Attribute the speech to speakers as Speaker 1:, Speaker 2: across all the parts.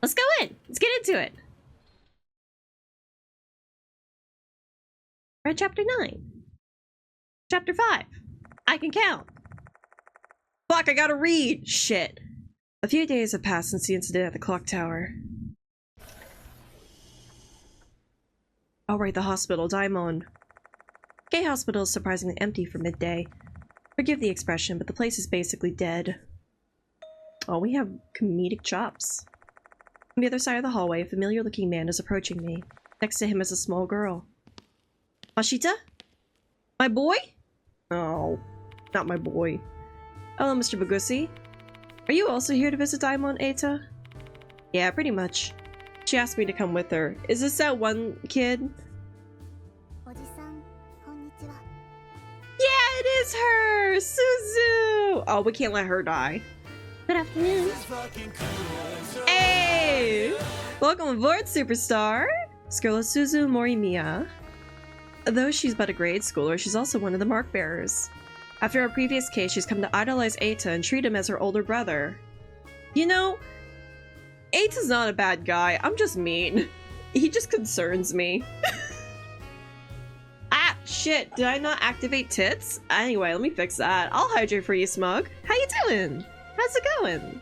Speaker 1: Let's go in. Let's get into it. We're at chapter 9. Chapter 5. I can count. Fuck, I gotta read. Shit. A few days have passed since the incident at the clock tower. Oh right, the hospital. Daimon. Gay Hospital is surprisingly empty for midday. Forgive the expression, but the place is basically dead. Oh, we have comedic chops. On the other side of the hallway, a familiar-looking man is approaching me. Next to him is a small girl. Mashita? My boy? Oh, not my boy. Hello, Mr. Bagusi. Are you also here to visit Daimon, Eita? Yeah, pretty much. She asked me to come with her. Is this that one kid? Yeah, it is her! Suzu! Oh, we can't let her die. Good afternoon. Hey! Welcome aboard, superstar! This girl is Suzu Morimiya. Though she's but a grade schooler, she's also one of the mark bearers. After her previous case, she's come to idolize Eita and treat him as her older brother. You know, Eita's not a bad guy. I'm just mean. He just concerns me. Ah, shit. Did I not activate tits? Anyway, let me fix that. I'll hydrate for you, Smug. How you doing? How's it going?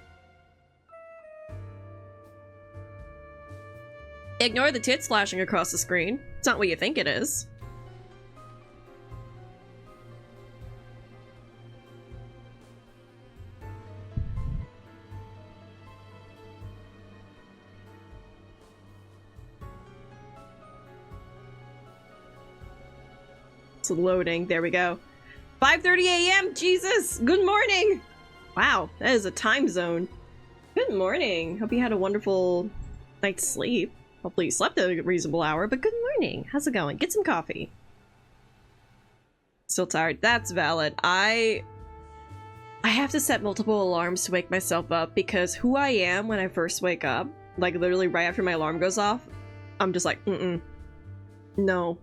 Speaker 1: Ignore the tits flashing across the screen. It's not what you think it is. It's loading. There we go. 5:30 a.m. Jesus! Good morning! Wow, that is a time zone. Good morning. Hope you had a wonderful night's sleep. Hopefully you slept at a reasonable hour, but good morning. How's it going? Get some coffee. Still tired. That's valid. I have to set multiple alarms to wake myself up because who I am when I first wake up, like literally right after my alarm goes off, I'm just like, no.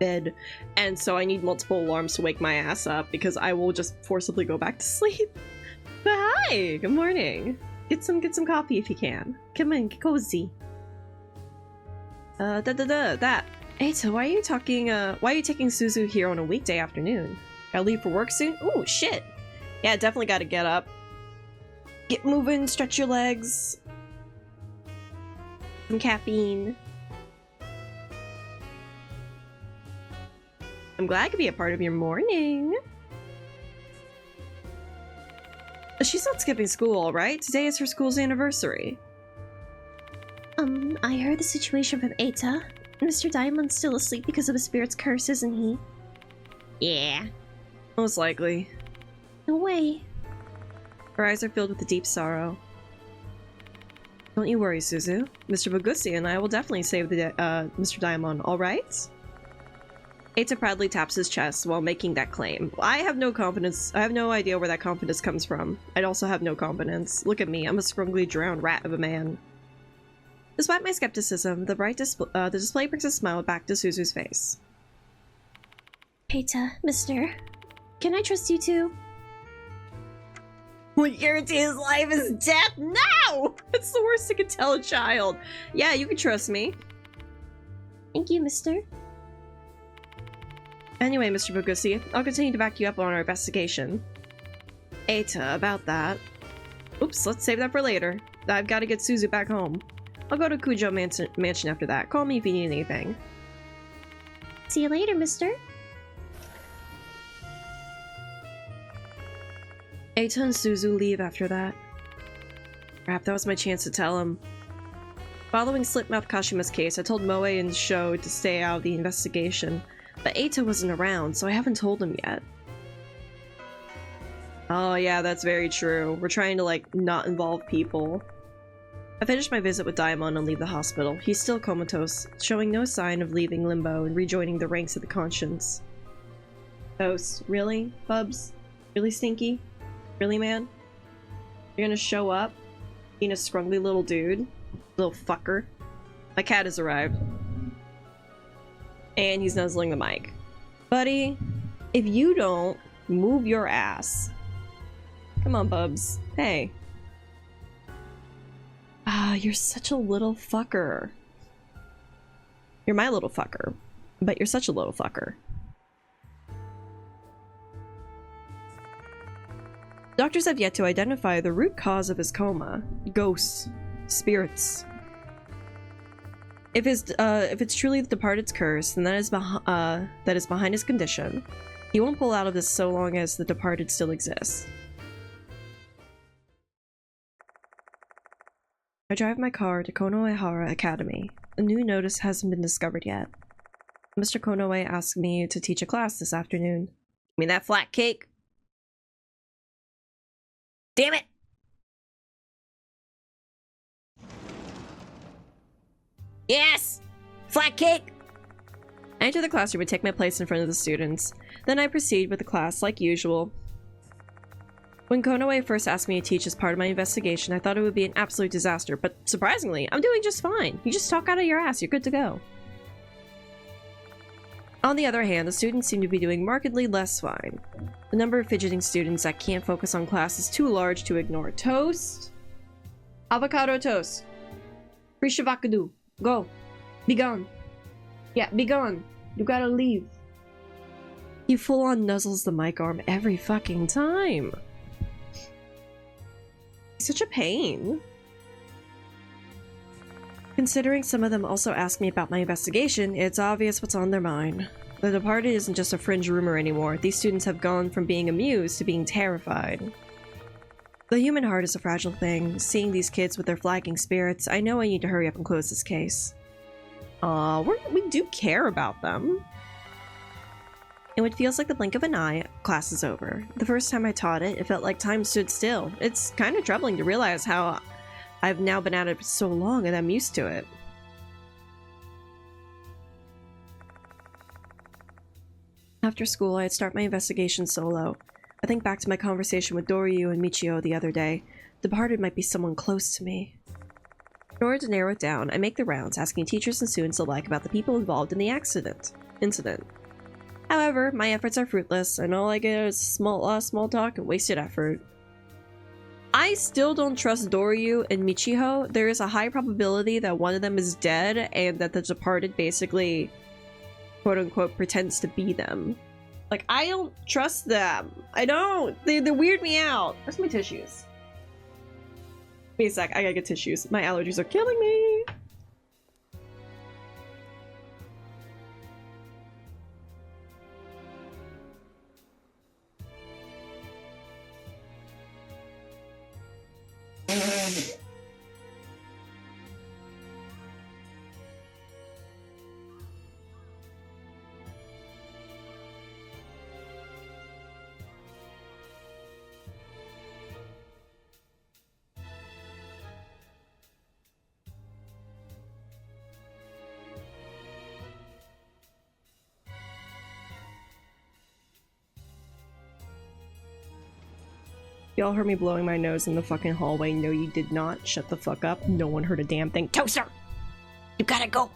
Speaker 1: Bed. And so I need multiple alarms to wake my ass up because I will just forcibly go back to sleep. But hi! Good morning. Get some coffee if you can. Come in, get cozy. That. Eita, why are you taking Suzu here on a weekday afternoon? Gotta leave for work soon? Ooh, shit. Yeah, definitely gotta get up. Get moving, stretch your legs. Some caffeine. I'm glad I could be a part of your morning. She's not skipping school, right? Today is her school's anniversary. I heard the situation from Eita. Mr. Diamond's still asleep because of a spirit's curse, isn't he? Yeah. Most likely. No way. Her eyes are filled with a deep sorrow. Don't you worry, Suzu. Mr. Bagusi and I will definitely save the Mr. Diamond, alright? Eita proudly taps his chest while making that claim. I have no confidence. I have no idea where that confidence comes from. I also have no confidence. Look at me. I'm a scrumbly drowned rat of a man. Despite my skepticism, the display brings a smile back to Suzu's face. Eita, mister. Can I trust you too? What guarantees his life is death? No! That's the worst you can tell a child. Yeah, you can trust me. Thank you, mister. Anyway, Mr. Bagusi, I'll continue to back you up on our investigation. Eita, about that. Oops, let's save that for later. I've got to get Suzu back home. I'll go to Kujo Mansion after that. Call me if you need anything. See you later, mister. Eita and Suzu leave after that. Crap, that was my chance to tell him. Following Slipmouth Kashima's case, I told Moe and Sho to stay out of the investigation. But Eita wasn't around, so I haven't told him yet. Oh yeah, that's very true. We're trying to, like, not involve people. I finished my visit with Daimon and leave the hospital. He's still comatose, showing no sign of leaving Limbo and rejoining the ranks of the Conscience. Toast. Really, Bubs? Really, Stinky? Really, man? You're gonna show up? Being a scrumbly little dude? Little fucker? My cat has arrived. And he's nuzzling the mic. Buddy, if you don't move your ass. Come on, Bubs. Hey. Ah, you're such a little fucker. You're my little fucker, but you're such a little fucker. Doctors have yet to identify the root cause of his coma. Ghosts. Spirits. If it's truly the departed's curse, then that is behind his condition. He won't pull out of this so long as the departed still exists. I drive my car to Konoehara Academy. A new notice hasn't been discovered yet. Mr. Konoe asked me to teach a class this afternoon. Give me that flat cake. Damn it! Yes! Flat cake! I enter the classroom and take my place in front of the students. Then I proceed with the class like usual. When Konoe first asked me to teach as part of my investigation, I thought it would be an absolute disaster, but surprisingly, I'm doing just fine. You just talk out of your ass, you're good to go. On the other hand, the students seem to be doing markedly less fine. The number of fidgeting students that can't focus on class is too large to ignore. Toast? Avocado toast. Prishavakadu. Go. Be gone. Yeah, be gone. You gotta leave. He full-on nuzzles the mic arm every fucking time. Such a pain. Considering some of them also ask me about my investigation, it's obvious what's on their mind. The departed isn't just a fringe rumor anymore. These students have gone from being amused to being terrified. The human heart is a fragile thing. Seeing these kids with their flagging spirits, I know I need to hurry up and close this case. We do care about them. In what feels like the blink of an eye, class is over. The first time I taught it, it felt like time stood still. It's kind of troubling to realize how I've now been at it for so long and I'm used to it. After school, I'd start my investigation solo. I think back to my conversation with Doryu and Michio the other day. The departed might be someone close to me. In order to narrow it down, I make the rounds, asking teachers and students alike about the people involved in the incident. However, my efforts are fruitless, and all I get is small talk and wasted effort. I still don't trust Doryu and Michio. There is a high probability that one of them is dead, and that the departed basically, quote-unquote, pretends to be them. Like, I don't trust them. I don't. They weird me out. Where's my tissues? Give me a sec. I gotta get tissues. My allergies are killing me. Y'all heard me blowing my nose in the fucking hallway. No, you did not. Shut the fuck up. No one heard a damn thing. Toaster! You gotta go!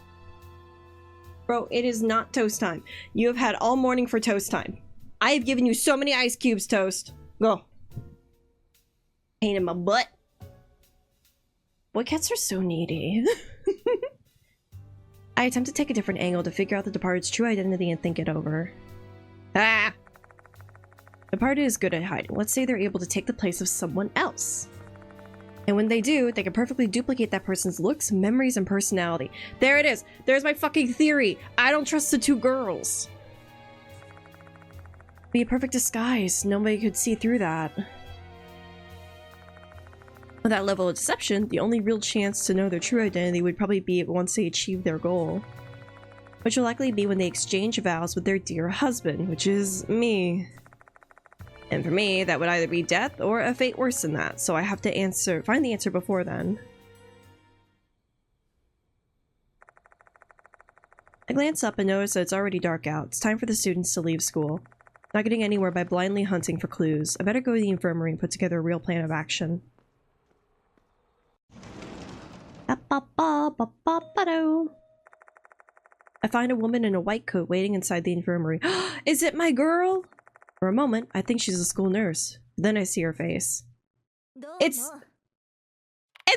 Speaker 1: Bro, it is not toast time. You have had all morning for toast time. I have given you so many ice cubes, Toast. Go. Pain in my butt. Boy, cats are so needy. I attempt to take a different angle to figure out the departed's true identity and think it over. Ah! The departed is good at hiding. Let's say they're able to take the place of someone else. And when they do, they can perfectly duplicate that person's looks, memories, and personality. There it is! There's my fucking theory! I don't trust the two girls! Be a perfect disguise. Nobody could see through that. With that level of deception, the only real chance to know their true identity would probably be once they achieve their goal. Which will likely be when they exchange vows with their dear husband, which is me. And for me, that would either be death or a fate worse than that, so I have to find the answer before then. I glance up and notice that it's already dark out. It's time for the students to leave school. Not getting anywhere by blindly hunting for clues. I better go to the infirmary and put together a real plan of action. I find a woman in a white coat waiting inside the infirmary. Is it my girl? For a moment, I think she's a school nurse. Then I see her face. It's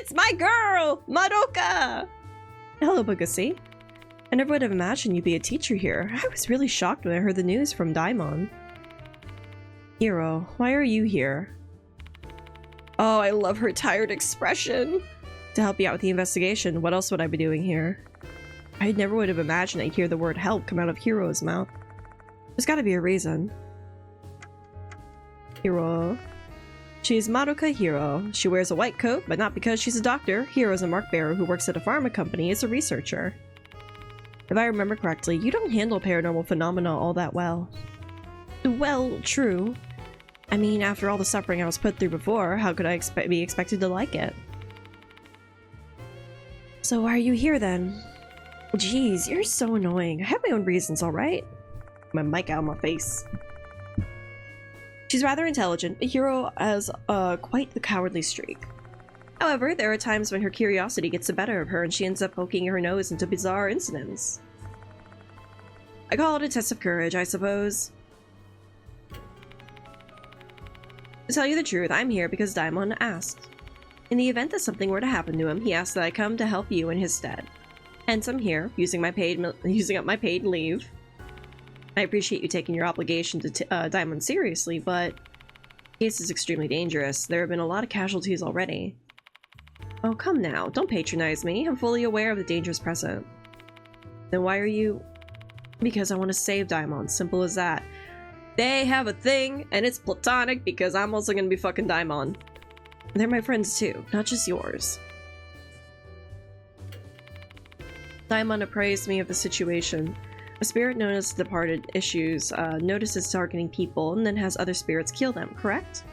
Speaker 1: It's my girl, Madoka! Hello, Bugasi. I never would have imagined you'd be a teacher here. I was really shocked when I heard the news from Daimon. Hiro, why are you here? Oh, I love her tired expression. To help you out with the investigation, what else would I be doing here? I never would have imagined I'd hear the word help come out of Hiro's mouth. There's gotta be a reason. Hiro. She's Madoka Hiro. She wears a white coat, but not because she's a doctor. Hiro's a mark bearer who works at a pharma company as a researcher. If I remember correctly, you don't handle paranormal phenomena all that well. Well, true. I mean, after all the suffering I was put through before, how could I be expected to like it? So why are you here then? Jeez, you're so annoying. I have my own reasons, alright? My mic out of my face. She's rather intelligent, but Hiro has quite the cowardly streak. However, there are times when her curiosity gets the better of her and she ends up poking her nose into bizarre incidents. I call it a test of courage, I suppose. To tell you the truth, I'm here because Daimon asked. In the event that something were to happen to him, he asked that I come to help you in his stead. Hence, I'm here, using up my paid leave. I appreciate you taking your obligation to Daimon seriously, but the case is extremely dangerous. There have been a lot of casualties already. Oh, come now. Don't patronize me. I'm fully aware of the dangers present. Then why are you... Because I want to save Daimon. Simple as that. They have a thing, and it's platonic because I'm also gonna be fucking Daimon. They're my friends too, not just yours. Daimon appraised me of the situation. A spirit known as the Departed notices targeting people and then has other spirits kill them, correct?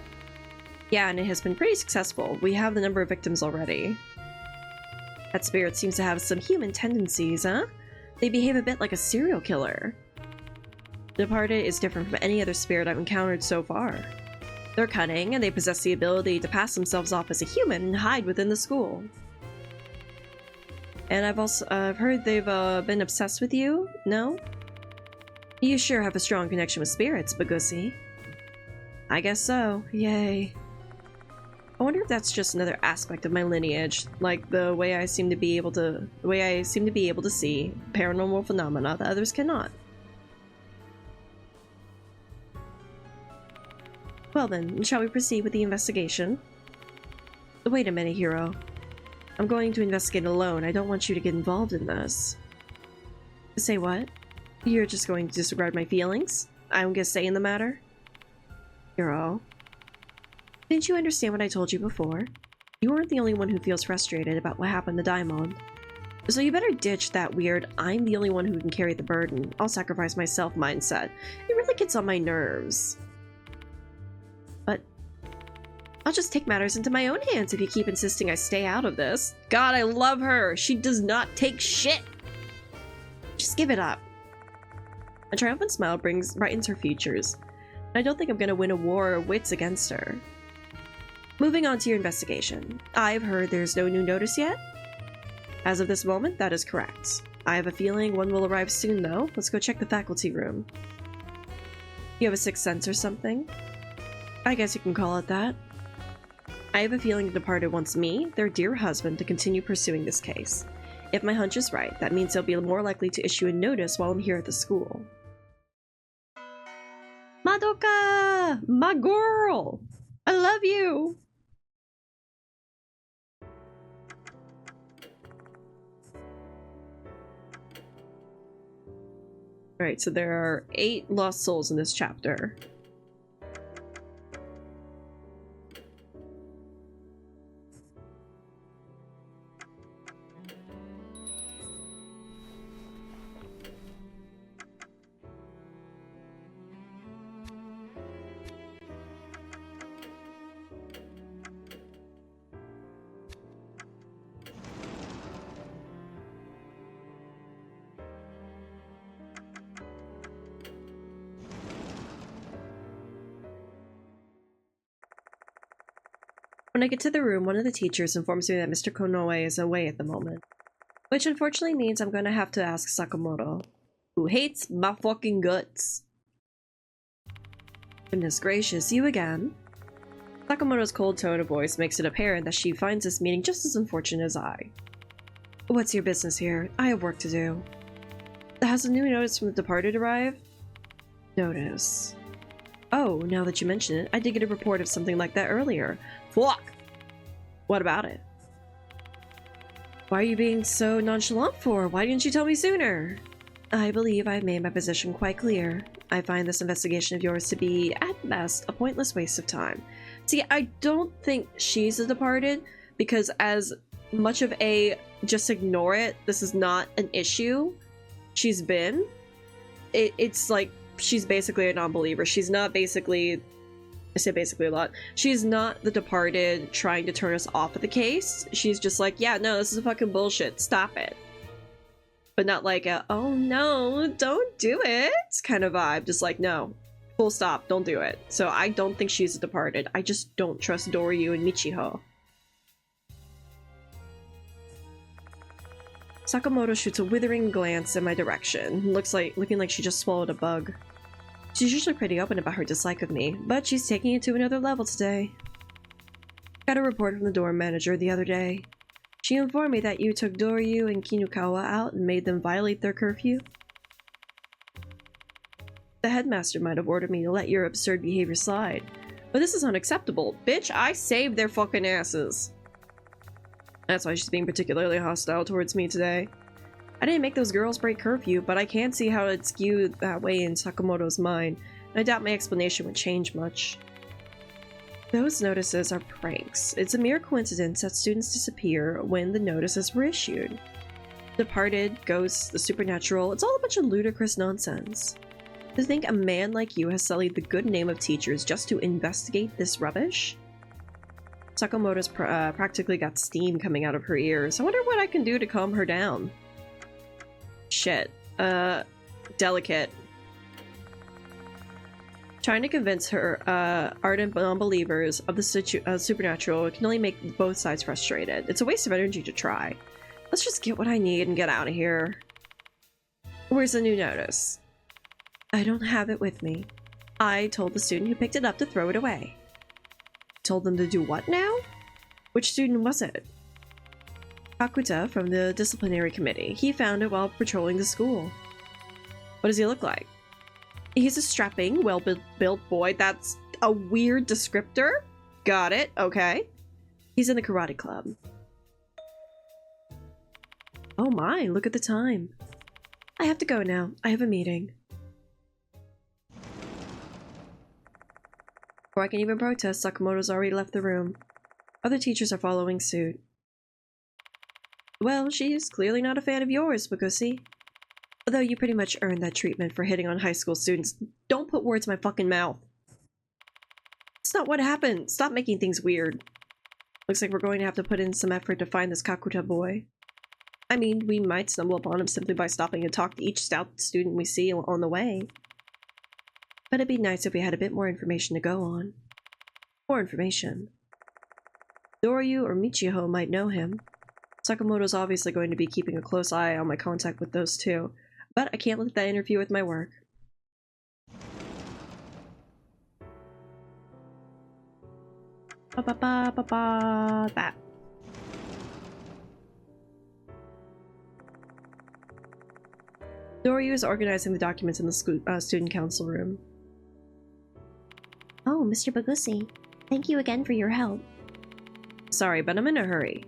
Speaker 1: Yeah, and it has been pretty successful. We have the number of victims already. That spirit seems to have some human tendencies, huh? They behave a bit like a serial killer. The Departed is different from any other spirit I've encountered so far. They're cunning, and they possess the ability to pass themselves off as a human and hide within the school. And I've heard they've been obsessed with you, no? You sure have a strong connection with spirits, Bagusi. I guess so, yay. I wonder if that's just another aspect of my lineage, like the way I seem to be able to see paranormal phenomena that others cannot. Well then, shall we proceed with the investigation? Wait a minute, Hiro. I'm going to investigate alone. I don't want you to get involved in this. Say what? You're just going to disregard my feelings? I don't get a say in the matter? Hiro. Didn't you understand what I told you before? You aren't the only one who feels frustrated about what happened to Daimon. So you better ditch that weird, I'm the only one who can carry the burden, I'll sacrifice myself mindset. It really gets on my nerves. But I'll just take matters into my own hands if you keep insisting I stay out of this. God, I love her! She does not take shit! Just give it up. A triumphant smile brightens her features. I don't think I'm gonna win a war of wits against her. Moving on to your investigation. I've heard there's no new notice yet? As of this moment, that is correct. I have a feeling one will arrive soon though. Let's go check the faculty room. You have a sixth sense or something? I guess you can call it that. I have a feeling the Departed wants me, their dear husband, to continue pursuing this case. If my hunch is right, that means they'll be more likely to issue a notice while I'm here at the school. Madoka! My girl! I love you! Alright, so there are 8 lost souls in this chapter. When I get to the room, one of the teachers informs me that Mr. Konoe is away at the moment. Which unfortunately means I'm gonna have to ask Sakamoto, who hates my fucking guts. Goodness gracious, you again? Sakamoto's cold tone of voice makes it apparent that she finds this meeting just as unfortunate as I. What's your business here? I have work to do. Has a new notice from the departed arrived? Notice. Oh, now that you mention it, I did get a report of something like that earlier. Fuck! What about it? Why are you being so nonchalant for? Why didn't you tell me sooner? I believe I've made my position quite clear. I find this investigation of yours to be, at best, a pointless waste of time. See, I don't think she's the departed, because as much of a just ignore it, this is not an issue she's been, it's like she's basically a non-believer. She's not basically, I say basically a lot, she's not the departed trying to turn us off of the case. She's just like, yeah, no, this is fucking bullshit, stop it. But not like a, oh no, don't do it kind of vibe. Just like, no, full stop, don't do it. So I don't think she's the departed. I just don't trust Doryu and Michiho. Sakamoto shoots a withering glance in my direction, looking like she just swallowed a bug. She's usually pretty open about her dislike of me, but she's taking it to another level today. Got a report from the dorm manager the other day. She informed me that you took Doryu and Kinukawa out and made them violate their curfew. The headmaster might have ordered me to let your absurd behavior slide, but this is unacceptable. Bitch, I saved their fucking asses. That's why she's being particularly hostile towards me today. I didn't make those girls break curfew, but I can't see how it's skewed that way in Sakamoto's mind, and I doubt my explanation would change much. Those notices are pranks. It's a mere coincidence that students disappear when the notices were issued. Departed, ghosts, the supernatural, it's all a bunch of ludicrous nonsense. To think a man like you has sullied the good name of teachers just to investigate this rubbish? Sakamoto's practically got steam coming out of her ears. I wonder what I can do to calm her down. Shit. Delicate. Trying to convince her ardent non-believers of the supernatural can only make both sides frustrated. It's a waste of energy to try. Let's just get what I need and get out of here. Where's the new notice? I don't have it with me. I told the student who picked it up to throw it away. Told them to do what now? Which student was it? Kakuta from the disciplinary committee. He found it while patrolling the school. What does he look like? He's a strapping, well-built boy. That's a weird descriptor. Got it. Okay. He's in the karate club. Oh my, look at the time. I have to go now. I have a meeting. Before I can even protest, Sakamoto's already left the room. Other teachers are following suit. Well, she's clearly not a fan of yours, Bagusi. Although you pretty much earned that treatment for hitting on high school students. Don't put words in my fucking mouth. It's not what happened. Stop making things weird. Looks like we're going to have to put in some effort to find this Kakuta boy. I mean, we might stumble upon him simply by stopping to talk to each stout student we see on the way. But it'd be nice if we had a bit more information to go on. More information. Doryu or Michiho might know him. Sakamoto's obviously going to be keeping a close eye on my contact with those two, but I can't let that interfere with my work. That. Doryu is organizing the documents in the student council room.
Speaker 2: Oh, Mr. Bagusi. Thank you again for your help.
Speaker 1: Sorry, but I'm in a hurry.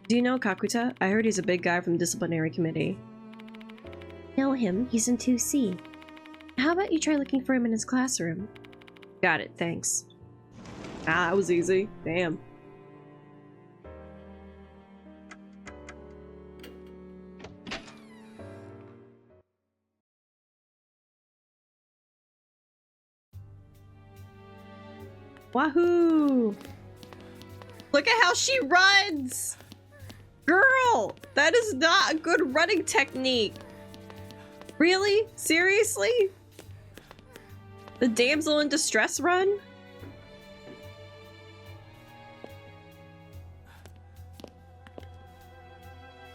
Speaker 1: Do you know Kakuta? I heard he's a big guy from the disciplinary committee.
Speaker 2: Know him, he's in 2C. How about you try looking for him in his classroom?
Speaker 1: Got it, thanks. Ah, that was easy. Damn. Wahoo! Look at how she runs! Girl! That is not a good running technique! Really? Seriously? The damsel in distress run?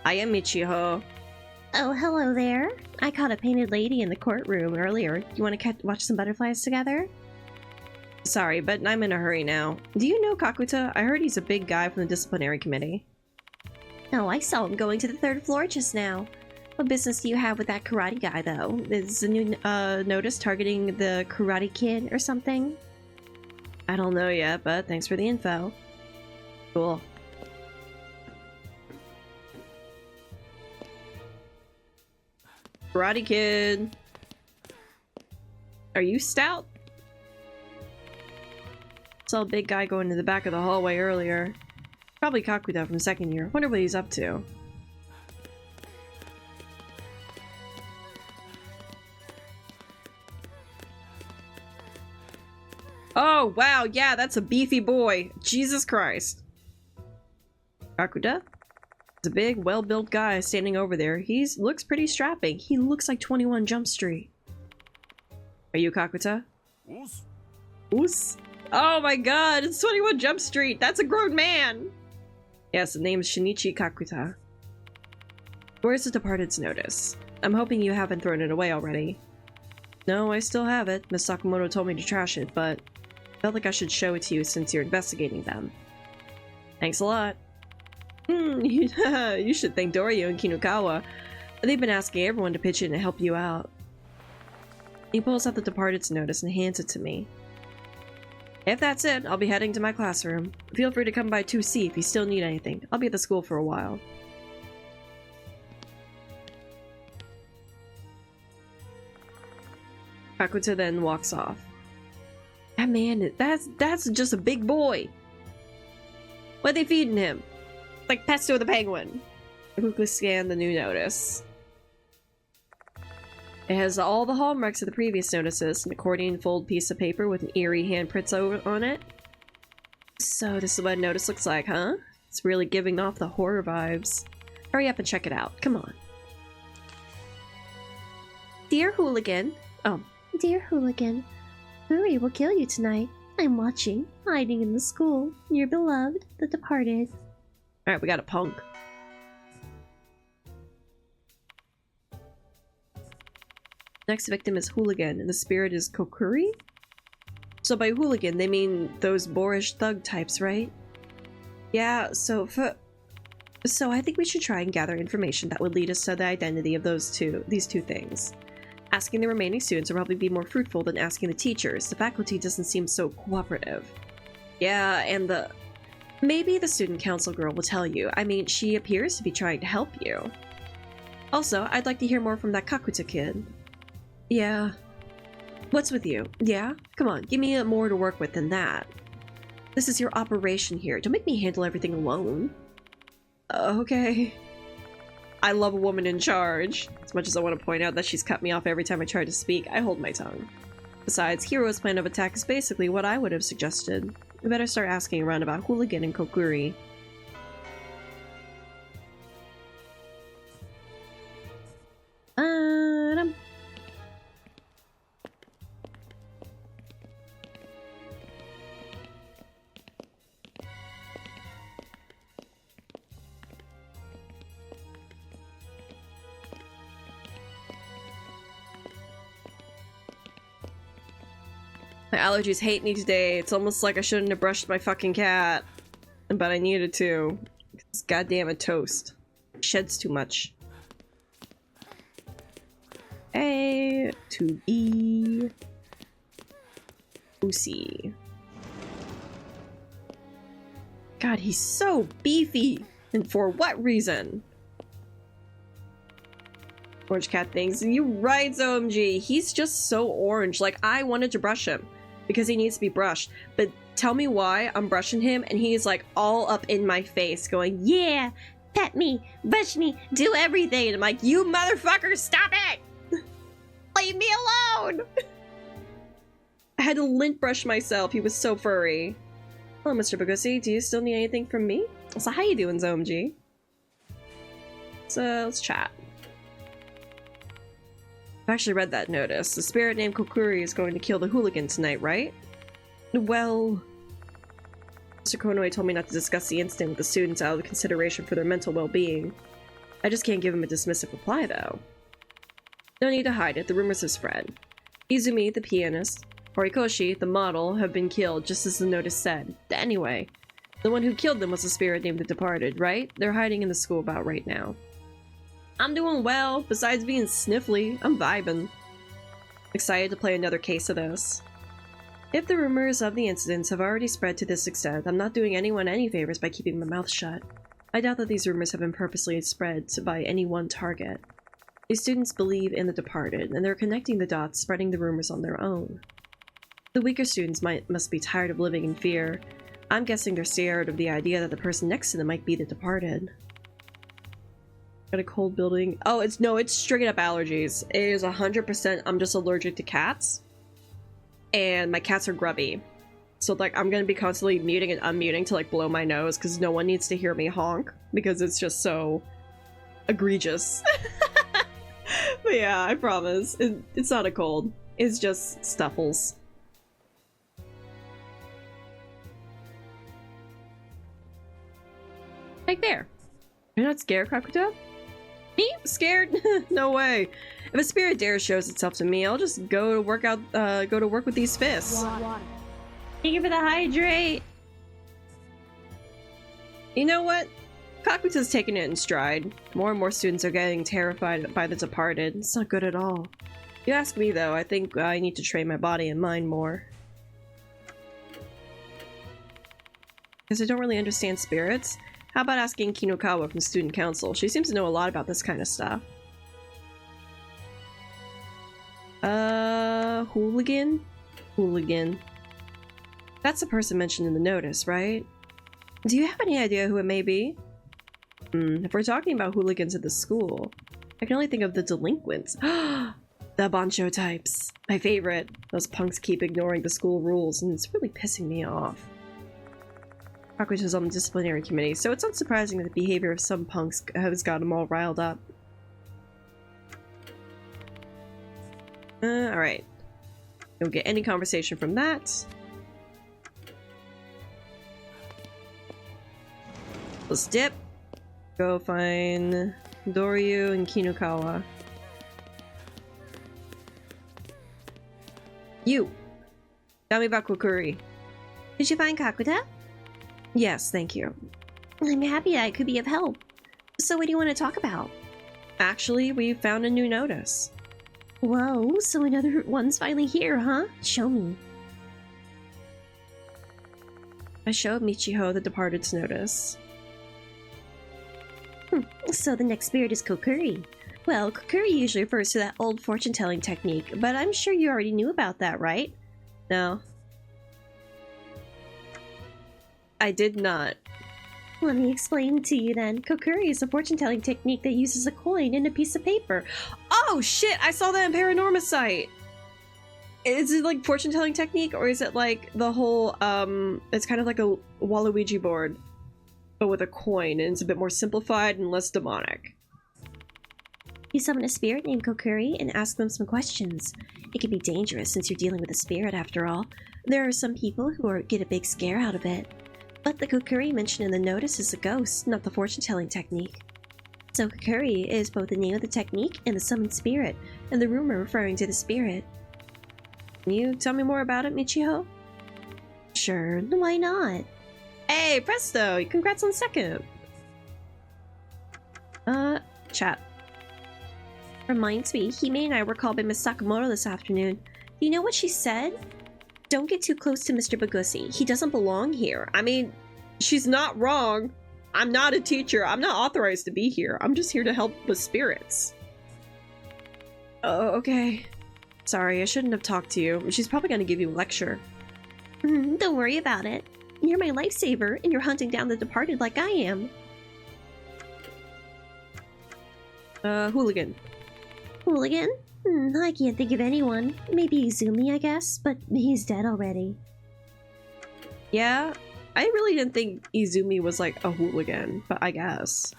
Speaker 1: I am Michiho.
Speaker 2: Oh, hello there. I caught a painted lady in the courtroom earlier. You want to watch some butterflies together?
Speaker 1: Sorry, but I'm in a hurry now. Do you know Kakuta? I heard he's a big guy from the disciplinary committee.
Speaker 2: No, I saw him going to the 3rd floor just now. What business do you have with that karate guy, though? Is a new notice targeting the Karate Kid or something?
Speaker 1: I don't know yet, but thanks for the info. Cool. Karate Kid. Are you stout? Saw a big guy going to the back of the hallway earlier. Probably Kakuta from 2nd year. Wonder what he's up to. Oh, wow, yeah, that's a beefy boy. Jesus Christ. Kakuta? It's a big, well-built guy standing over there. He looks pretty strapping. He looks like 21 Jump Street. Are you Kakuta?
Speaker 3: Oos.
Speaker 1: Oos? Oh my god, it's 21 Jump Street! That's a grown man! Yes, the name's Shinichi Kakuta. Where's the departed's notice? I'm hoping you haven't thrown it away already. No, I still have it. Miss Sakamoto told me to trash it, but I felt like I should show it to you since you're investigating them. Thanks a lot. You should thank Doryo and Kinukawa. They've been asking everyone to pitch in to help you out. He pulls out the departed's notice and hands it to me. If that's it, I'll be heading to my classroom. Feel free to come by 2C if you still need anything. I'll be at the school for a while. Kakuta then walks off. That man, that's just a big boy. What are they feeding him? Like Pesto the Penguin. I quickly scan the new notice. It has all the hallmarks of the previous notices, an accordion fold piece of paper with an eerie handprints on it. So this is what a notice looks like, huh? It's really giving off the horror vibes. Hurry up and check it out. Come on.
Speaker 2: Dear Hooligan.
Speaker 1: Oh.
Speaker 2: Dear Hooligan. Hurry will kill you tonight. I'm watching, hiding in the school. Your beloved, the departed.
Speaker 1: Alright, we got a punk. Next victim is Hooligan, and the spirit is Kokuri? So by hooligan, they mean those boorish thug types, right? Yeah, so I think we should try and gather information that would lead us to the identity of these two things. Asking the remaining students will probably be more fruitful than asking the teachers. The faculty doesn't seem so cooperative. Yeah, and maybe the student council girl will tell you. I mean, she appears to be trying to help you. Also, I'd like to hear more from that Kakuta kid. Yeah. What's with you? Yeah? Come on, give me more to work with than that. This is your operation here. Don't make me handle everything alone. Okay. I love a woman in charge. As much as I want to point out that she's cut me off every time I try to speak, I hold my tongue. Besides, Hiro's plan of attack is basically what I would have suggested. We better start asking around about Hooligan and Kokuri. My allergies hate me today. It's almost like I shouldn't have brushed my fucking cat. But I needed to. It's goddamn a toast. It sheds too much. A to B. Lucy. God, he's so beefy. And for what reason? Orange cat things. You right, OMG. He's just so orange. Like, I wanted to brush him because he needs to be brushed. But tell me why I'm brushing him and he's like all up in my face going, yeah, pet me, brush me, do everything. And I'm like, you motherfucker, stop it! Leave me alone! I had to lint brush myself. He was so furry. Hello, Mr. Bagusi. Do you still need anything from me? So how you doing, ZOMG? So let's chat. I've actually read that notice. The spirit named Kokuri is going to kill the hooligan tonight, right? Well, Mr. Konoe told me not to discuss the incident with the students out of consideration for their mental well-being. I just can't give him a dismissive reply, though. No need to hide it. The rumors have spread. Izumi, the pianist, Horikoshi, the model, have been killed, just as the notice said. Anyway, the one who killed them was a spirit named the Departed, right? They're hiding in the school about right now. I'm doing well, besides being sniffly. I'm vibing. Excited to play another case of this. If the rumors of the incidents have already spread to this extent, I'm not doing anyone any favors by keeping my mouth shut. I doubt that these rumors have been purposely spread by any one target. These students believe in the Departed, and they're connecting the dots, spreading the rumors on their own. The weaker students must be tired of living in fear. I'm guessing they're scared of the idea that the person next to them might be the Departed. Got a cold building. Oh, it's straight up allergies. It is 100% I'm just allergic to cats. And my cats are grubby. So like I'm gonna be constantly muting and unmuting to like blow my nose because no one needs to hear me honk because it's just so egregious. But yeah, I promise. It's not a cold. It's just stuffles. Like there. You're not scared, Kakuta? Me? Scared? No way. If a spirit dare shows itself to me, I'll just go to work with these fists.
Speaker 2: Water.
Speaker 1: Thank you for the hydrate. You know what? Kakuta's taking it in stride. More and more students are getting terrified by the Departed. It's not good at all. If you ask me though, I think I need to train my body and mind more. Because I don't really understand spirits. How about asking Kinokawa from Student Council? She seems to know a lot about this kind of stuff. Hooligan? Hooligan. That's the person mentioned in the notice, right? Do you have any idea who it may be? If we're talking about hooligans at the school, I can only think of the delinquents. The Bancho types. My favorite. Those punks keep ignoring the school rules, and it's really pissing me off. Kakuta's on the disciplinary committee, so it's unsurprising that the behavior of some punks has got them all riled up. Alright. Don't get any conversation from that. Let's dip. Go find Doryu and Kinokawa. You! Tell me about Kokuri.
Speaker 2: Did you find Kakuta?
Speaker 1: Yes, thank you.
Speaker 2: I'm happy I could be of help. So what do you want to talk about?
Speaker 1: Actually, we found a new notice.
Speaker 2: Whoa, so another one's finally here, huh? Show me.
Speaker 1: I showed Michiho the Departed's notice.
Speaker 2: So the next spirit is Kokuri. Well, Kokuri usually refers to that old fortune-telling technique, but I'm sure you already knew about that, right?
Speaker 1: No. I did not.
Speaker 2: Let me explain to you then. Kokuri is a fortune-telling technique that uses a coin and a piece of paper.
Speaker 1: Oh shit! I saw that in Paranormal Site! Is it like fortune-telling technique, or is it like the whole, it's kind of like a Waluigi board, but with a coin, and it's a bit more simplified and less demonic?
Speaker 2: You summon a spirit named Kokuri and ask them some questions. It can be dangerous since you're dealing with a spirit after all. There are some people who get a big scare out of it. But the Kokuri mentioned in the notice is a ghost, not the fortune-telling technique. So Kokuri is both the name of the technique and the summoned spirit, and the rumor referring to the spirit.
Speaker 1: Can you tell me more about it, Michiho?
Speaker 2: Sure, why not?
Speaker 1: Hey, presto! Congrats on second! Chat.
Speaker 2: Reminds me, Hime and I were called by Miss Sakamoto this afternoon. Do you know what she said? Don't get too close to Mr. Bagusi. He doesn't belong here.
Speaker 1: I mean, she's not wrong. I'm not a teacher. I'm not authorized to be here. I'm just here to help with spirits. Oh, okay. Sorry, I shouldn't have talked to you. She's probably gonna give you a lecture.
Speaker 2: Don't worry about it. You're my lifesaver, and you're hunting down the Departed like I am.
Speaker 1: Hooligan.
Speaker 2: Hooligan? I can't think of anyone. Maybe Izumi, I guess, but he's dead already.
Speaker 1: Yeah, I really didn't think Izumi was like a hooligan, but I guess.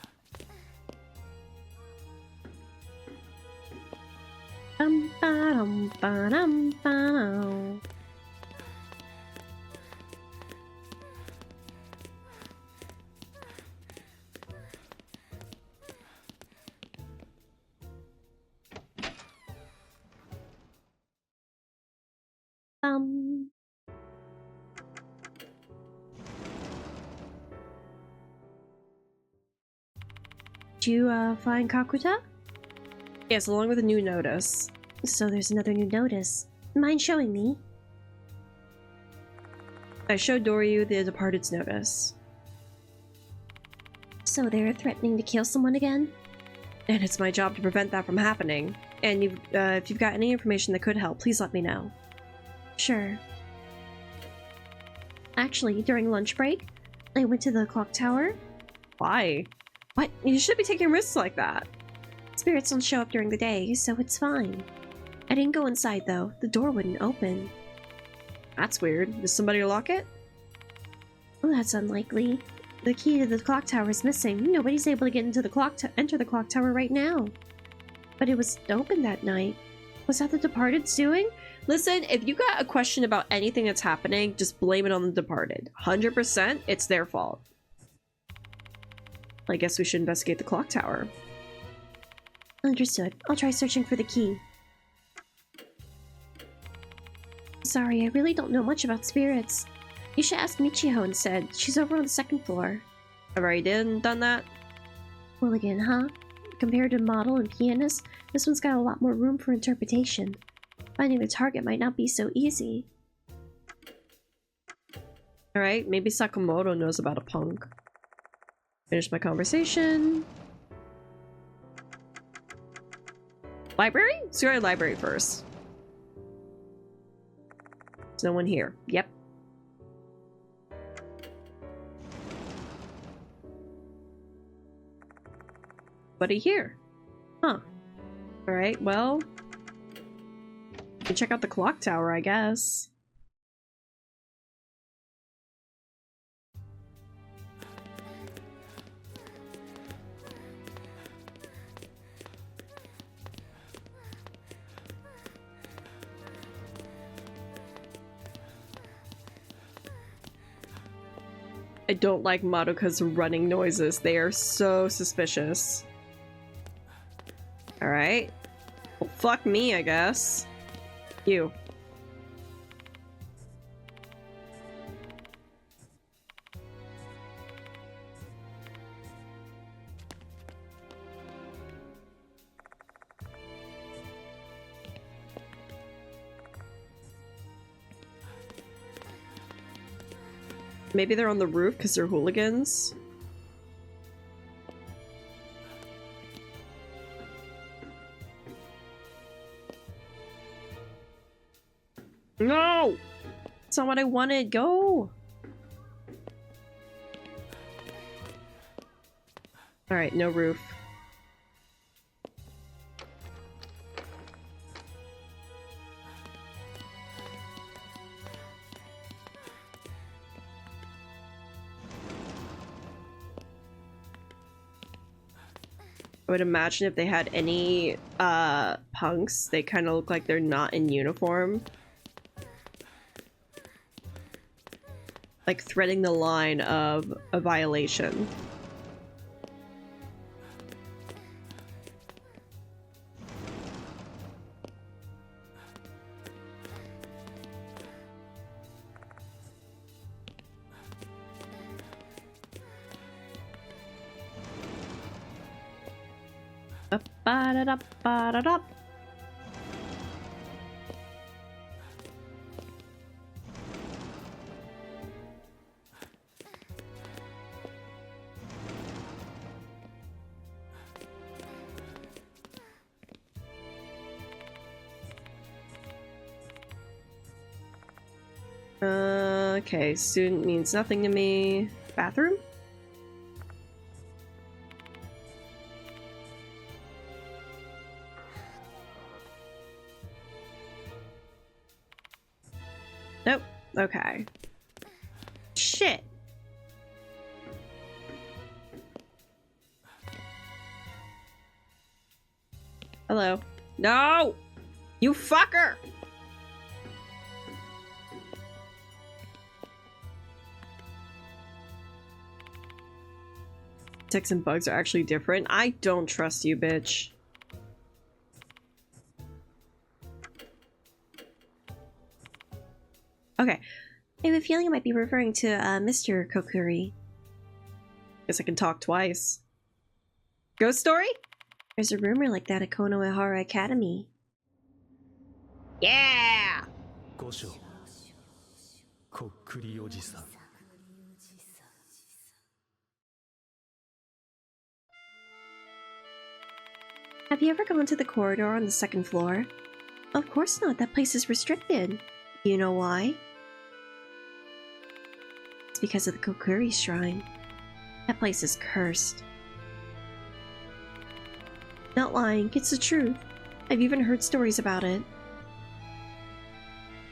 Speaker 2: Did you, find Kakuta?
Speaker 1: Yes, along with a new notice.
Speaker 2: So there's another new notice. Mind showing me?
Speaker 1: I showed Doryu the Departed's notice.
Speaker 2: So they're threatening to kill someone again?
Speaker 1: And it's my job to prevent that from happening. And if you've got any information that could help, please let me know.
Speaker 2: Sure. Actually, during lunch break, I went to the clock tower.
Speaker 1: Why? What? You should be taking risks like that.
Speaker 2: Spirits don't show up during the day, so it's fine. I didn't go inside though. The door wouldn't open.
Speaker 1: That's weird. Did somebody lock it?
Speaker 2: Well, that's unlikely. The key to the clock tower is missing. Nobody's able to get into the enter the clock tower right now. But it was open that night. Was that the Departed's doing?
Speaker 1: Listen, if you got a question about anything that's happening, just blame it on the Departed. 100%, it's their fault. I guess we should investigate the clock tower.
Speaker 2: Understood. I'll try searching for the key. Sorry, I really don't know much about spirits. You should ask Michiho instead. She's over on the second floor.
Speaker 1: I've already done that.
Speaker 2: Well, again, huh? Compared to model and pianist, this one's got a lot more room for interpretation. Finding the target might not be so easy.
Speaker 1: Alright, maybe Sakamoto knows about a punk. Finish my conversation. Library? Let's go to the library first. There's no one here. Yep. Buddy here. Huh. Alright, well. We can check out the clock tower, I guess. I don't like Madoka's running noises. They are so suspicious. Alright. Well, fuck me, I guess. You. Maybe they're on the roof because they're hooligans. No! That's not what I wanted. Go! Alright, no roof. I would imagine if they had any punks, they kind of look like they're not in uniform. Like threading the line of a violation. Ba-da-da-ba-da-da. Okay, student means nothing to me. Bathroom? Nope. Okay. Shit. Hello. No! You fucker! Ticks and bugs are actually different. I don't trust you, bitch. Okay.
Speaker 2: I have a feeling I might be referring to, Mr. Kokuri.
Speaker 1: Guess I can talk twice. Ghost story?
Speaker 2: There's a rumor like that at Konohara Academy.
Speaker 1: Yeah!
Speaker 3: 五章こっくりおじさん
Speaker 2: Have you ever gone to the corridor on the second floor? Of course not, that place is restricted. You know why? It's because of the Kokuri Shrine. That place is cursed. Not lying, it's the truth. I've even heard stories about it.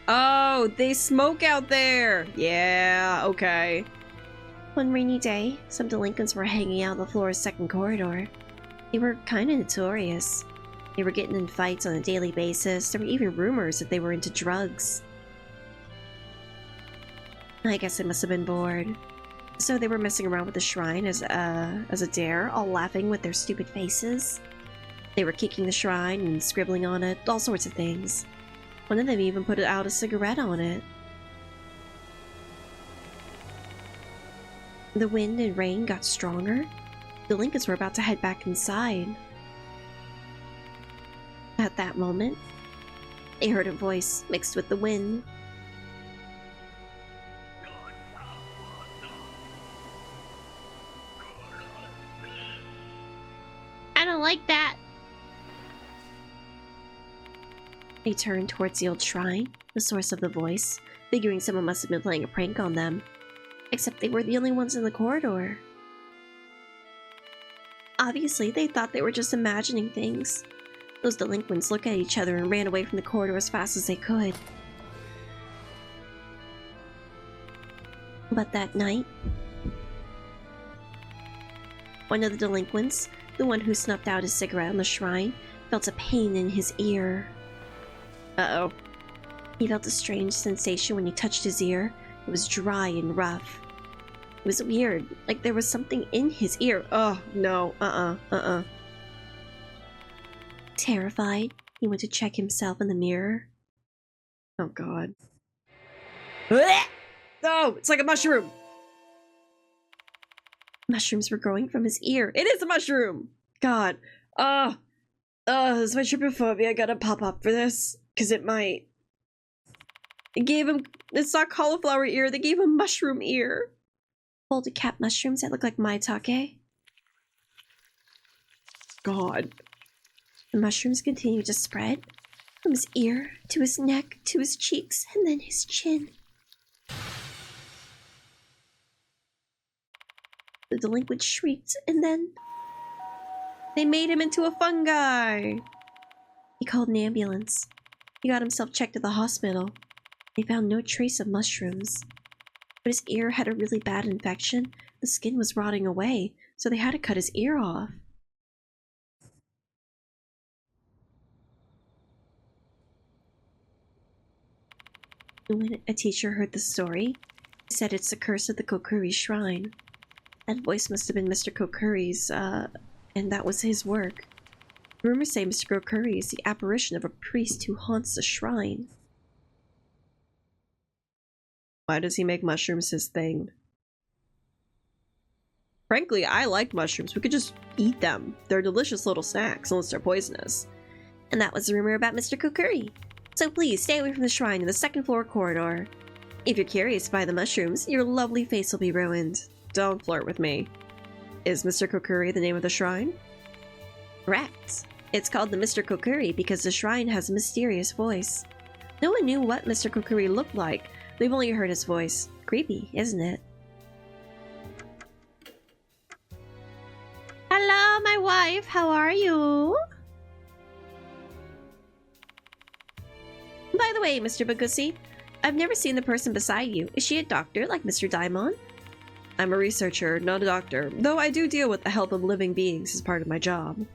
Speaker 1: Oh, they smoke out there! Yeah, okay.
Speaker 2: One rainy day, some delinquents were hanging out on the floor's second corridor. They were kinda notorious. They were getting in fights on a daily basis. There were even rumors that they were into drugs. I guess they must have been bored. So they were messing around with the shrine as a dare, all laughing with their stupid faces. They were kicking the shrine and scribbling on it, all sorts of things. One of them even put out a cigarette on it. The wind and rain got stronger. The delinquents were about to head back inside. At that moment, they heard a voice mixed with the wind.
Speaker 1: I don't like that.
Speaker 2: They turned towards the old shrine, the source of the voice, figuring someone must have been playing a prank on them. Except they were the only ones in the corridor. Obviously, they thought they were just imagining things. Those delinquents looked at each other and ran away from the corridor as fast as they could. But that night, one of the delinquents, the one who snuffed out his cigarette on the shrine, felt a pain in his ear.
Speaker 1: Uh-oh.
Speaker 2: He felt a strange sensation when he touched his ear. It was dry and rough. It was weird, like there was something in his ear.
Speaker 1: Oh, no.
Speaker 2: Terrified, he went to check himself in the mirror.
Speaker 1: Oh, God. Oh, it's like a mushroom.
Speaker 2: Mushrooms were growing from his ear.
Speaker 1: It is a mushroom. God. Is my trypophobia gonna pop up for this? Because it might. It gave him. It's not cauliflower ear. They gave him mushroom ear.
Speaker 2: Folded cap mushrooms that look like maitake.
Speaker 1: God.
Speaker 2: The mushrooms continued to spread from his ear to his neck to his cheeks and then his chin. The delinquent shrieked and then
Speaker 1: They made him into a fungi.
Speaker 2: he called an ambulance. He got himself checked at the hospital. They found no trace of mushrooms. But his ear had a really bad infection. The skin was rotting away, so they had to cut his ear off. And when a teacher heard the story, he said it's the curse of the Kokuri Shrine. That voice must have been Mr. Kokuri's, and that was his work. Rumors say Mr. Kokuri is the apparition of a priest who haunts the shrine.
Speaker 1: Why does he make mushrooms his thing? Frankly, I like mushrooms. We could just eat them. They're delicious little snacks, unless they're poisonous.
Speaker 2: And that was the rumor about Mr. Kokuri. So please stay away from the shrine in the second floor corridor. If you're curious by the mushrooms, your lovely face will be ruined.
Speaker 1: Don't flirt with me. Is Mr. Kokuri the name of the shrine?
Speaker 2: Correct. It's called the Mr. Kokuri because the shrine has a mysterious voice. No one knew what Mr. Kokuri looked like. They've only heard his voice. Creepy, isn't it? Hello, my wife. How are you? By the way, Mr. Bagusi, I've never seen the person beside you. Is she a doctor like Mr. Daimon?
Speaker 1: I'm a researcher, not a doctor, though I do deal with the health of living beings as part of my job.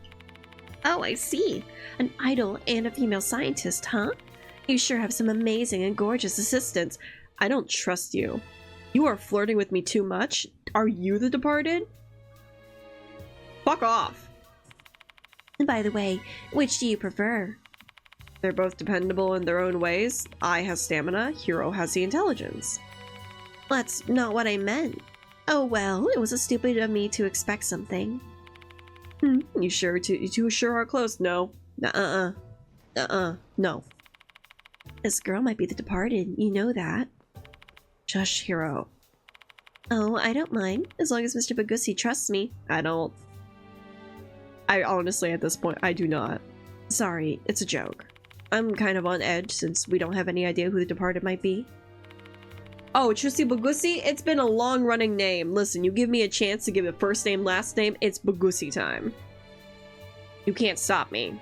Speaker 2: Oh, I see. An idol and a female scientist, huh? You sure have some amazing and gorgeous assistants.
Speaker 1: I don't trust you. You are flirting with me too much? Are you the departed? Fuck off.
Speaker 2: And by the way, which do you prefer?
Speaker 1: They're both dependable in their own ways. I have stamina, Hiro has the intelligence.
Speaker 2: That's not what I meant. Oh well, it was stupid of me to expect something.
Speaker 1: You two sure are close. No. No.
Speaker 2: This girl might be the departed, you know that.
Speaker 1: Shush, Hiro.
Speaker 2: Oh, I don't mind, as long as Mr. Bagusi trusts me.
Speaker 1: I don't. I honestly, at this point, I do not. Sorry, it's a joke. I'm kind of on edge since we don't have any idea who the departed might be. Oh, Tristy Bagusi? It's been a long-running name. Listen, you give me a chance to give it first name, last name, it's Bagusi time. You can't stop me.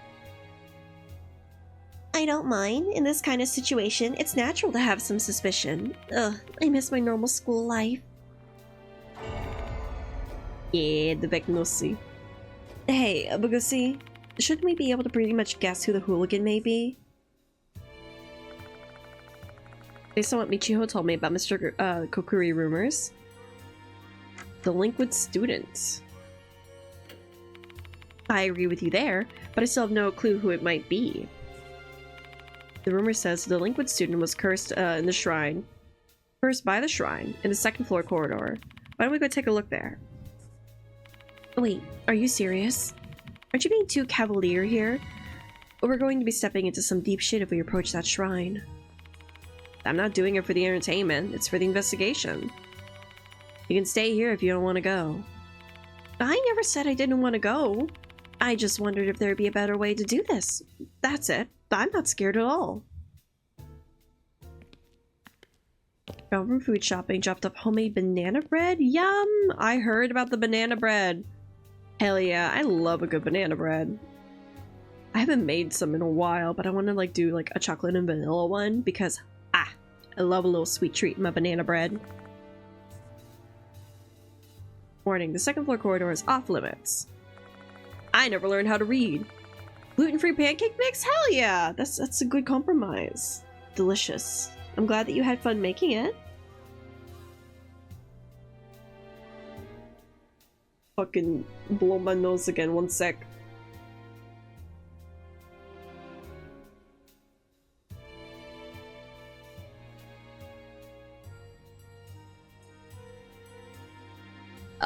Speaker 2: I don't mind. In this kind of situation, it's natural to have some suspicion. Ugh, I miss my normal school life.
Speaker 1: Yeah, the Beknosi.
Speaker 2: Hey, Bagusi, shouldn't we be able to pretty much guess who the hooligan may be?
Speaker 1: Based on what Michiho told me about Mr. Kokuri rumors. Delinquent students. I agree with you there, but I still have no clue who it might be. The rumor says the delinquent student was cursed in the shrine. Cursed by the shrine, in the second floor corridor. Why don't we go take a look there?
Speaker 2: Wait, are you serious? Aren't you being too cavalier here? We're going to be stepping into some deep shit if we approach that shrine.
Speaker 1: I'm not doing it for the entertainment, it's for the investigation. You can stay here if you don't want to go.
Speaker 2: I never said I didn't want to go. I just wondered if there'd be a better way to do this. That's it. I'm not scared at all.
Speaker 1: Gone from food shopping, dropped up homemade banana bread? Yum! I heard about the banana bread. Hell yeah, I love a good banana bread. I haven't made some in a while, but I want to like do like a chocolate and vanilla one because I love a little sweet treat in my banana bread. Warning, the second floor corridor is off limits. I never learned how to read. Gluten-free pancake mix? Hell yeah! That's a good compromise. Delicious. I'm glad that you had fun making it. Fucking blow my nose again, one sec.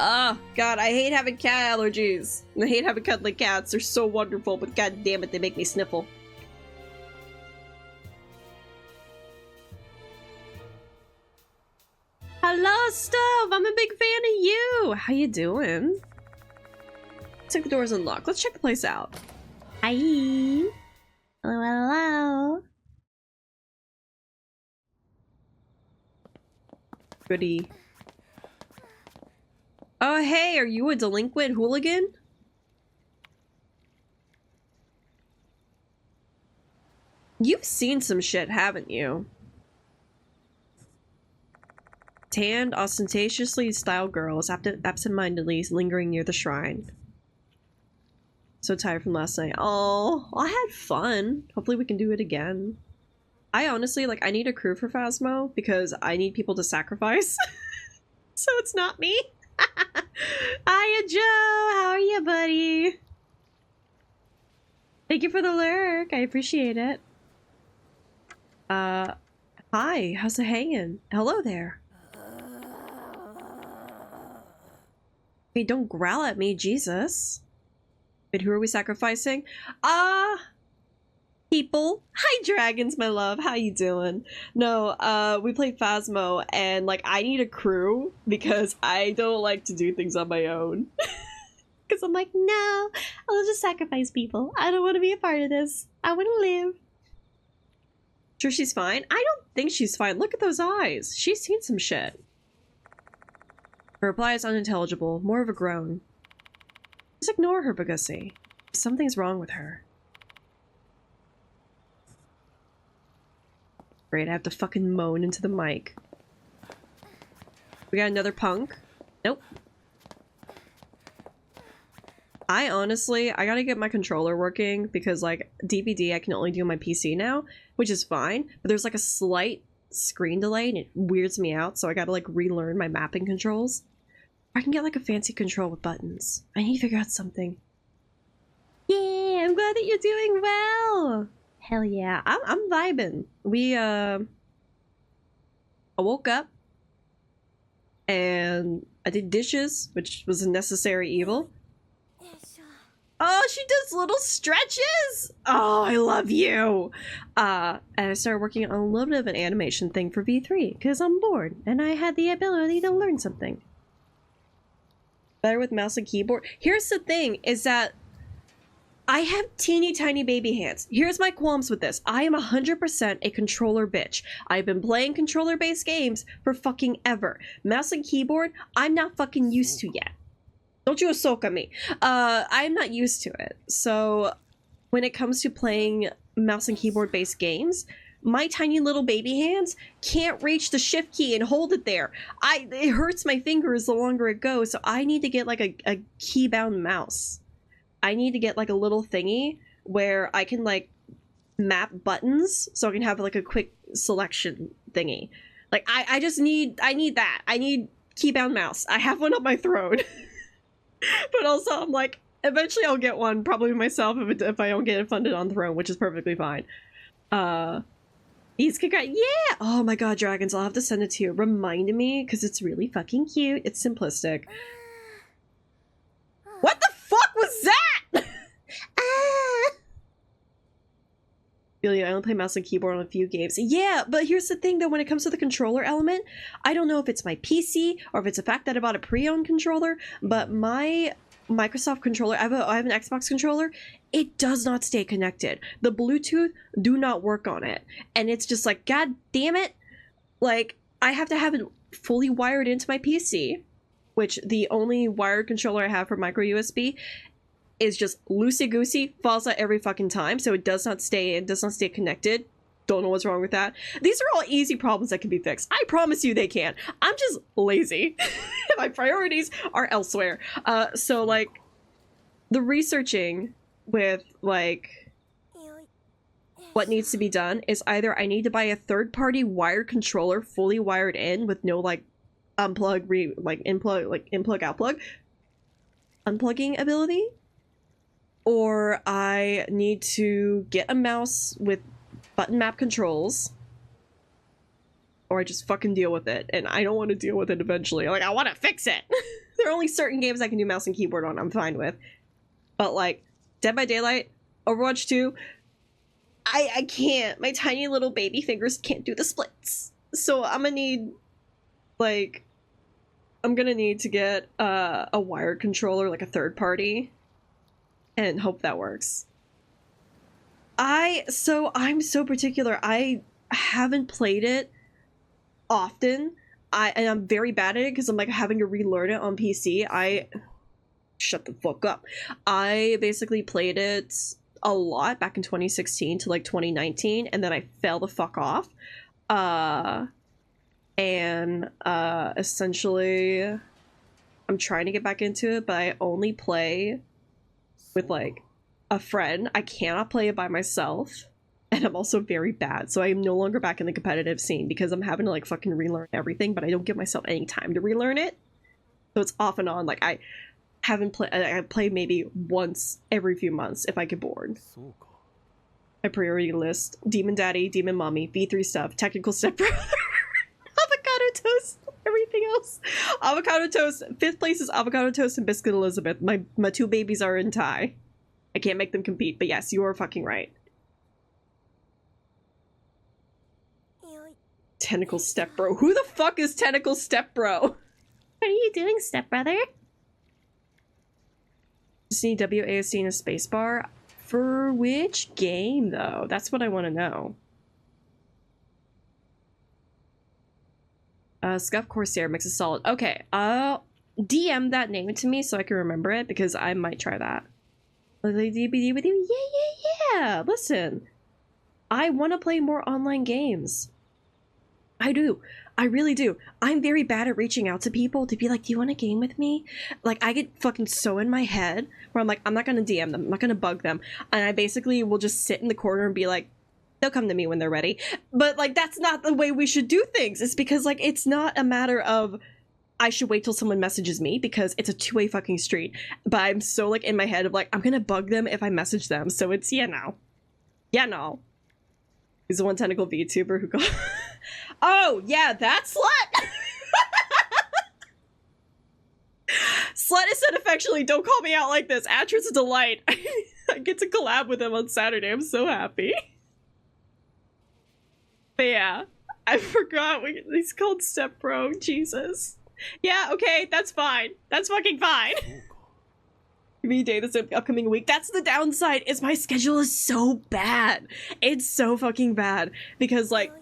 Speaker 1: Ah, God, I hate having cat allergies. I hate having cuddly cats. They're so wonderful, but god damn it, they make me sniffle. Hello, Stove! I'm a big fan of you! How you doing? Looks like the door's unlocked. Let's check the place out.
Speaker 2: Hi! Hello, hello!
Speaker 1: Goody. Oh, hey, are you a delinquent hooligan? You've seen some shit, haven't you? Tanned, ostentatiously styled girls absent-mindedly lingering near the shrine. So tired from last night. Oh, I had fun. Hopefully we can do it again. I honestly, like, I need a crew for Phasmo because I need people to sacrifice. So it's not me. Hiya, Joe! How are you, buddy? Thank you for the lurk. I appreciate it. Hi. How's it hanging? Hello there. Hey, don't growl at me, Jesus. Wait, who are we sacrificing? People. Hi, dragons, my love. How you doing? No, we played Phasmo, and, like, I need a crew because I don't like to do things on my own. Because I'm like, no, I'll just sacrifice people. I don't want to be a part of this. I want to live. Sure she's fine? I don't think she's fine. Look at those eyes. She's seen some shit. Her reply is unintelligible, more of a groan. Just ignore her, Bagusi. Something's wrong with her. Great, I have to fucking moan into the mic. We got another punk. Nope. I gotta get my controller working because, like, DVD I can only do on my PC now, which is fine, but there's, like, a slight screen delay and it weirds me out, so I gotta, like, relearn my mapping controls. I can get, like, a fancy control with buttons. I need to figure out something. Yeah, I'm glad that you're doing well! Hell yeah, I'm vibing. I woke up and I did dishes, which was a necessary evil. Oh, she does little stretches. Oh, I love you. And I started working on a little bit of an animation thing for V3 because I'm bored and I had the ability to learn something. Better with mouse and keyboard. Here's the thing is that I have teeny tiny baby hands. Here's my qualms with this. I am 100% a controller bitch. I've been playing controller based games for fucking ever. Mouse and keyboard, I'm not fucking used to yet. Don't you Ahsoka me. I'm not used to it. So when it comes to playing mouse and keyboard based games, my tiny little baby hands can't reach the shift key and hold it there. It hurts my fingers the longer it goes, so I need to get like a key-bound mouse. I need to get like a little thingy where I can like map buttons so I can have like a quick selection thingy. Like I need that. I need key-bound mouse. I have one up my throat. But also I'm like, eventually I'll get one, probably myself if I don't get it funded on Throne, which is perfectly fine. Yeah! Oh my god, dragons, I'll have to send it to you. Remind me, because it's really fucking cute. It's simplistic. What the fuck was that? Really, I only play mouse and keyboard on a few games. Yeah, but here's the thing though, when it comes to the controller element, I don't know if it's my PC or if it's the fact that I bought a pre-owned controller, but my Microsoft controller, I have an Xbox controller, it does not stay connected. The Bluetooth do not work on it. And it's just like, god damn it. Like, I have to have it fully wired into my PC, which the only wired controller I have for micro USB is just loosey-goosey, falls out every fucking time, so it does not stay connected. Don't know what's wrong with that. These are all easy problems that can be fixed. I promise you they can. I'm just lazy. My priorities are elsewhere. So like, the researching with like what needs to be done is either I need to buy a third-party wired controller fully wired in with no like unplug, outplug, unplugging ability, or I need to get a mouse with button map controls, or I just fucking deal with it, and I don't want to deal with it eventually. Like, I want to fix it. There are only certain games I can do mouse and keyboard on I'm fine with, but like Dead by Daylight, Overwatch 2, I can't. My tiny little baby fingers can't do the splits, so I'm gonna need to get a wired controller, like a third party, and hope that works. I'm so particular. I haven't played it often. And I'm very bad at it because I'm like having to relearn it on PC. Shut the fuck up. I basically played it a lot back in 2016 to like 2019, and then I fell the fuck off. Essentially I'm trying to get back into it, but I only play with like a friend. I cannot play it by myself, and I'm also very bad, so I am no longer back in the competitive scene because I'm having to like fucking relearn everything, but I don't give myself any time to relearn it, so it's off and on. Like I play maybe once every few months if I get bored. My priority list: Demon Daddy, Demon Mommy, V3 stuff, Technical Stepbrother, Avocado Toast, everything else. Avocado Toast, 5th place is Avocado Toast and Biscuit Elizabeth. My two babies are in tie. I can't make them compete, but yes, you are fucking right. Tentacle Stepbro. Who the fuck is Tentacle Stepbro?
Speaker 2: What are you doing, stepbrother?
Speaker 1: Just need WASD and a spacebar. For which game, though? That's what I want to know. Scuff Corsair makes it solid. Okay, DM that name to me so I can remember it, because I might try that. Yeah! Listen, I want to play more online games. I do. I really do. I'm very bad at reaching out to people to be like, do you want a game with me? Like, I get fucking so in my head where I'm like, I'm not gonna DM them, I'm not gonna bug them, and I basically will just sit in the corner and be like, they'll come to me when they're ready. But like, that's not the way we should do things. It's because like, it's not a matter of I should wait till someone messages me, because it's a two-way fucking street. But I'm so like in my head of like, I'm gonna bug them if I message them. So it's yeah no. He's the one tentacle VTuber who got oh yeah, that slut. Slutty said affectionately, don't call me out like this. Atrid's a delight. I get to collab with him on Saturday. I'm so happy. But yeah, I forgot he's called Step Bro. Jesus. Yeah, okay, that's fine. That's fucking fine. Give me a day this upcoming week. That's the downside, is my schedule is so bad. It's so fucking bad. Because, like,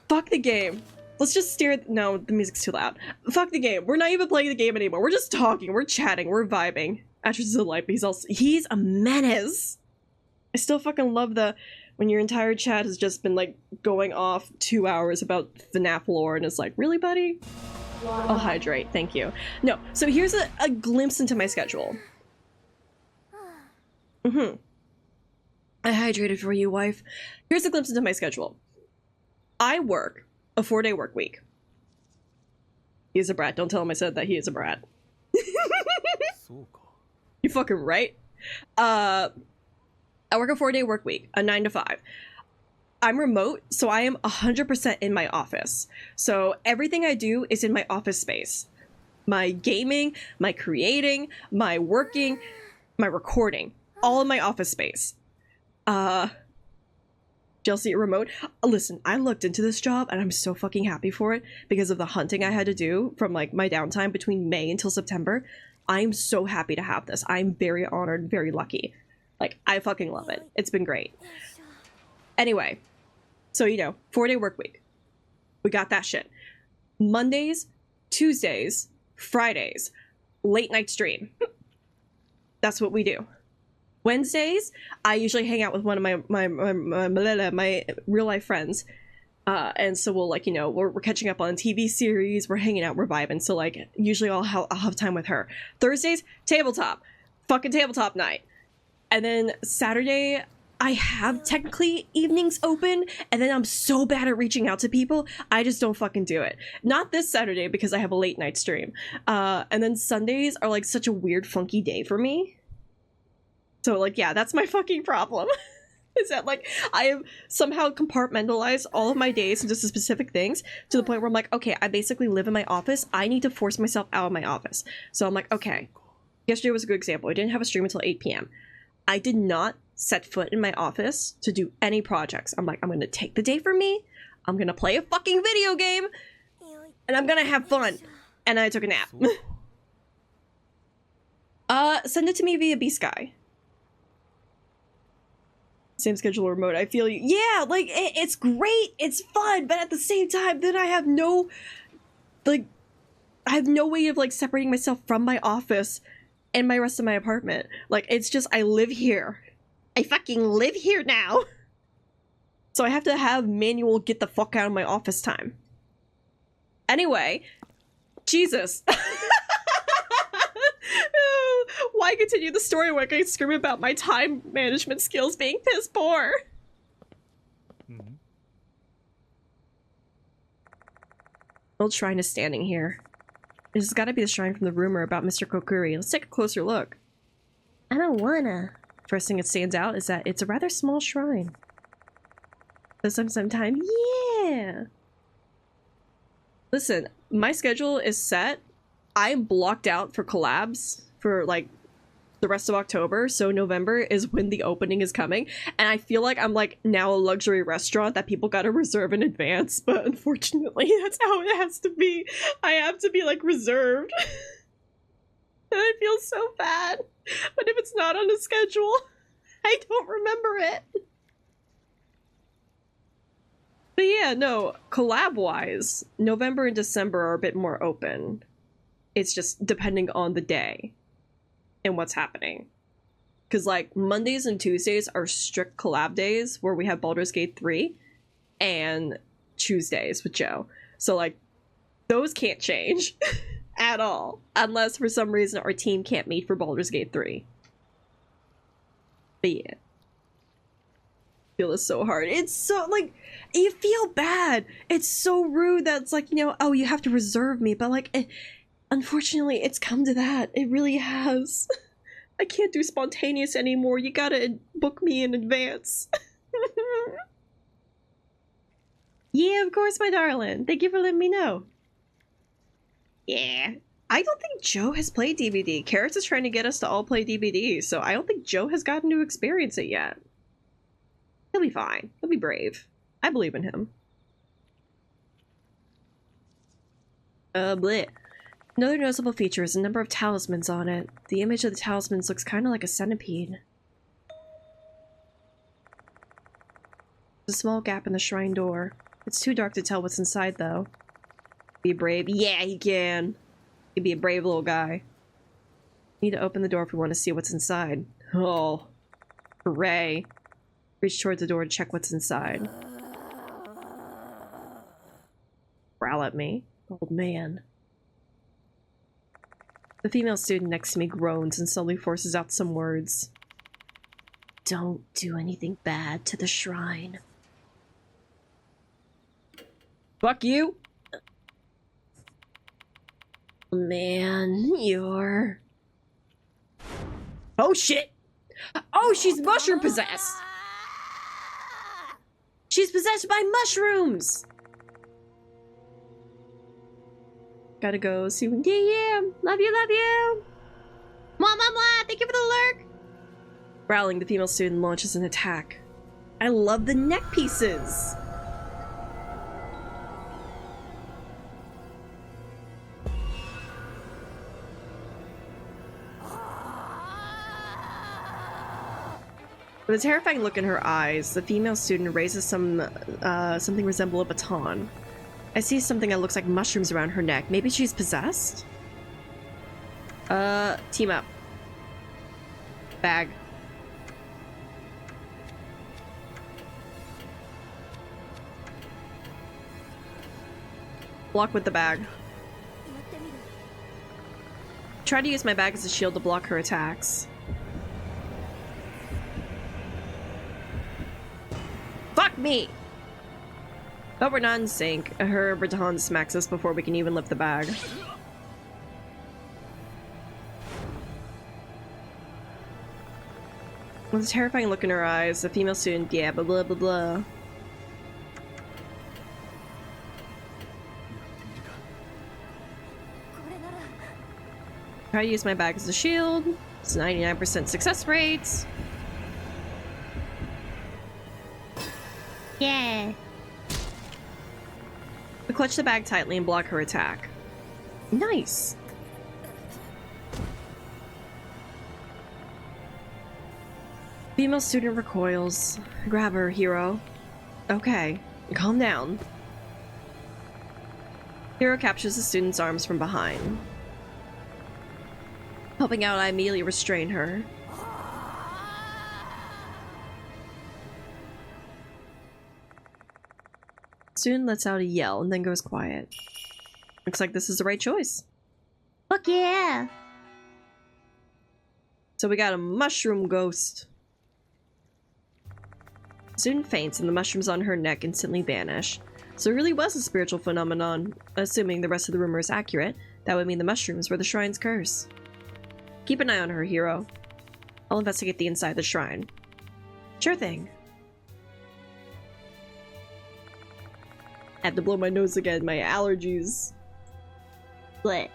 Speaker 1: fuck the game. Let's just stare at— no, the music's too loud. Fuck the game. We're not even playing the game anymore. We're just talking. We're chatting. We're vibing. Atrid's a light, but he's a menace. I still fucking love when your entire chat has just been, like, going off 2 hours about FNAF lore, and it's like, really, buddy? I'll hydrate, thank you. No, so here's a glimpse into my schedule. I hydrated for you, wife. Here's a glimpse into my schedule. I work a 4-day work week. He is a brat. Don't tell him I said that. He is a brat. You fucking right. I work a 4-day work week, a 9 to 5. I'm remote, so I am 100% in my office. So everything I do is in my office space. My gaming, my creating, my working, my recording, all in my office space. Chelsea remote. Listen, I looked into this job and I'm so fucking happy for it because of the hunting I had to do from like my downtime between May until September. I'm so happy to have this. I'm very honored, very lucky. Like, I fucking love it. It's been great. Anyway, so, 4-day work week. We got that shit. Mondays, Tuesdays, Fridays, late night stream. That's what we do. Wednesdays, I usually hang out with one of my real life friends. And so we'll, like, we're catching up on TV series, we're hanging out, we're vibing. So, like, usually I'll have time with her. Thursdays, tabletop. Fucking tabletop night. And then Saturday, I have technically evenings open, and then I'm so bad at reaching out to people, I just don't fucking do it. Not this Saturday because I have a late night stream. And then Sundays are like such a weird, funky day for me. So like, yeah, that's my fucking problem. Is that like, I have somehow compartmentalized all of my days into specific things to the point where I'm like, okay, I basically live in my office. I need to force myself out of my office. So I'm like, okay, yesterday was a good example. I didn't have a stream until 8 p.m. I did not set foot in my office to do any projects. I'm like, I'm going to take the day for me. I'm going to play a fucking video game. And I'm going to have fun. And I took a nap. Send it to me via B-Sky. Same schedule remote. I feel you. Yeah, like, it's great. It's fun. But at the same time, then I have no way of, like, separating myself from my office and my rest of my apartment. Like, it's just, I live here. I fucking live here now. So I have to have manual get the fuck out of my office time. Anyway, Jesus. Why continue the story when I can scream about my time management skills being piss poor? Old shrine is standing here. This has got to be the shrine from the rumor about Mr. Kokuri. Let's take a closer look.
Speaker 2: I don't wanna.
Speaker 1: First thing that stands out is that it's a rather small shrine. So sometime, yeah. Listen, my schedule is set. I'm blocked out for collabs for like the rest of October, so November is when the opening is coming, and I feel like I'm like now a luxury restaurant that people gotta reserve in advance, but unfortunately that's how it has to be. I have to be like reserved. And I feel so bad, but if it's not on the schedule, I don't remember it. But yeah, no, collab-wise, November and December are a bit more open. It's just depending on the day and what's happening. Because, like, Mondays and Tuesdays are strict collab days where we have Baldur's Gate 3 and Tuesdays with Joe. So, like, those can't change at all. Unless, for some reason, our team can't meet for Baldur's Gate 3. But yeah. I feel this so hard. It's so, like, you feel bad. It's so rude that it's like, oh, you have to reserve me. But, like, unfortunately, it's come to that. It really has. I can't do spontaneous anymore. You gotta book me in advance. Yeah, of course, my darling. Thank you for letting me know. Yeah. I don't think Joe has played DBD. Carrots is trying to get us to all play DBD, so I don't think Joe has gotten to experience it yet. He'll be fine. He'll be brave. I believe in him. Bleh. Another noticeable feature is the number of talismans on it. The image of the talismans looks kind of like a centipede. There's a small gap in the shrine door. It's too dark to tell what's inside, though. Be brave. Yeah, he can. He'd be a brave little guy. Need to open the door if we want to see what's inside. Oh. Hooray. Reach towards the door to check what's inside. Growl at me. Old man. The female student next to me groans and slowly forces out some words. Don't do anything bad to the shrine. Fuck you! Man, you're... Oh shit! Oh, she's mushroom possessed! She's possessed by mushrooms! Gotta go see when... Yeah! Love you, love you! Mwah, mwah, mwah! Thank you for the lurk! Growling, the female student launches an attack. I love the neck pieces! With a terrifying look in her eyes, the female student raises something resembling a baton. I see something that looks like mushrooms around her neck. Maybe she's possessed? Team up. Bag. Block with the bag. Try to use my bag as a shield to block her attacks. Fuck me! But we're not in sync. Her baton smacks us before we can even lift the bag. With a terrifying look in her eyes, the female student, yeah, blah blah blah blah. Try to use my bag as a shield. It's 99% success rates.
Speaker 2: Yeah.
Speaker 1: We clutch the bag tightly and block her attack. Nice. Female student recoils. Grab her, hero. Okay, calm down. Hero captures the student's arms from behind. Helping out, I immediately restrain her. Student lets out a yell and then goes quiet. Looks like this is the right choice.
Speaker 2: Fuck yeah!
Speaker 1: So we got a mushroom ghost. Student faints and the mushrooms on her neck instantly vanish. So it really was a spiritual phenomenon. Assuming the rest of the rumor is accurate, that would mean the mushrooms were the shrine's curse. Keep an eye on her, hero. I'll investigate the inside of the shrine. Sure thing. I have to blow my nose again, my allergies.
Speaker 2: What?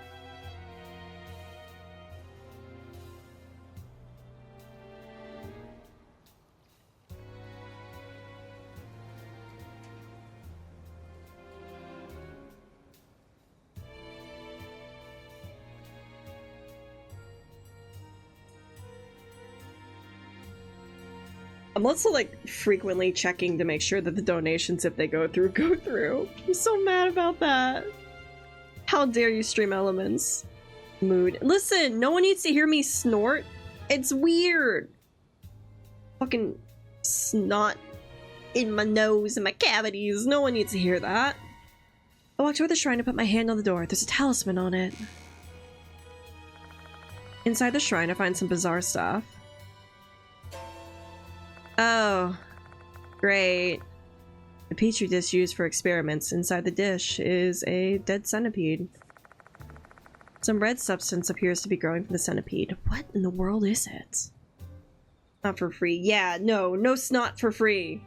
Speaker 1: I'm also like frequently checking to make sure that the donations, if they go through. I'm so mad about that. How dare you, Stream Elements? Mood. Listen, no one needs to hear me snort. It's weird. Fucking snot in my nose and my cavities. No one needs to hear that. I walked toward the shrine and put my hand on the door. There's a talisman on it. Inside the shrine, I find some bizarre stuff. Oh, great. The petri dish used for experiments. Inside the dish is a dead centipede. Some red substance appears to be growing from the centipede. What in the world is it? Not for free. Yeah, no snot for free.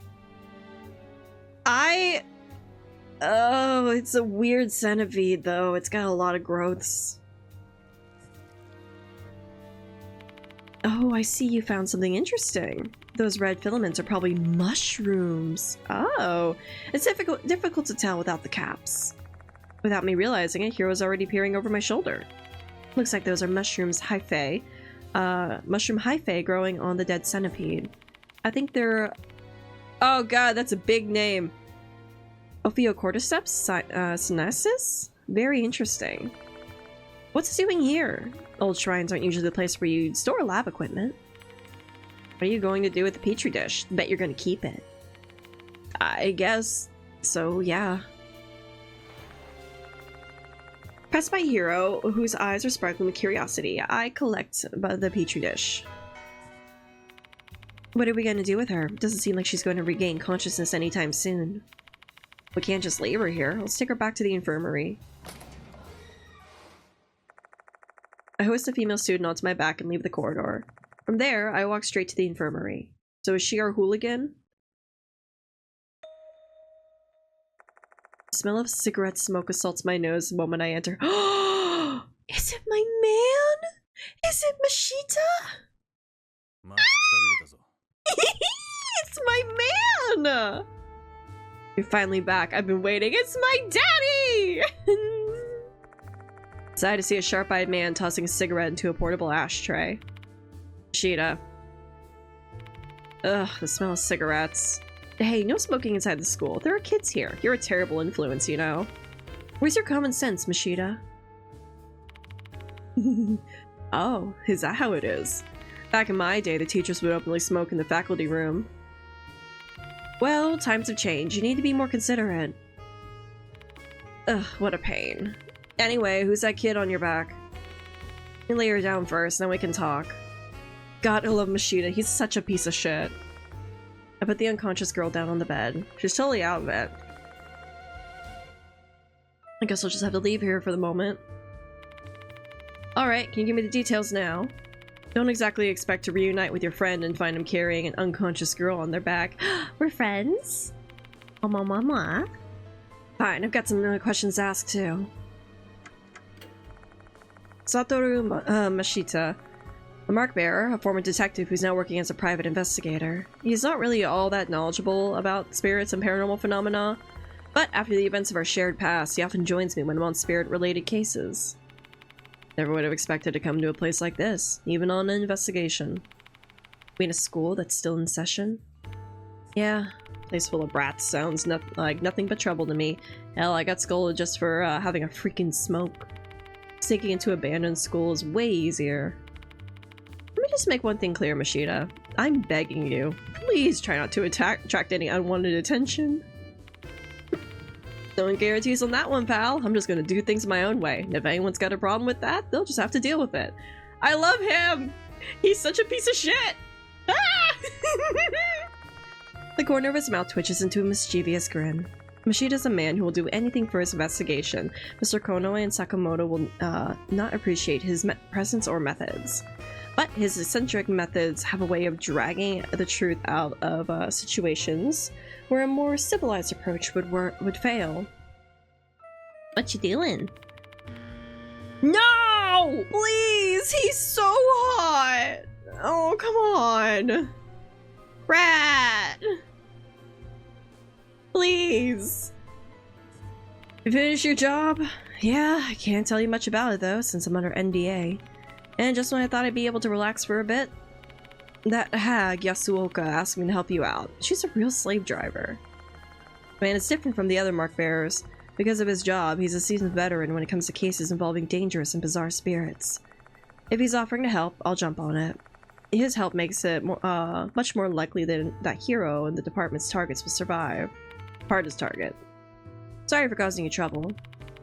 Speaker 1: Oh, it's a weird centipede though. It's got a lot of growths. Oh, I see you found something interesting. Those red filaments are probably mushrooms. Oh, it's difficult to tell without the caps. Without me realizing it, Hero's already peering over my shoulder. Looks like those are mushrooms hyphae. Mushroom hyphae growing on the dead centipede. I think they're... Oh god, that's a big name. Ophiocordyceps sinensis? Very interesting. What's it doing here? Old shrines aren't usually the place where you store lab equipment. What are you going to do with the petri dish? Bet you're going to keep it. I guess so, yeah. Passed by Hero, whose eyes are sparkling with curiosity, I collect the petri dish. What are we going to do with her? Doesn't seem like she's going to regain consciousness anytime soon. We can't just leave her here. Let's take her back to the infirmary. I hoist a female student onto my back and leave the corridor. From there, I walk straight to the infirmary. So is she our hooligan? The smell of cigarette smoke assaults my nose the moment I enter. Is it my man? Is it Mashita? It's my man! You're finally back. I've been waiting. It's my daddy! Sad to see a sharp-eyed man tossing a cigarette into a portable ashtray. Mashita. Ugh, the smell of cigarettes. Hey, no smoking inside the school. There are kids here. You're a terrible influence, you know. Where's your common sense, Mashita? Oh, is that how it is? Back in my day, the teachers would openly smoke in the faculty room. Well, times have changed. You need to be more considerate. Ugh, what a pain. Anyway, who's that kid on your back? You lay her down first, then we can talk. God, I love Mashita. He's such a piece of shit. I put the unconscious girl down on the bed. She's totally out of it. I guess I'll just have to leave here for the moment. Alright, can you give me the details now? Don't exactly expect to reunite with your friend and find him carrying an unconscious girl on their back. We're friends? Mama. Fine, I've got some questions to ask too. Satoru Mashita, a mark bearer, a former detective who's now working as a private investigator. He's not really all that knowledgeable about spirits and paranormal phenomena, but after the events of our shared past, he often joins me when I'm on spirit-related cases. Never would have expected to come to a place like this, even on an investigation. We in a school that's still in session? Yeah, place full of brats sounds like nothing but trouble to me. Hell, I got scolded just for having a freaking smoke. Sneaking into abandoned school is way easier. Let me just make one thing clear, Mashita. I'm begging you. Please try not to attract any unwanted attention. No guarantees on that one, pal. I'm just gonna do things my own way. And if anyone's got a problem with that, they'll just have to deal with it. I love him! He's such a piece of shit! Ah! The corner of his mouth twitches into a mischievous grin. Mashita's a man who will do anything for his investigation. Mr. Konoe and Sakamoto will not appreciate his presence or methods. But his eccentric methods have a way of dragging the truth out of situations where a more civilized approach would fail. What you doing? No! Please! He's so hot! Oh, come on! Rat! Please! You finish your job? Yeah, I can't tell you much about it though, since I'm under NDA. And just when I thought I'd be able to relax for a bit, that hag, Yasuoka, asked me to help you out. She's a real slave driver. Man, it's different from the other mark bearers. Because of his job, he's a seasoned veteran when it comes to cases involving dangerous and bizarre spirits. If he's offering to help, I'll jump on it. His help makes it much more likely that Hero and the department's targets will survive. Hardest target. Sorry for causing you trouble.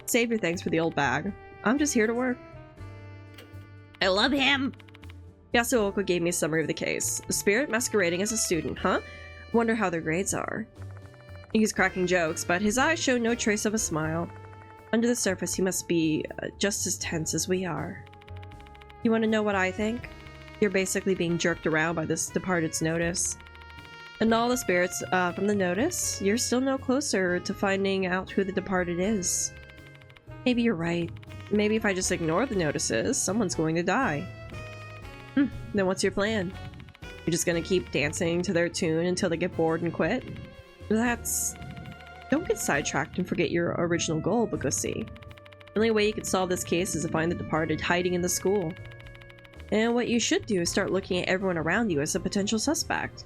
Speaker 1: Save your thanks for the old bag. I'm just here to work. I love him! Yasuoka gave me a summary of the case. A spirit masquerading as a student, huh? Wonder how their grades are. He's cracking jokes, but his eyes show no trace of a smile. Under the surface, he must be just as tense as we are. You want to know what I think? You're basically being jerked around by this departed's notice. And all the spirits from the notice, you're still no closer to finding out who the departed is. Maybe you're right. Maybe if I just ignore the notices, someone's going to die. Then what's your plan? You're just gonna keep dancing to their tune until they get bored and quit? Don't get sidetracked and forget your original goal, Bugusi. The only way you could solve this case is to find the departed hiding in the school. And what you should do is start looking at everyone around you as a potential suspect.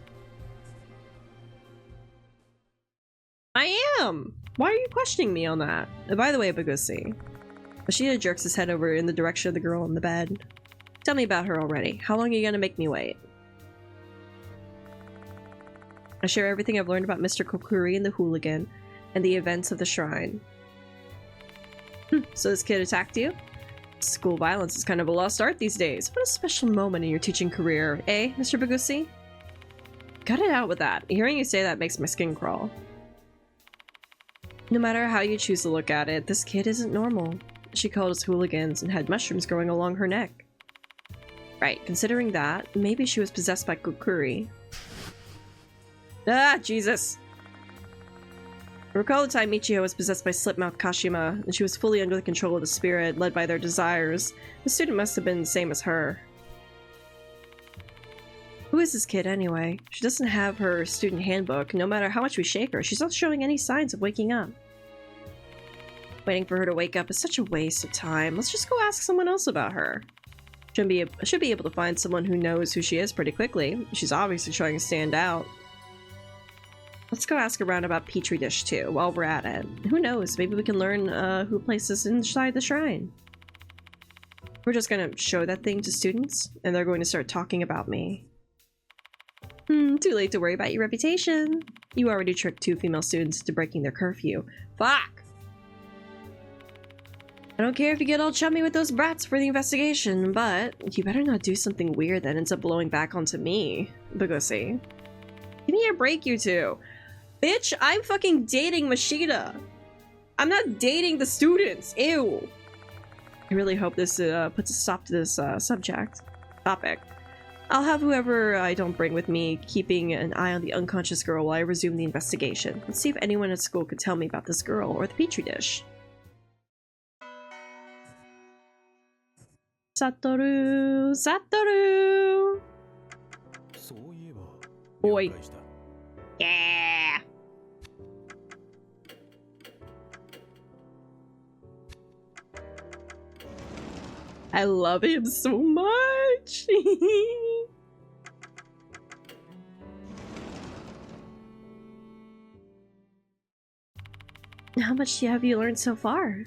Speaker 1: I am! Why are you questioning me on that? By the way, Bugusi. Mashida jerks his head over in the direction of the girl in the bed. Tell me about her already. How long are you gonna make me wait? I share everything I've learned about Mr. Kokuri and the hooligan, and the events of the shrine. So this kid attacked you? School violence is kind of a lost art these days. What a special moment in your teaching career, eh, Mr. Bugusi? Cut it out with that. Hearing you say that makes my skin crawl. No matter how you choose to look at it, this kid isn't normal. She called us hooligans and had mushrooms growing along her neck. Right, considering that, maybe she was possessed by Kokuri. Ah, Jesus! I recall the time Michiho was possessed by Slipmouth Kashima, and she was fully under the control of the spirit, led by their desires. The student must have been the same as her. Who is this kid anyway? She doesn't have her student handbook. No matter how much we shake her, she's not showing any signs of waking up. Waiting for her to wake up is such a waste of time. Let's just go ask someone else about her. Should be able to find someone who knows who she is pretty quickly. She's obviously trying to stand out. Let's go ask around about Petri Dish too, while we're at it. Who knows, maybe we can learn who placed us inside the shrine. We're just gonna show that thing to students, and they're going to start talking about me. Too late to worry about your reputation. You already tricked 2 female students into breaking their curfew. Fuck! I don't care if you get all chummy with those brats for the investigation, but you better not do something weird that ends up blowing back onto me, Bugusi. Give me a break, you two. Bitch, I'm fucking dating Mashida. I'm not dating the students. Ew. I really hope this puts a stop to this topic. I'll have whoever I don't bring with me keeping an eye on the unconscious girl while I resume the investigation. Let's see if anyone at school could tell me about this girl or the Petri dish. Satoru! Satoru! Boy. Yeah! I love him so much! How much have you learned so far?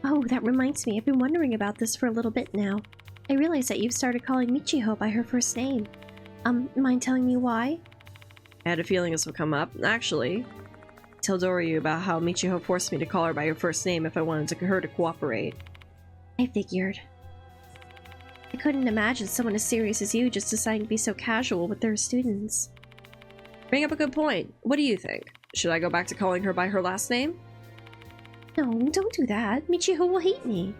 Speaker 2: Oh, that reminds me. I've been wondering about this for a little bit now. I realize that you've started calling Michiho by her first name. Mind telling me why?
Speaker 1: I had a feeling this would come up. Actually, tell Doryu about how Michiho forced me to call her by her first name if I wanted her to cooperate.
Speaker 2: I figured. I couldn't imagine someone as serious as you just deciding to be so casual with their students.
Speaker 1: Bring up a good point. What do you think? Should I go back to calling her by her last name?
Speaker 2: No, don't do that. Michiho will hate me.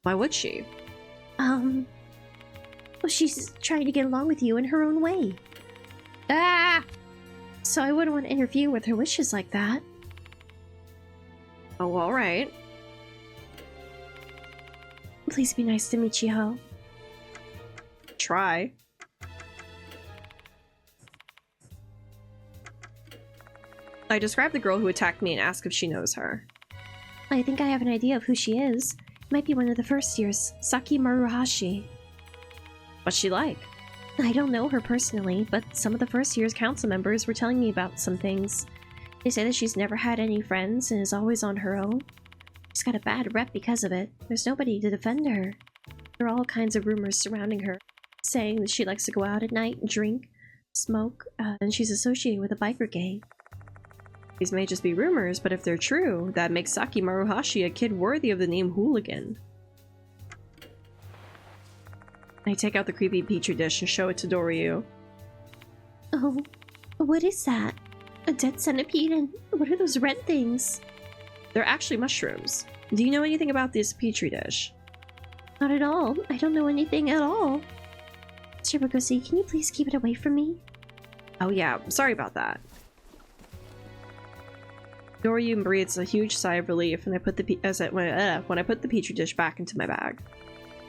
Speaker 1: Why would she?
Speaker 2: Well, she's trying to get along with you in her own way.
Speaker 1: Ah!
Speaker 2: So I wouldn't want to interfere with her wishes like that.
Speaker 1: Oh, alright.
Speaker 2: Please be nice to Michiho.
Speaker 1: Try. I described the girl who attacked me and asked if she knows her.
Speaker 2: I think I have an idea of who she is. Might be one of the first years, Saki Maruhashi.
Speaker 1: What's she like?
Speaker 2: I don't know her personally, but some of the first year's council members were telling me about some things. They say that she's never had any friends and is always on her own. She's got a bad rep because of it. There's nobody to defend her. There are all kinds of rumors surrounding her, saying that she likes to go out at night and drink, smoke, and she's associated with a biker gang.
Speaker 1: These may just be rumors, but if they're true, that makes Saki Maruhashi a kid worthy of the name Hooligan. I take out the creepy Petri dish and show it to Doryu.
Speaker 2: Oh, what is that? A dead centipede, and what are those red things?
Speaker 1: They're actually mushrooms. Do you know anything about this Petri dish?
Speaker 2: Not at all. I don't know anything at all. Shibaguchi, can you please keep it away from me?
Speaker 1: Oh yeah, sorry about that. Doryu breathes a huge sigh of relief when I put the when I put the Petri dish back into my bag.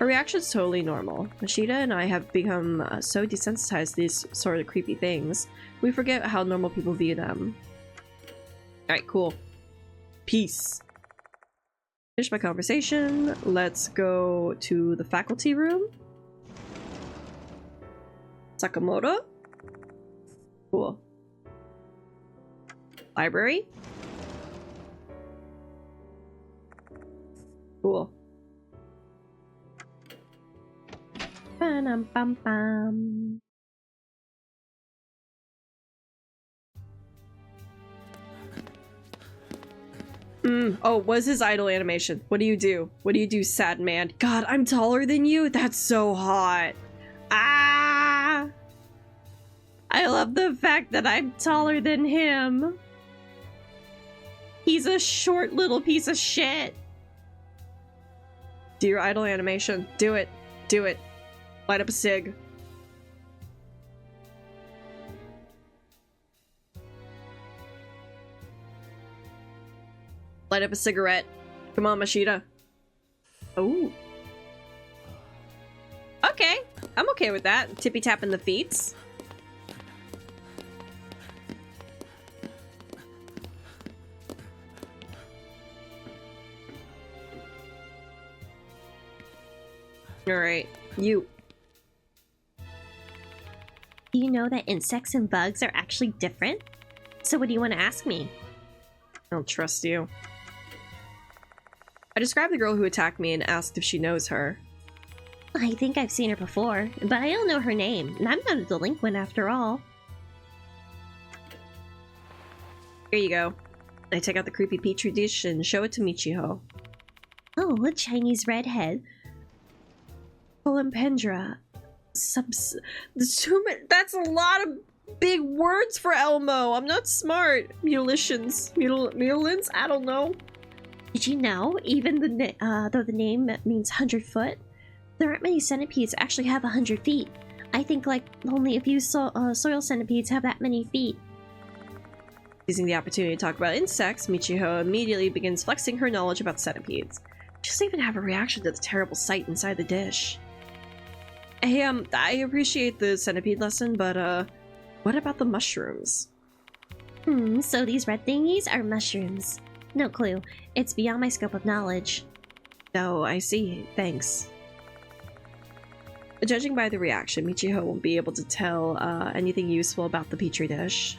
Speaker 1: Her reaction's totally normal. Mashida and I have become so desensitized to these sort of creepy things, we forget how normal people view them. Alright, cool. Peace. Finish my conversation. Let's go to the faculty room. Sakamoto? Cool. Library? Cool. Ba-dum-bum-bum. Oh, what's his idol animation? What do you do? What do you do, sad man? God, I'm taller than you? That's so hot. Ah! I love the fact that I'm taller than him. He's a short little piece of shit. Do your idol animation. Do it. Do it. Light up a cig. Light up a cigarette. Come on, Mashida. Oh. Okay. I'm okay with that. Tippy tapping the feet. Alright. You.
Speaker 2: Do you know that insects and bugs are actually different? So what do you want to ask me?
Speaker 1: I don't trust you. I described the girl who attacked me and asked if she knows her.
Speaker 2: I think I've seen her before, but I don't know her name, and I'm not a delinquent after all.
Speaker 1: Here you go. I take out the creepy petri dish and show it to Michiho.
Speaker 2: Oh, a Chinese redhead.
Speaker 1: Polimpendra. That's a lot of big words for Elmo. I'm not smart. Mutilants. Mutilants? I don't know.
Speaker 2: Did you know, even though the name means 100 foot, there aren't many centipedes that actually have 100 feet. I think like only a few soil centipedes have that many feet.
Speaker 1: Using the opportunity to talk about insects, Michiho immediately begins flexing her knowledge about centipedes. She doesn't even have a reaction to the terrible sight inside the dish. Hey, I appreciate the centipede lesson, but, what about the mushrooms?
Speaker 2: So these red thingies are mushrooms. No clue. It's beyond my scope of knowledge.
Speaker 1: Oh, I see. Thanks. Judging by the reaction, Michiho won't be able to tell, anything useful about the petri dish.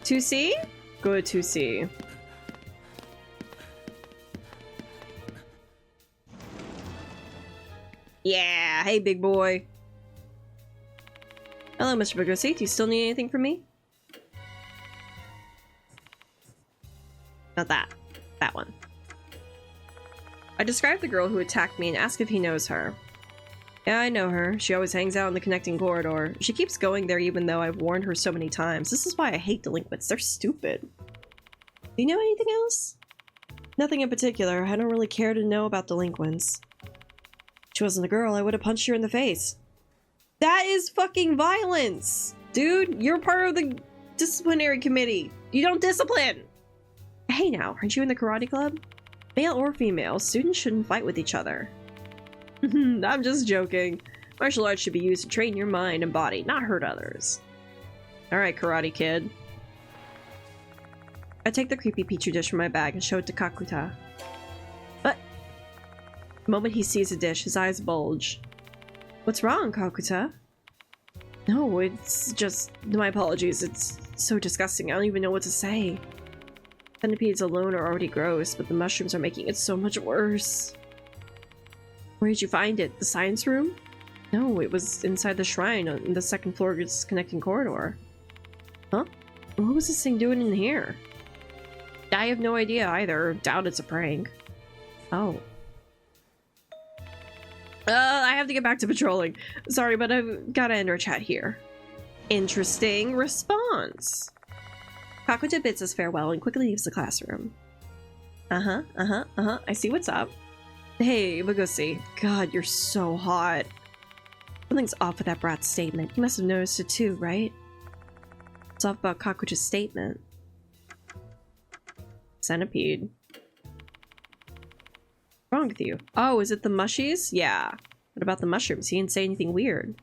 Speaker 1: 2C? Go to 2C. Yeah! Hey, big boy! Hello, Mr. Bugosi. Do you still need anything from me? Not that. That one. I described the girl who attacked me and asked if he knows her. Yeah, I know her. She always hangs out in the connecting corridor. She keeps going there even though I've warned her so many times. This is why I hate delinquents. They're stupid. Do you know anything else? Nothing in particular. I don't really care to know about delinquents. If she wasn't a girl, I would have punched her in the face. That is fucking violence! Dude, you're part of the disciplinary committee. You don't discipline! Hey now, aren't you in the karate club? Male or female, students shouldn't fight with each other. I'm just joking. Martial arts should be used to train your mind and body, not hurt others. Alright, karate kid. I take the creepy petri dish from my bag and show it to Kakuta. But the moment he sees the dish, his eyes bulge. What's wrong, Kakuta? No, it's just... My apologies, it's so disgusting. I don't even know what to say. Centipedes alone are already gross, but the mushrooms are making it so much worse. Where did you find it? The science room? No, it was inside the shrine on the second floor connecting corridor. Huh? What was this thing doing in here? I have no idea either. Doubt it's a prank. Oh. I have to get back to patrolling. Sorry, but I've gotta end our chat here. Interesting response. Kakuta bids us farewell and quickly leaves the classroom. I see what's up. Hey, Bugosi. God, you're so hot. Something's off with that brat's statement. You must have noticed it too, right? What's off about Kakuta's statement? Centipede. wrong with you? Oh, is it the mushies? Yeah. What about the mushrooms? He didn't say anything weird.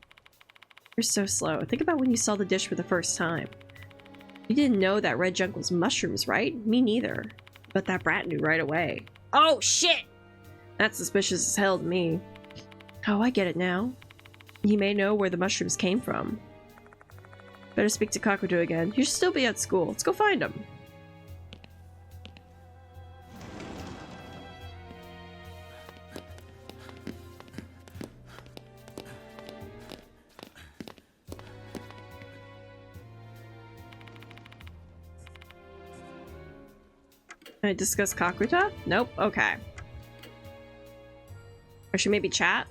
Speaker 1: You're so slow. Think about when you saw the dish for the first time. You didn't know that red junk was mushrooms, right? Me neither. But that brat knew right away. Oh, shit! That's suspicious as hell to me. Oh, I get it now. He may know where the mushrooms came from. Better speak to Kakuto again. You should still be at school. Let's go find him. Can I discuss Kakuta? Nope. Okay. Or should maybe chat?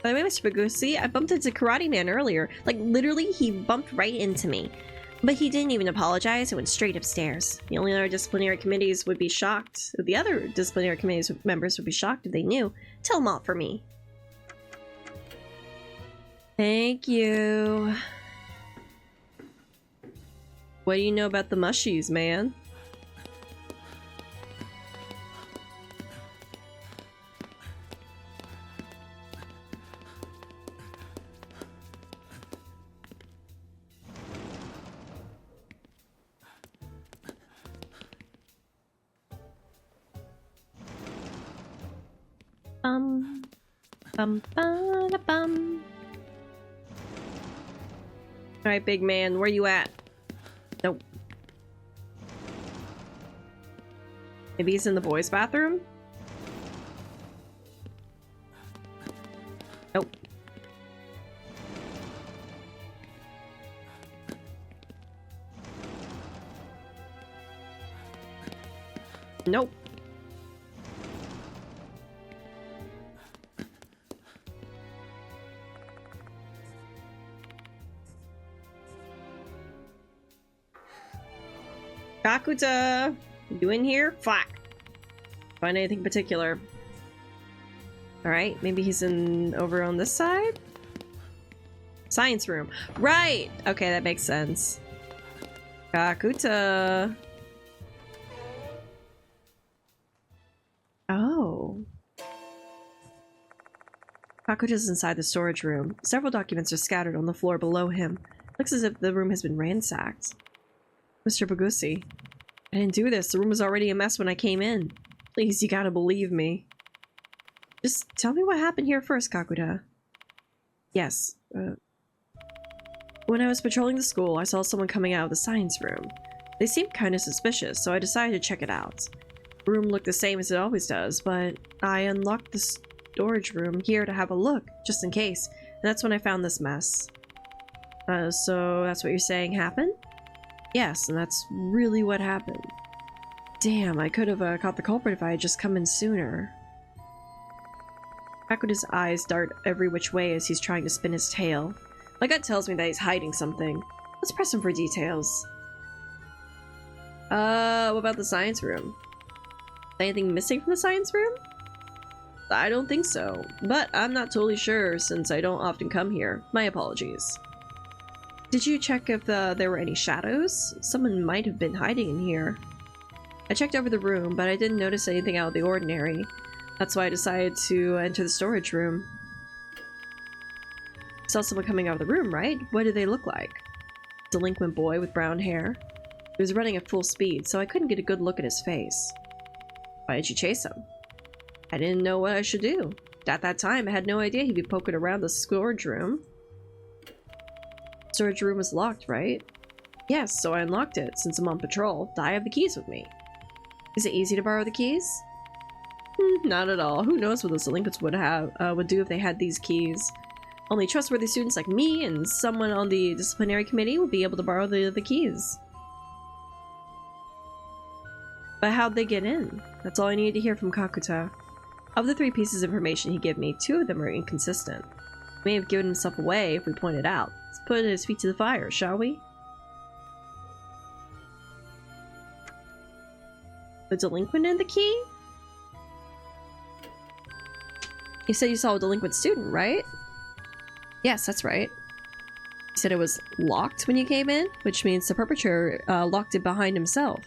Speaker 1: By the way, Mr. Bagusi, I bumped into Karate Man earlier. Like, literally, he bumped right into me. But he didn't even apologize and went straight upstairs. The only other disciplinary committees would be shocked. The other disciplinary committees members would be shocked if they knew. Tell them all for me. Thank you. What do you know about the mushies, man? Alright, big man, where you at? Nope. Maybe he's in the boys' bathroom? Nope. Nope. Kakuta! You in here? Fuck. Find anything particular. Alright, maybe he's in over on this side? Science room. Right! Okay, that makes sense. Kakuta! Oh. Kakuta's inside the storage room. Several documents are scattered on the floor below him. Looks as if the room has been ransacked. Mr. Bagusi, I didn't do this. The room was already a mess when I came in. Please, you gotta believe me. Just tell me what happened here first, Kakuta. Yes. When I was patrolling the school, I saw someone coming out of the science room. They seemed kind of suspicious, so I decided to check it out. The room looked the same as it always does, but I unlocked the storage room here to have a look, just in case, and that's when I found this mess. So that's what you're saying happened? Yes, and that's really what happened. Damn, I could have caught the culprit if I had just come in sooner. Kakuta's eyes dart every which way as he's trying to spin his tail. My gut tells me that he's hiding something. Let's press him for details. What about the science room? Is anything missing from the science room? I don't think so, but I'm not totally sure since I don't often come here. My apologies. Did you check if there were any shadows? Someone might have been hiding in here. I checked over the room, but I didn't notice anything out of the ordinary. That's why I decided to enter the storage room. I saw someone coming out of the room, right? What did they look like? Delinquent boy with brown hair. He was running at full speed, so I couldn't get a good look at his face. Why did you chase him? I didn't know what I should do. At that time, I had no idea he'd be poking around the storage room. Storage room was locked, right? Yes, so I unlocked it. Since I'm on patrol, I have the keys with me. Is it easy to borrow the keys? Not at all. Who knows what those delinquents would do if they had these keys. Only trustworthy students like me and someone on the disciplinary committee would be able to borrow the keys. But how'd they get in? That's all I needed to hear from Kakuta. Of the 3 pieces of information he gave me, 2 of them are inconsistent. He may have given himself away if we point it out. Let's put his feet to the fire, shall we? The delinquent and the key? You said you saw a delinquent student, right? Yes, that's right. You said it was locked when you came in, which means the perpetrator locked it behind himself.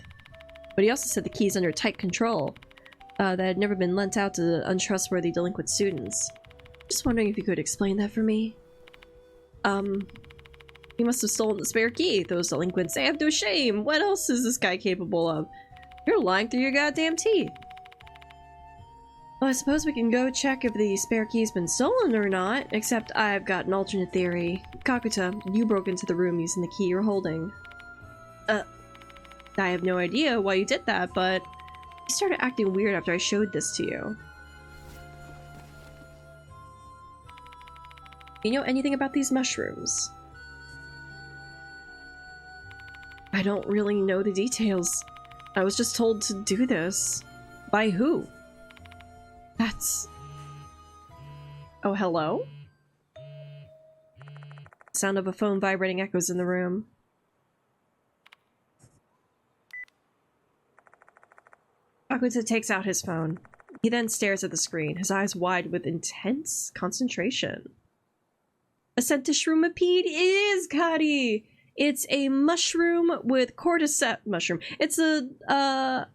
Speaker 1: But he also said the key's under tight control, that had never been lent out to untrustworthy delinquent students. Just wondering if you could explain that for me. He must have stolen the spare key. Those delinquents, they have no shame. What else is this guy capable of? You're lying through your goddamn teeth. Well, I suppose we can go check if the spare key's been stolen or not, except I've got an alternate theory. Kakuta, you broke into the room using the key you're holding. I have no idea why you did that, but you started acting weird after I showed this to you. You know anything about these mushrooms? I don't really know the details. I was just told to do this. By who? That's... Oh, hello? The sound of a phone vibrating echoes in the room. Kakuta takes out his phone. He then stares at the screen, his eyes wide with intense concentration. A centishroomapede is, Kari! It's a mushroom with cordyceps mushroom. It's a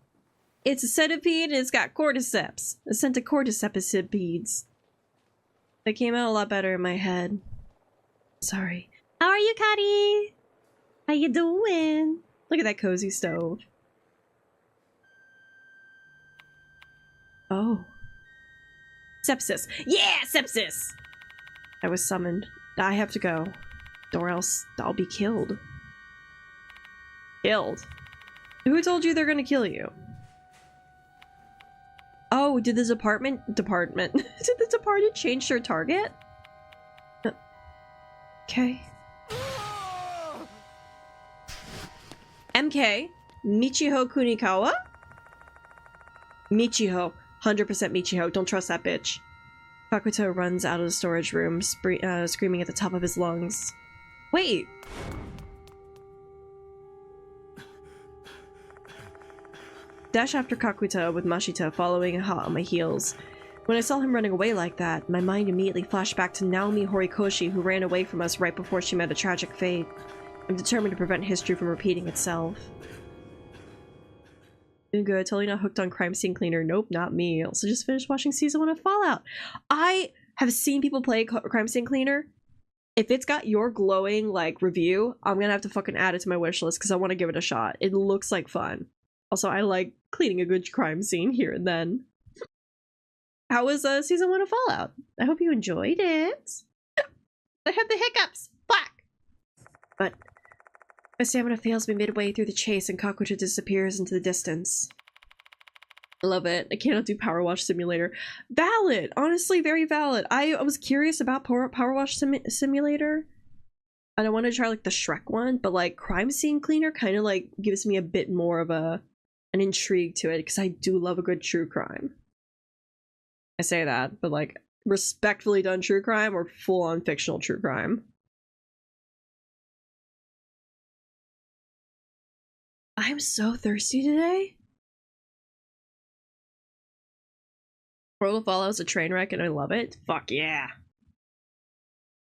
Speaker 1: centipede and it's got cordyceps. A centicordyceps. That came out a lot better in my head. Sorry. How are you, Kari? How you doing? Look at that cozy stove. Oh. Sepsis. Yeah, sepsis! I was summoned. I have to go. Or else I'll be killed. Killed? Who told you they're gonna kill you? Oh, did the department? Did the department change their target? Okay. MK? Michiho Kunikawa? Michiho. 100% Michiho. Don't trust that bitch. Kakuta runs out of the storage room, screaming at the top of his lungs. Wait! Dash after Kakuta with Mashita following hot on my heels. When I saw him running away like that, my mind immediately flashed back to Naomi Horikoshi, who ran away from us right before she met a tragic fate. I'm determined to prevent history from repeating itself. Doing good, totally not hooked on Crime Scene Cleaner. Nope, not me. Also just finished watching season 1 of Fallout. I have seen people play Crime Scene Cleaner. If it's got your glowing, like, review, I'm gonna have to fucking add it to my wish list because I want to give it a shot. It looks like fun. Also, I like cleaning a good crime scene here and then. How was season 1 of Fallout? I hope you enjoyed it. I have the hiccups! Fuck! But my stamina fails me midway through the chase and Kakuta disappears into the distance. I love it. I cannot do Power Wash Simulator. Valid! Honestly, very valid. I was curious about Power Wash Simulator. And I want to try like the Shrek one, but like Crime Scene Cleaner kind of like gives me a bit more of an intrigue to it because I do love a good true crime. I say that, but like respectfully done true crime or full-on fictional true crime. I'm so thirsty today. World of Fallout is a train wreck and I love it. Fuck yeah.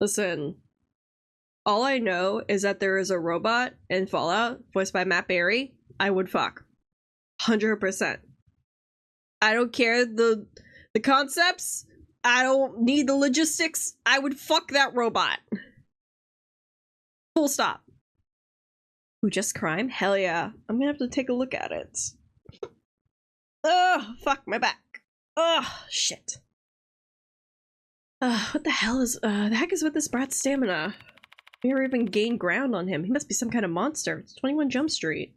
Speaker 1: Listen, all I know is that there is a robot in Fallout voiced by Matt Berry. I would fuck. 100%. I don't care the concepts. I don't need the logistics. I would fuck that robot. Full stop. Who just crime? Hell yeah. I'm gonna have to take a look at it. Ugh, fuck my back. Ugh, shit. What the hell is, the heck is with this brat's stamina? We never even gained ground on him. He must be some kind of monster. It's 21 Jump Street.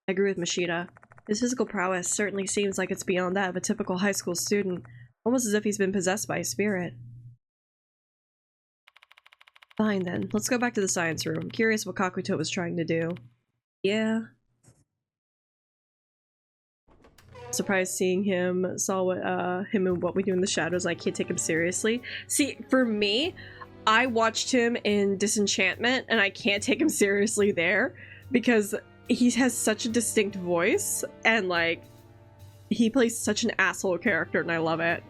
Speaker 1: I agree with Mashita. His physical prowess certainly seems like it's beyond that of a typical high school student. Almost as if he's been possessed by a spirit. Fine then, let's go back to the science room. I'm curious what Kakuto was trying to do. Yeah. Surprised seeing him, saw what him and What We Do in the Shadows, I can't take him seriously. See, for me, I watched him in Disenchantment and I can't take him seriously there because he has such a distinct voice and like he plays such an asshole character and I love it.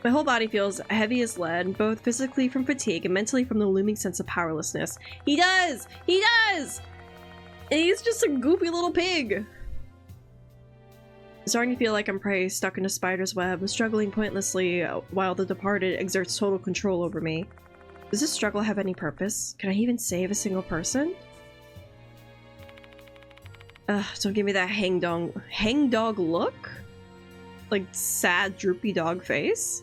Speaker 1: My whole body feels heavy as lead, both physically from fatigue and mentally from the looming sense of powerlessness. He does! He does! And he's just a goofy little pig. I'm starting to feel like I'm prey stuck in a spider's web, struggling pointlessly while the departed exerts total control over me. Does this struggle have any purpose? Can I even save a single person? Don't give me that hangdog look? Like sad, droopy dog face?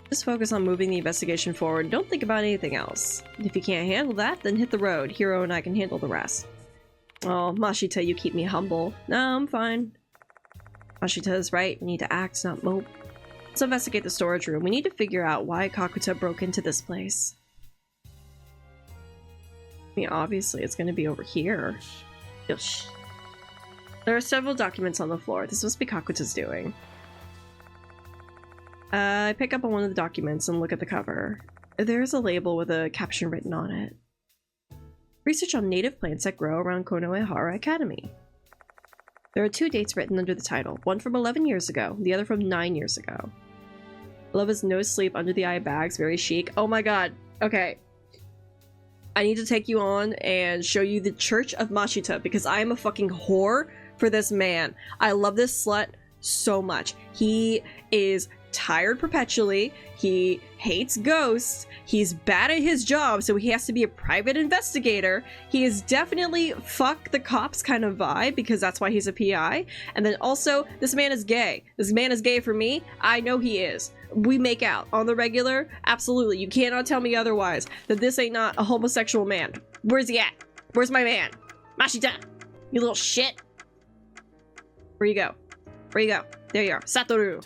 Speaker 1: Just focus on moving the investigation forward. Don't think about anything else. If you can't handle that, then hit the road. Hiro and I can handle the rest. Oh, Mashita, you keep me humble. No, I'm fine. Mashita is right. We need to act, not mope. Let's investigate the storage room. We need to figure out why Kakuta broke into this place. I mean, obviously, it's going to be over here. Yosh. There are several documents on the floor. This must be Kakuta's doing. I pick up on one of the documents and look at the cover. There's a label with a caption written on it. Research on native plants that grow around Konoehara Academy. There are 2 dates written under the title, one from 11 years ago, the other from 9 years ago. Love has no sleep under the eye bags, very chic. Oh my god. Okay. I need to take you on and show you the Church of Mashita because I am a fucking whore for this man. I love this slut so much. He is tired perpetually. He hates ghosts. He's bad at his job, so he has to be a private investigator. He is definitely fuck the cops kind of vibe because that's why he's a PI. And then also, this man is gay. This man is gay for me. I know he is. We make out on the regular. Absolutely. You cannot tell me otherwise that this ain't not a homosexual man. Where's he at? Where's my man? Mashita, you little shit. Where you go? Where you go? There you are. Satoru.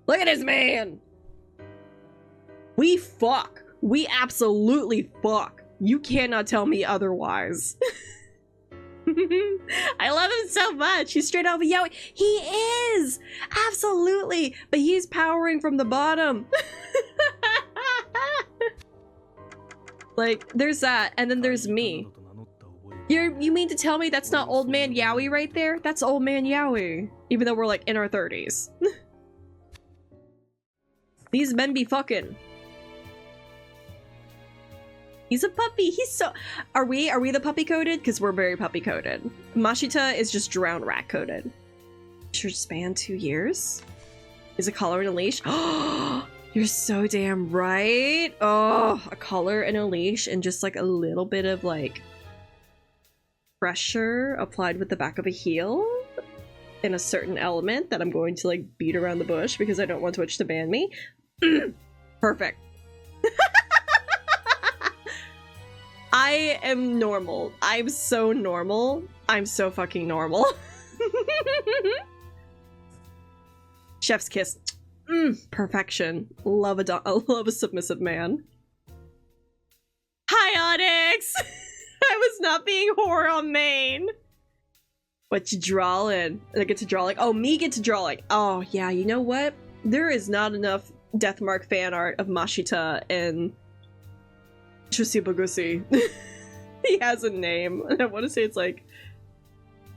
Speaker 1: Look at this man! We fuck. We absolutely fuck. You cannot tell me otherwise. I love him so much. He's straight off a yaoi. He is! Absolutely! But he's powering from the bottom. Like, there's that, and then there's me. You mean to tell me that's not old man yaoi right there? That's old man yaoi. Even though we're like in our 30s. These men be fucking. He's a puppy. He's so... Are we the puppy coded? Because we're very puppy coded. Mashita is just drowned rat coded. Should span 2 years? Is a collar and a leash? Oh, you're so damn right. Oh, a collar and a leash and just like a little bit of like pressure applied with the back of a heel in a certain element that I'm going to like beat around the bush because I don't want Twitch to ban me. Perfect. I am normal. I'm so normal. I'm so fucking normal. Chef's kiss. Perfection. Love a submissive man. Hi, Onyx! I was not being whore on main. What you drawing? I get to draw like, oh, me get to draw like, oh yeah, you know what? There is not enough Deathmark fan art of Mashita and Chusibagusi. He has a name. I want to say it's like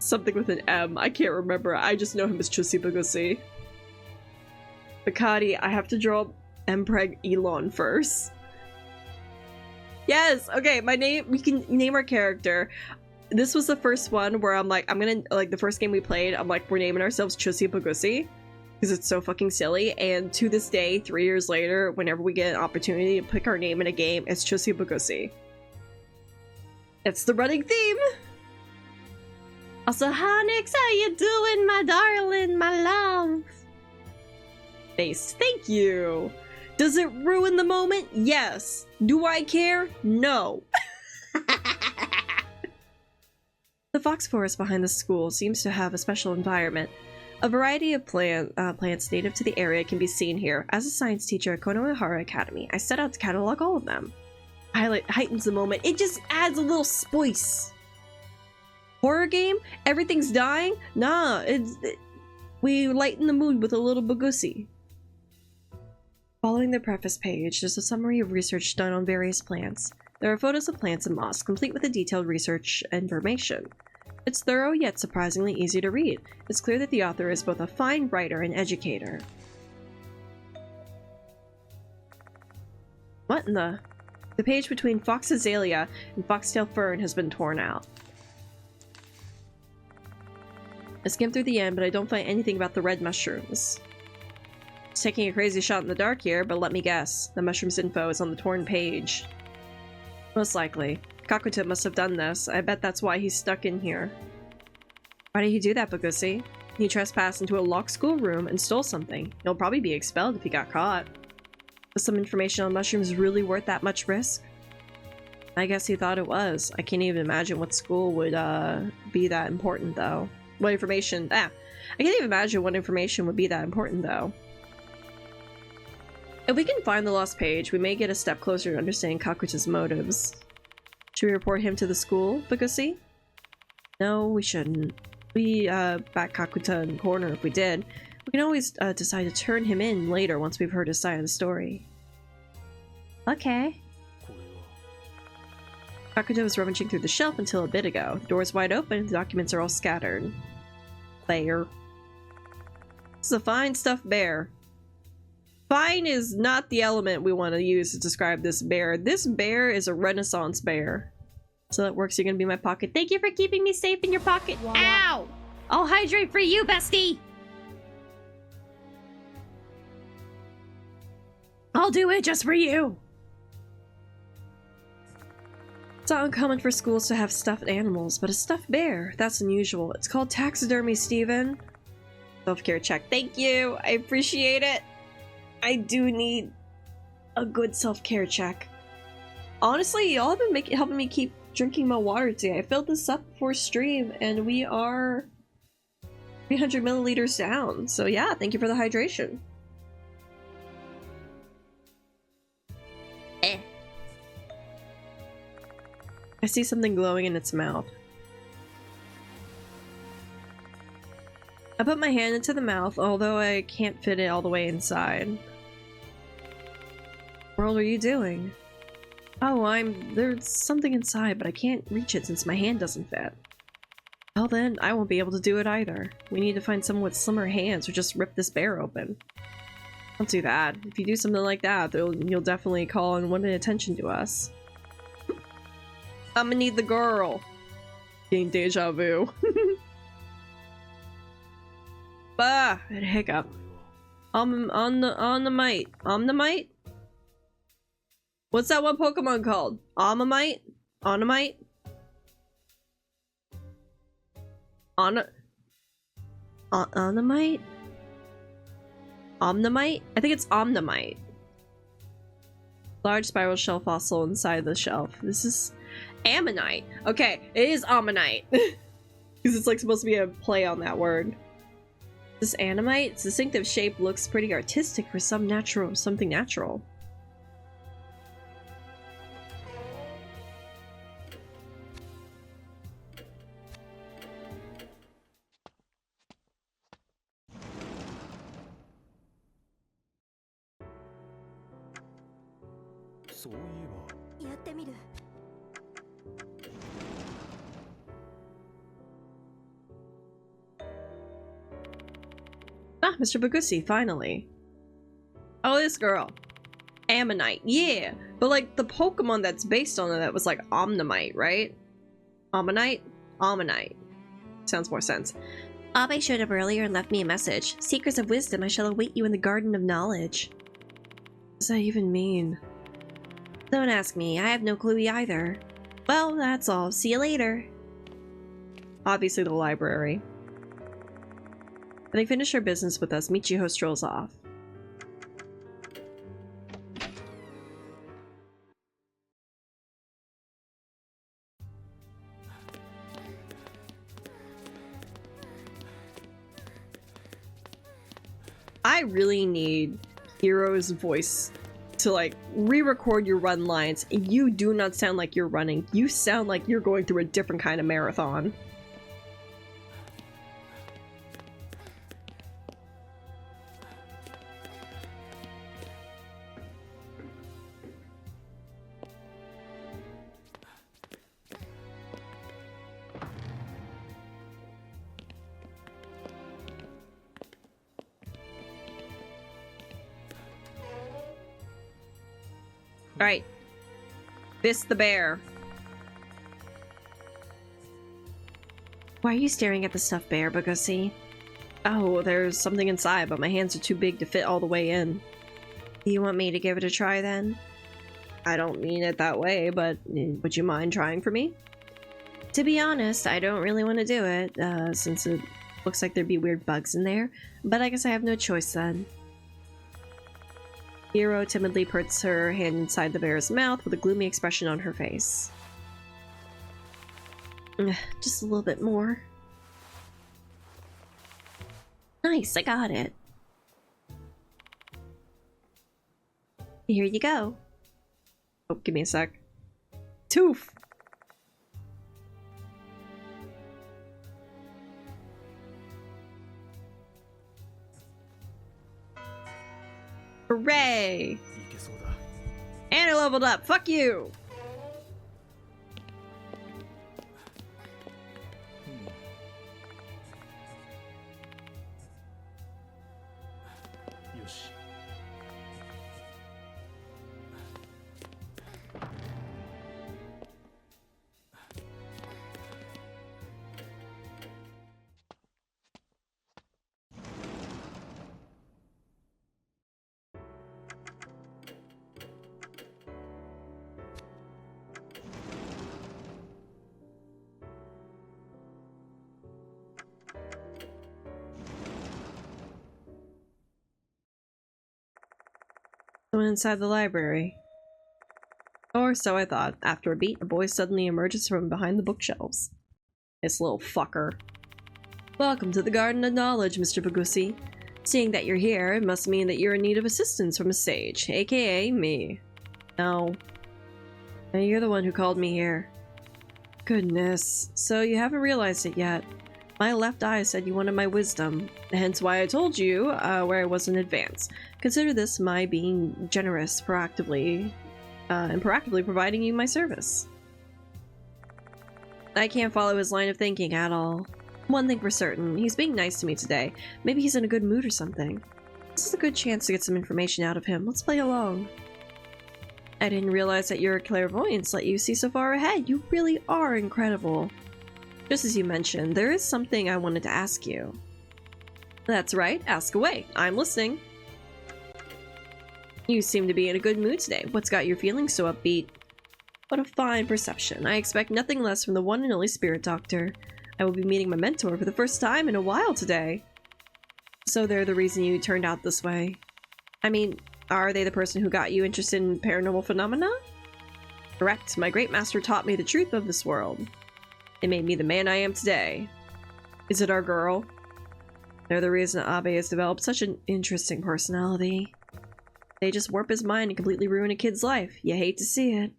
Speaker 1: something with an M. I can't remember. I just know him as Chusibagusi. Bakati, I have to draw Mpreg Elon first. Yes, okay, my name, we can name our character. This was the first one where I'm like, the first game we played, I'm like, we're naming ourselves Chusibagusi. Because it's so fucking silly, and to this day, 3 years later, whenever we get an opportunity to pick our name in a game, it's Chusibagusi. It's the running theme! Also, Honix, how you doing, my darling, my love? Face, thank you! Does it ruin the moment? Yes. Do I care? No. The fox forest behind the school seems to have a special environment. A variety of plants native to the area can be seen here. As a science teacher at Konoehara Academy, I set out to catalog all of them. Highlight heightens the moment. It just adds a little spice. Horror game? Everything's dying? Nah, we lighten the mood with a little bagusi. Following the preface page, there's a summary of research done on various plants. There are photos of plants and moss, complete with a detailed research information. It's thorough, yet surprisingly easy to read. It's clear that the author is both a fine writer and educator. What in the... The page between Fox Azalea and Foxtail Fern has been torn out. I skimmed through the end, but I don't find anything about the red mushrooms. It's taking a crazy shot in the dark here, but let me guess. The mushrooms info is on the torn page. Most likely. Kakuta must have done this. I bet that's why he's stuck in here. Why did he do that, Bagusi? He trespassed into a locked schoolroom and stole something. He'll probably be expelled if he got caught. Was some information on mushrooms really worth that much risk? I guess he thought it was. I can't even imagine what school would be that important, though. What information? I can't even imagine what information would be that important, though. If we can find the lost page, we may get a step closer to understanding Kakuta's motives. Should we report him to the school, Bagusi? No, we shouldn't. We back Kakuta in the corner if we did. We can always decide to turn him in later once we've heard his side of the story. Okay. Kakuta was rummaging through the shelf until a bit ago. The door is wide open and the documents are all scattered. Player. This is a fine stuffed bear. Fine is not the element we want to use to describe this bear. This bear is a Renaissance bear. So that works. You're gonna be in my pocket. Thank you for keeping me safe in your pocket.
Speaker 2: Wow.
Speaker 1: Ow! I'll hydrate for you, bestie! I'll do it just for you! It's not uncommon for schools to have stuffed animals, but a stuffed bear, that's unusual. It's called taxidermy, Steven. Self-care check. Thank you! I appreciate it! I do need a good self-care check. Honestly, y'all have been helping me keep drinking my water today. I filled this up before stream, and we are 300 milliliters down. So yeah, thank you for the hydration. I see something glowing in its mouth. I put my hand into the mouth, although I can't fit it all the way inside. What world are you doing? Oh, there's something inside, but I can't reach it since my hand doesn't fit. Well then, I won't be able to do it either. We need to find someone with slimmer hands or just rip this bear open. Don't do that. If you do something like that, you'll definitely call unwanted attention to us. I'ma need the girl. Gain deja vu. Bah! I had a hiccup. Omnimite. Omnimite? What's that one Pokemon called? Omnimite? Omnimite? Omnimite? Omnimite? I think it's Omnimite. Large spiral shell fossil inside the shelf. This is Ammonite. Okay, it is Ammonite. Because it's like supposed to be a play on that word. This Animite, its distinctive shape looks pretty artistic for something natural. Ah, Mr. Bagusi, finally. Oh, this girl. Ammonite, yeah. But like the Pokemon that's based on it, that was like Omnimite, right? Ammonite? Ammonite. Sounds more sense.
Speaker 2: Abe showed up earlier and left me a message. Seekers of wisdom, I shall await you in the Garden of Knowledge.
Speaker 1: What does that even mean?
Speaker 2: Don't ask me, I have no clue either. Well, that's all. See you later.
Speaker 1: Obviously the library. When they finish their business with us, Michiho strolls off. I really need Hiro's voice to like re-record your run lines. You do not sound like you're running. You sound like you're going through a different kind of marathon. Alright. Fist the bear.
Speaker 2: Why are you staring at the stuffed bear, Bugussi?
Speaker 1: Oh, there's something inside, but my hands are too big to fit all the way in.
Speaker 2: You want me to give it a try then?
Speaker 1: I don't mean it that way, but would you mind trying for me?
Speaker 2: To be honest, I don't really want to do it, since it looks like there'd be weird bugs in there, but I guess I have no choice then.
Speaker 1: Hiro timidly puts her hand inside the bear's mouth with a gloomy expression on her face.
Speaker 2: Just a little bit more. Nice, I got it. Here you go.
Speaker 1: Oh, give me a sec. Tooth! Hooray! And I leveled up! Fuck you! Someone inside the library. Or so I thought. After a beat, a boy suddenly emerges from behind the bookshelves. This little fucker. Welcome to the Garden of Knowledge, Mr. Bugussi. Seeing that you're here, it must mean that you're in need of assistance from a sage, aka me. No. You're the one who called me here. Goodness. So you haven't realized it yet. My left eye said you wanted my wisdom, hence why I told you where I was in advance. Consider this my being generous proactively, and proactively providing you my service. I can't follow his line of thinking at all. One thing for certain, he's being nice to me today. Maybe he's in a good mood or something. This is a good chance to get some information out of him. Let's play along. I didn't realize that your clairvoyance let you see so far ahead. You really are incredible. Just as you mentioned, there is something I wanted to ask you. That's right, ask away. I'm listening. You seem to be in a good mood today. What's got your feelings so upbeat? What a fine perception. I expect nothing less from the one and only Spirit Doctor. I will be meeting my mentor for the first time in a while today. So they're the reason you turned out this way. I mean, are they the person who got you interested in paranormal phenomena? Correct. My great master taught me the truth of this world. It made me the man I am today. Is it our girl? They're the reason Abe has developed such an interesting personality. They just warp his mind and completely ruin a kid's life. You hate to see it.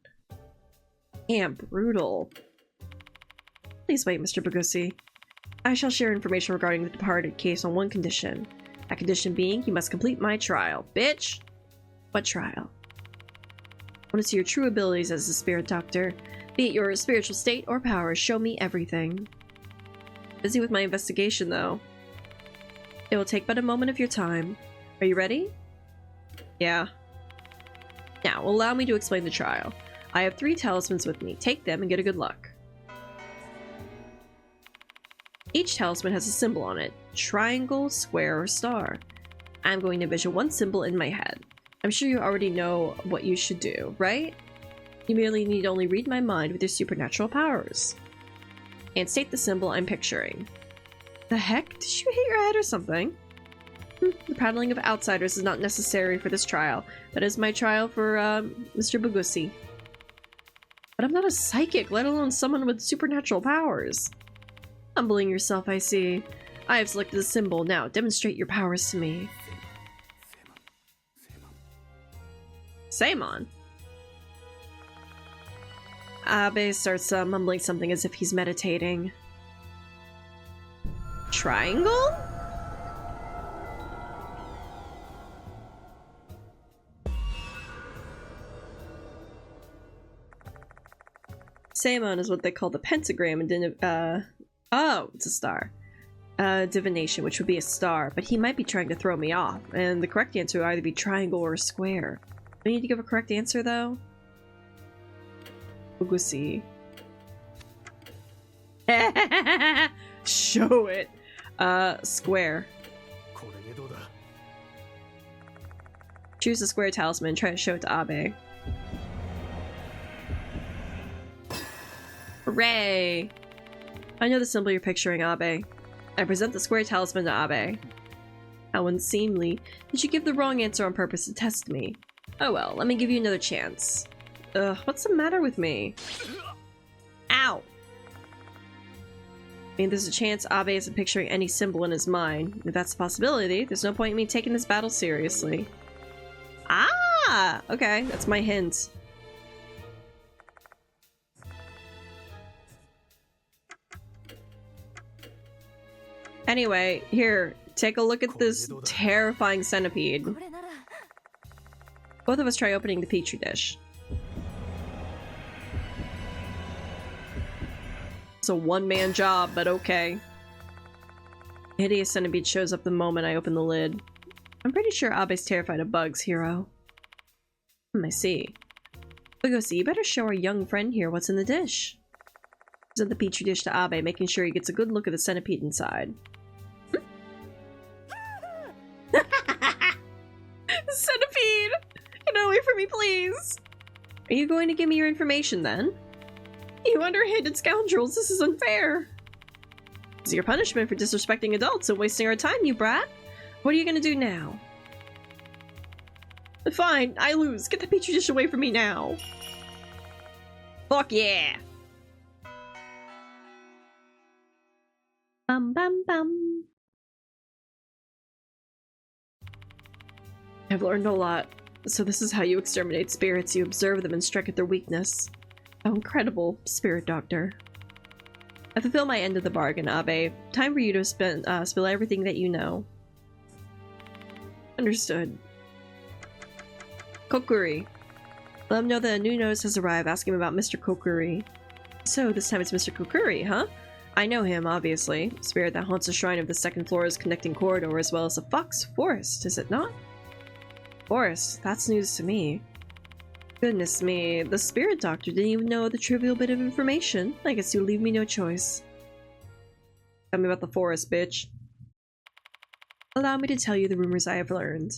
Speaker 1: Damn, brutal. Please wait, Mr. Bugussi. I shall share information regarding the departed case on one condition. That condition being, you must complete my trial. Bitch! What trial? I want to see your true abilities as a spirit doctor. Be it your spiritual state or powers, show me everything. Busy with my investigation, though. It will take but a moment of your time. Are you ready? Yeah. Now, allow me to explain the trial. I have 3 talismans with me. Take them and get a good luck. Each talisman has a symbol on it. Triangle, square, or star. I'm going to envision one symbol in my head. I'm sure you already know what you should do, right? You merely need only read my mind with your supernatural powers. And state the symbol I'm picturing. The heck? Did you hit your head or something? The paddling of outsiders is not necessary for this trial. That is my trial for, Mr. Bugussi. But I'm not a psychic, let alone someone with supernatural powers. Humbling yourself, I see. I have selected the symbol. Now, demonstrate your powers to me. Seimon. Abe starts mumbling something as if he's meditating. Triangle? Seimon is what they call the pentagram in oh, it's a star. Divination, which would be a star, but he might be trying to throw me off, and the correct answer would either be triangle or square. Do I need to give a correct answer, though? We'll go see. Show it. Square.
Speaker 3: これでどうだ
Speaker 1: Choose a square talisman. Try to show it to Abe. Hooray! I know the symbol you're picturing, Abe. I present the square talisman to Abe. How unseemly. Did you give the wrong answer on purpose to test me? Oh well, let me give you another chance. Ugh, what's the matter with me? Ow! I mean, there's a chance Abe isn't picturing any symbol in his mind. If that's a possibility, there's no point in me taking this battle seriously. Ah! Okay, that's my hint. Anyway, here, take a look at this terrifying centipede. Both of us try opening the petri dish. It's a one-man job, but okay. A hideous centipede shows up the moment I open the lid. I'm pretty sure Abe's terrified of bugs, Hiro. I see. Fugosi, you better show our young friend here what's in the dish. Present the petri dish to Abe, making sure he gets a good look at the centipede inside. Centipede! Get away from me, please! Are you going to give me your information, then? You underhanded scoundrels, this is unfair! This is your punishment for disrespecting adults and wasting our time, you brat! What are you gonna do now? Fine, I lose. Get the petri dish away from me now! Fuck yeah!
Speaker 2: Bum bum bum.
Speaker 1: I've learned a lot. So this is how you exterminate spirits. You observe them and strike at their weakness. How incredible, Spirit Doctor. I fulfill my end of the bargain, Abe. Time for you to spill everything that you know. Understood. Kokuri. Let him know that a new notice has arrived. Ask him about Mr. Kokuri. So, this time it's Mr. Kokuri, huh? I know him, obviously. Spirit that haunts the shrine of the second floor's connecting corridor as well as the Fox Forest, is it not? Forest? That's news to me. Goodness me, the Spirit Doctor didn't even know the trivial bit of information. I guess you leave me no choice. Tell me about the forest, bitch. Allow me to tell you the rumors I have learned.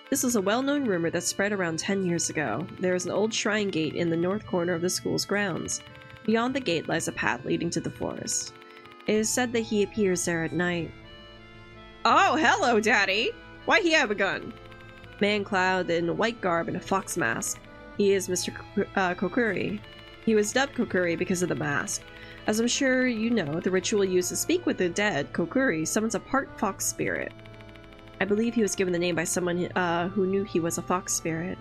Speaker 1: This is a well-known rumor that spread around 10 years ago. There is an old shrine gate in the north corner of the school's grounds. Beyond the gate lies a path leading to the forest. It is said that he appears there at night. Oh, hello, Daddy! Why he have a gun? Man clad in a white garb and a fox mask. He is Mr. Kokuri. He was dubbed Kokuri because of the mask. As I'm sure you know, the ritual used to speak with the dead, Kokuri, summons a part fox spirit. I believe he was given the name by someone who knew he was a fox spirit.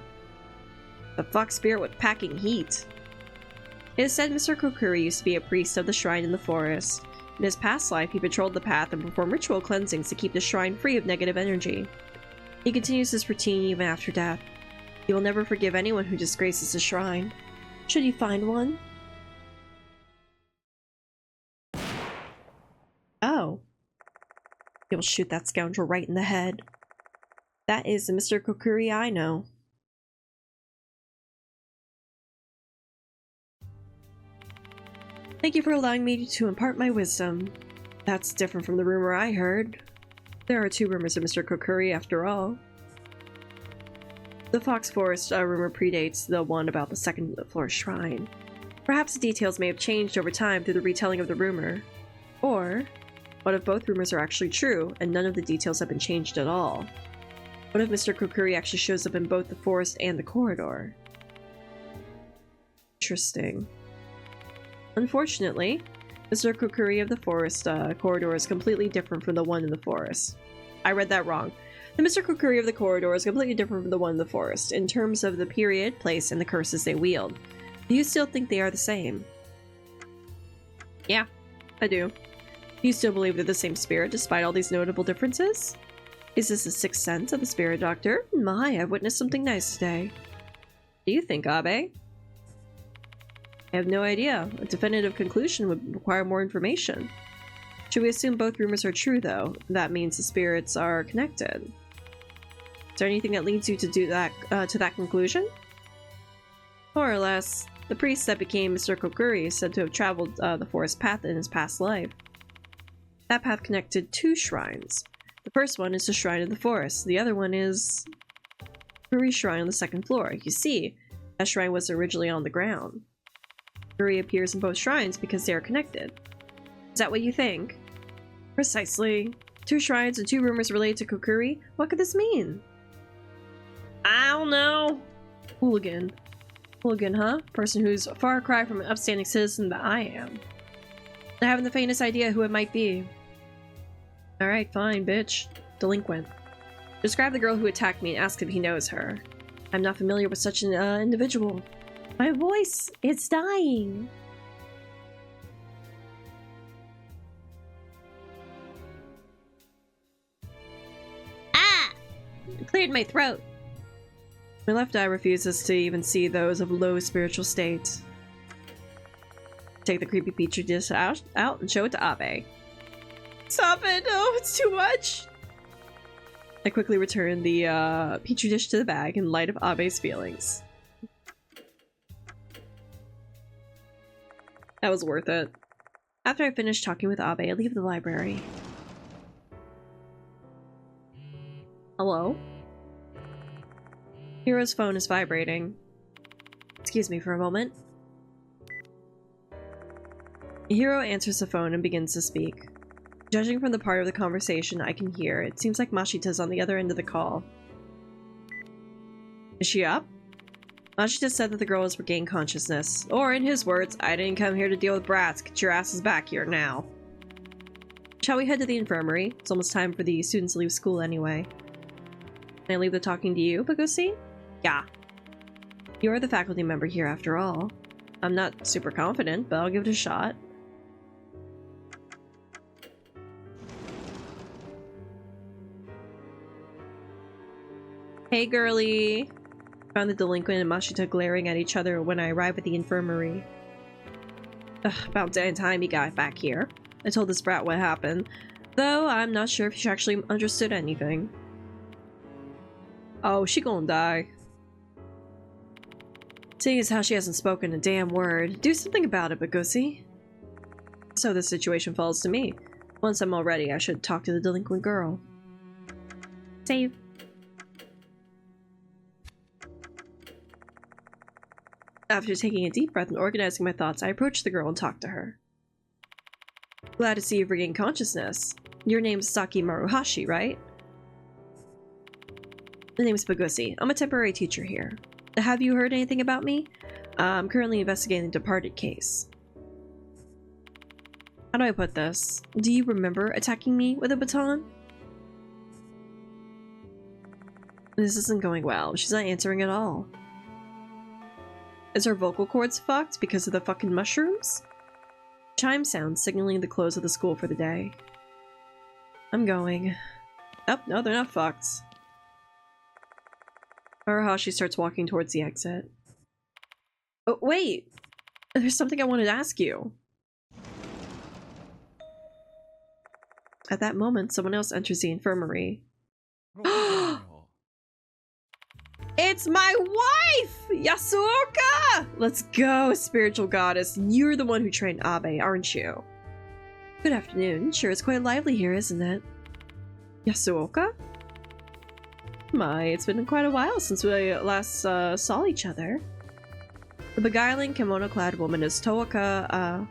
Speaker 1: The fox spirit with packing heat. It is said Mr. Kokuri used to be a priest of the shrine in the forest. In his past life, he patrolled the path and performed ritual cleansings to keep the shrine free of negative energy. He continues this routine even after death. He will never forgive anyone who disgraces the shrine. Should you find one? Oh. He will shoot that scoundrel right in the head. That is the Mr. Kokuri I know. Thank you for allowing me to impart my wisdom. That's different from the rumor I heard. There are two rumors of Mr. Kokuri after all. The Fox Forest rumor predates the one about the second floor shrine. Perhaps the details may have changed over time through the retelling of the rumor. Or, what if both rumors are actually true and none of the details have been changed at all? What if Mr. Kokuri actually shows up in both the forest and the corridor? Interesting. Unfortunately, Mr. Kokuri of the forest corridor is completely different from the one in the forest. I read that wrong. The Mr. Kokuri of the corridor is completely different from the one in the forest, in terms of the period, place, and the curses they wield. Do you still think they are the same? Yeah, I do. Do you still believe they're the same spirit despite all these notable differences? Is this a sixth sense of the Spirit Doctor? My, I've witnessed something nice today. What do you think, Abe? I have no idea. A definitive conclusion would require more information. Should we assume both rumors are true, though? That means the spirits are connected. there anything that leads you to do that to that conclusion? More or less, the priest that became Mr. Kokuri is said to have traveled the forest path in his past life. That path connected 2 shrines. The first one is the Shrine of the Forest. The other one is Kokuri's shrine on the 2nd floor. You see, that shrine was originally on the ground. Kokuri appears in both shrines because they are connected. Is that what you think? Precisely. 2 shrines and 2 rumors related to Kokuri? What could this mean? I don't know. Hooligan. Hooligan, huh? Person who's a far cry from an upstanding citizen that I am. I haven't the faintest idea who it might be. Alright, fine, bitch. Delinquent. Describe the girl who attacked me and ask if he knows her. I'm not familiar with such an individual.
Speaker 2: My voice, it's dying.
Speaker 1: Ah! It cleared my throat. My left eye refuses to even see those of low spiritual state. Take the creepy petri dish out and show it to Abe. Stop it! Oh, it's too much! I quickly return the petri dish to the bag in light of Abe's feelings. That was worth it. After I finish talking with Abe, I leave the library. Hello? Hiro's phone is vibrating. Excuse me for a moment. Hiro answers the phone and begins to speak. Judging from the part of the conversation I can hear, it seems like Mashita's on the other end of the call. Is she up? Mashita said that the girl has regained consciousness. Or, in his words, I didn't come here to deal with brats. Get your asses back here now. Shall we head to the infirmary? It's almost time for the students to leave school anyway. Can I leave the talking to you, Bagusi? Yeah. You're the faculty member here after all. I'm not super confident, but I'll give it a shot. Hey girly! Found the delinquent and Mashita glaring at each other when I arrive at the infirmary. Ugh, about damn time he got back here. I told this brat what happened, though I'm not sure if she actually understood anything. Oh, she gonna die. Seeing as how she hasn't spoken a damn word, do something about it, Bagusi. So the situation falls to me. Once I'm all ready, I should talk to the delinquent girl. Save. After taking a deep breath and organizing my thoughts, I approach the girl and talk to her. Glad to see you've regained consciousness. Your name's Saki Maruhashi, right? My name's Bagusi. I'm a temporary teacher here. Have you heard anything about me? I'm currently investigating the departed case. How do I put this? Do you remember attacking me with a baton? This isn't going well. She's not answering at all. Is her vocal cords fucked because of the fucking mushrooms? Chime sounds signaling the close of the school for the day. I'm going. Oh, no, they're not fucked. Maruhashi starts walking towards the exit. Oh, wait! There's something I wanted to ask you. At that moment, someone else enters the infirmary. It's my wife! Yasuoka! Let's go, spiritual goddess. You're the one who trained Abe, aren't you? Good afternoon. Sure, it's quite lively here, isn't it? Yasuoka? My, it's been quite a while since we last saw each other. The beguiling kimono-clad woman is Toako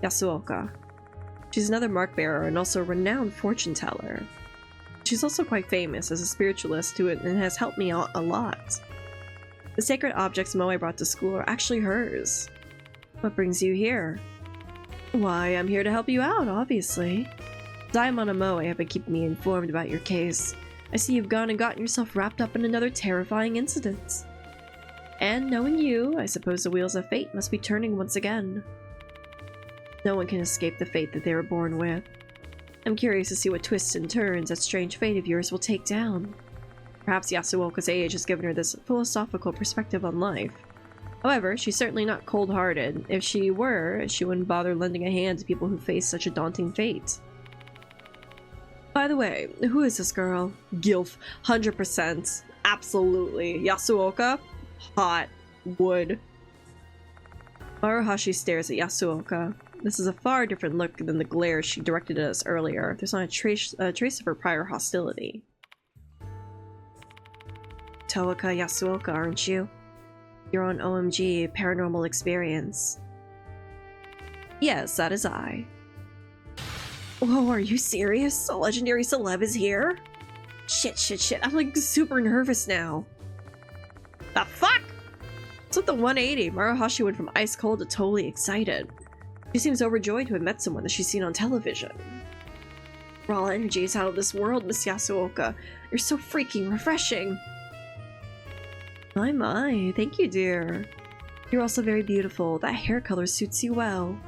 Speaker 1: Yasuoka. She's another mark-bearer and also a renowned fortune-teller. She's also quite famous as a spiritualist and has helped me out a lot. The sacred objects Moe brought to school are actually hers. What brings you here? Why, I'm here to help you out, obviously. Daimon and Moe have been keeping me informed about your case. I see you've gone and gotten yourself wrapped up in another terrifying incident. And knowing you, I suppose the wheels of fate must be turning once again. No one can escape the fate that they were born with. I'm curious to see what twists and turns that strange fate of yours will take down. Perhaps Yasuoka's age has given her this philosophical perspective on life. However, she's certainly not cold-hearted. If she were, she wouldn't bother lending a hand to people who face such a daunting fate. By the way, who is this girl? Gilf. 100%. Absolutely. Yasuoka? Hot. Wood. Maruhashi stares at Yasuoka. This is a far different look than the glare she directed at us earlier. There's not a trace of her prior hostility. Toaka Yasuoka, aren't you? You're on OMG Paranormal Experience. Yes, that is I. Whoa, are you serious? A legendary celeb is here? Shit. I'm like super nervous now. The fuck? What's with the 180? Maruhashi went from ice cold to totally excited. She seems overjoyed to have met someone that she's seen on television. Raw energy is out of this world, Miss Yasuoka. You're so freaking refreshing. My, thank you, dear. You're also very beautiful. That hair color suits you well.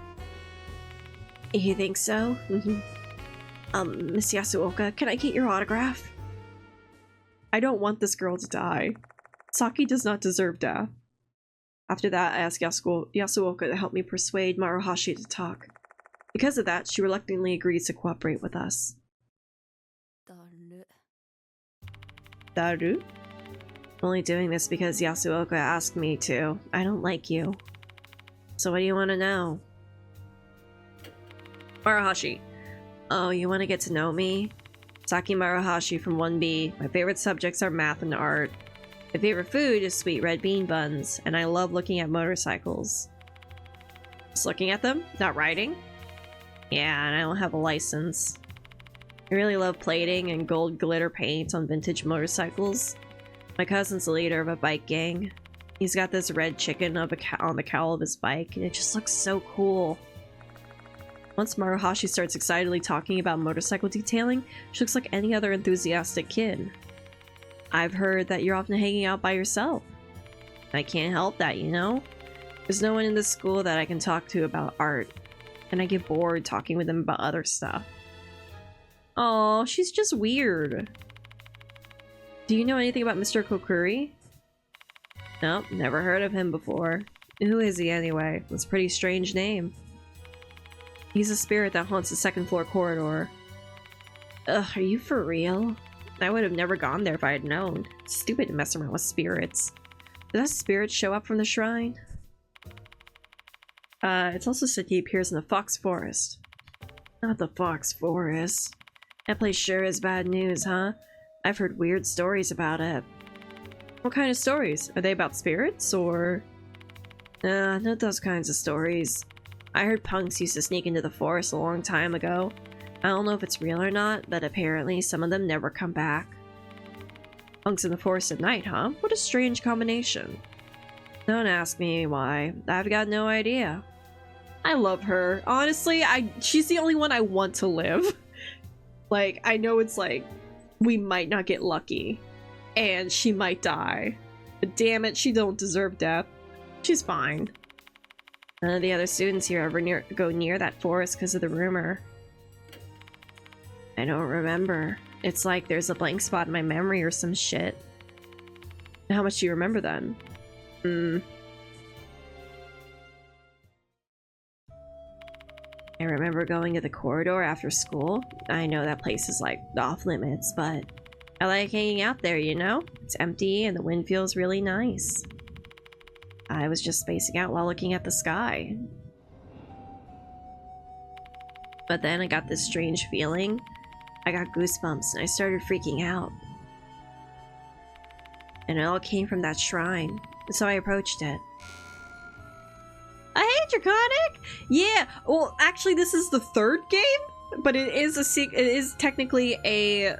Speaker 1: You think so? Miss Yasuoka, can I get your autograph? I don't want this girl to die. Saki does not deserve death. After that, I asked Yasuoka to help me persuade Maruhashi to talk. Because of that, she reluctantly agrees to cooperate with us. Daru? I'm only doing this because Yasuoka asked me to. I don't like you. So what do you want to know? Maruhashi. Oh, you want to get to know me? Saki Maruhashi from 1B. My favorite subjects are math and art. My favorite food is sweet red bean buns, and I love looking at motorcycles. Just looking at them? Not riding? Yeah, and I don't have a license. I really love plating and gold glitter paint on vintage motorcycles. My cousin's the leader of a bike gang. He's got this red chicken on the cowl of his bike, and it just looks so cool. Once Maruhashi starts excitedly talking about motorcycle detailing, she looks like any other enthusiastic kid. I've heard that you're often hanging out by yourself. I can't help that, you know? There's no one in this school that I can talk to about art, and I get bored talking with them about other stuff. Aw, she's just weird. Do you know anything about Mr. Kokuri? Nope, never heard of him before. Who is he anyway? That's a pretty strange name. He's a spirit that haunts the second floor corridor. Ugh, are you for real? I would have never gone there if I had known. It's stupid to mess around with spirits. Did that spirit show up from the shrine? It's also said he appears in the Fox Forest. Not the Fox Forest. That place sure is bad news, huh? I've heard weird stories about it. What kind of stories? Are they about spirits, or...? Not those kinds of stories. I heard punks used to sneak into the forest a long time ago. I don't know if it's real or not, but apparently some of them never come back. Punks in the forest at night, huh? What a strange combination. Don't ask me why. I've got no idea. I love her. Honestly, she's the only one I want to live. Like, I know it's like, we might not get lucky, and she might die. But damn it, she don't deserve death. She's fine. None of the other students here ever go near that forest because of the rumor. I don't remember. It's like there's a blank spot in my memory or some shit. How much do you remember then? I remember going to the corridor after school. I know that place is like off limits, but I like hanging out there, you know? It's empty and the wind feels really nice. I was just spacing out while looking at the sky. But then I got this strange feeling. I got goosebumps and I started freaking out. And it all came from that shrine, so I approached it. Hey, Draconic! Yeah, well, actually, this is the third game, but it is technically a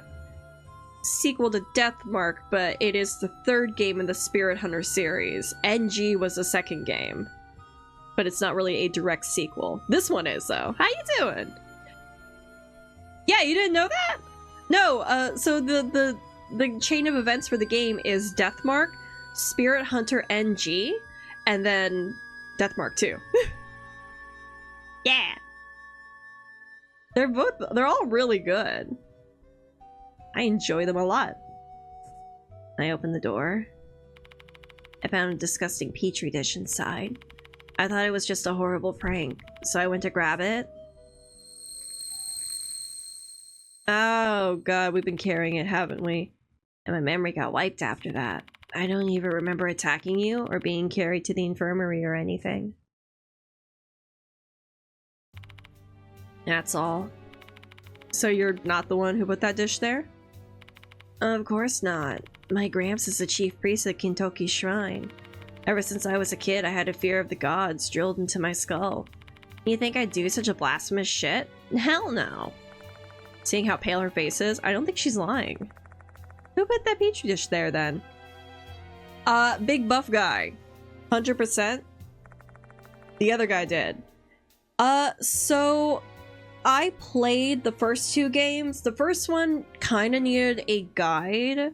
Speaker 1: sequel to Deathmark, but it is the third game in the Spirit Hunter series. NG was the second game, but it's not really a direct sequel. This one is, though. How you doing? Yeah, you didn't know that? No, so the chain of events for the game is Deathmark, Spirit Hunter NG, and then Deathmark 2. Yeah. They're all really good. I enjoy them a lot. I opened the door. I found a disgusting petri dish inside. I thought it was just a horrible prank, so I went to grab it. Oh god, we've been carrying it, haven't we? And my memory got wiped after that. I don't even remember attacking you or being carried to the infirmary or anything. That's all. So you're not the one who put that dish there? Of course not. My Gramps is the chief priest at Kintoki Shrine. Ever since I was a kid, I had a fear of the gods drilled into my skull. You think I'd do such a blasphemous shit? Hell no. Seeing how pale her face is, I don't think she's lying. Who put that petri dish there then? Big buff guy. 100%. The other guy did. So I played the first two games. The first one kind of needed a guide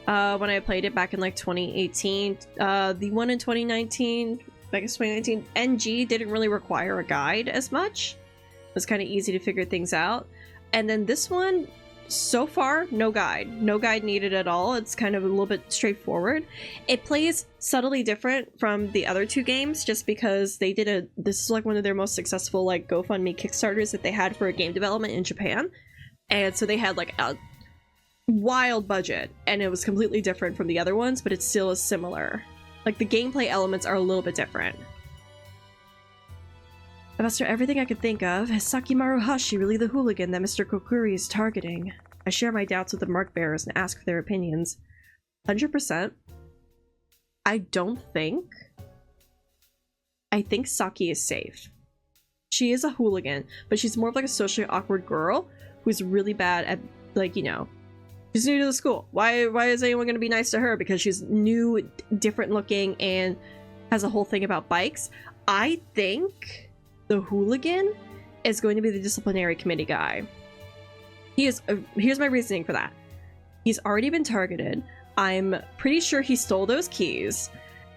Speaker 1: when I played it back in like 2018. The one in 2019, I guess 2019, NG didn't really require a guide as much. It was kind of easy to figure things out. And then this one, so far, no guide. No guide needed at all. It's kind of a little bit straightforward. It plays subtly different from the other two games just because they did this is like one of their most successful like GoFundMe Kickstarters that they had for a game development in Japan. And so they had like a wild budget and it was completely different from the other ones, but it still is similar. Like the gameplay elements are a little bit different. After everything I could think of, is Saki Maruhashi really the hooligan that Mr. Kokuri is targeting? I share my doubts with the mark bearers and ask for their opinions. 100%. I don't think. I think Saki is safe. She is a hooligan, but she's more of like a socially awkward girl who's really bad at, like, you know, she's new to the school. Why is anyone going to be nice to her? Because she's new, different looking, and has a whole thing about bikes. I think the hooligan is going to be the disciplinary committee guy. He is. Here's my reasoning for that. He's already been targeted. I'm pretty sure he stole those keys,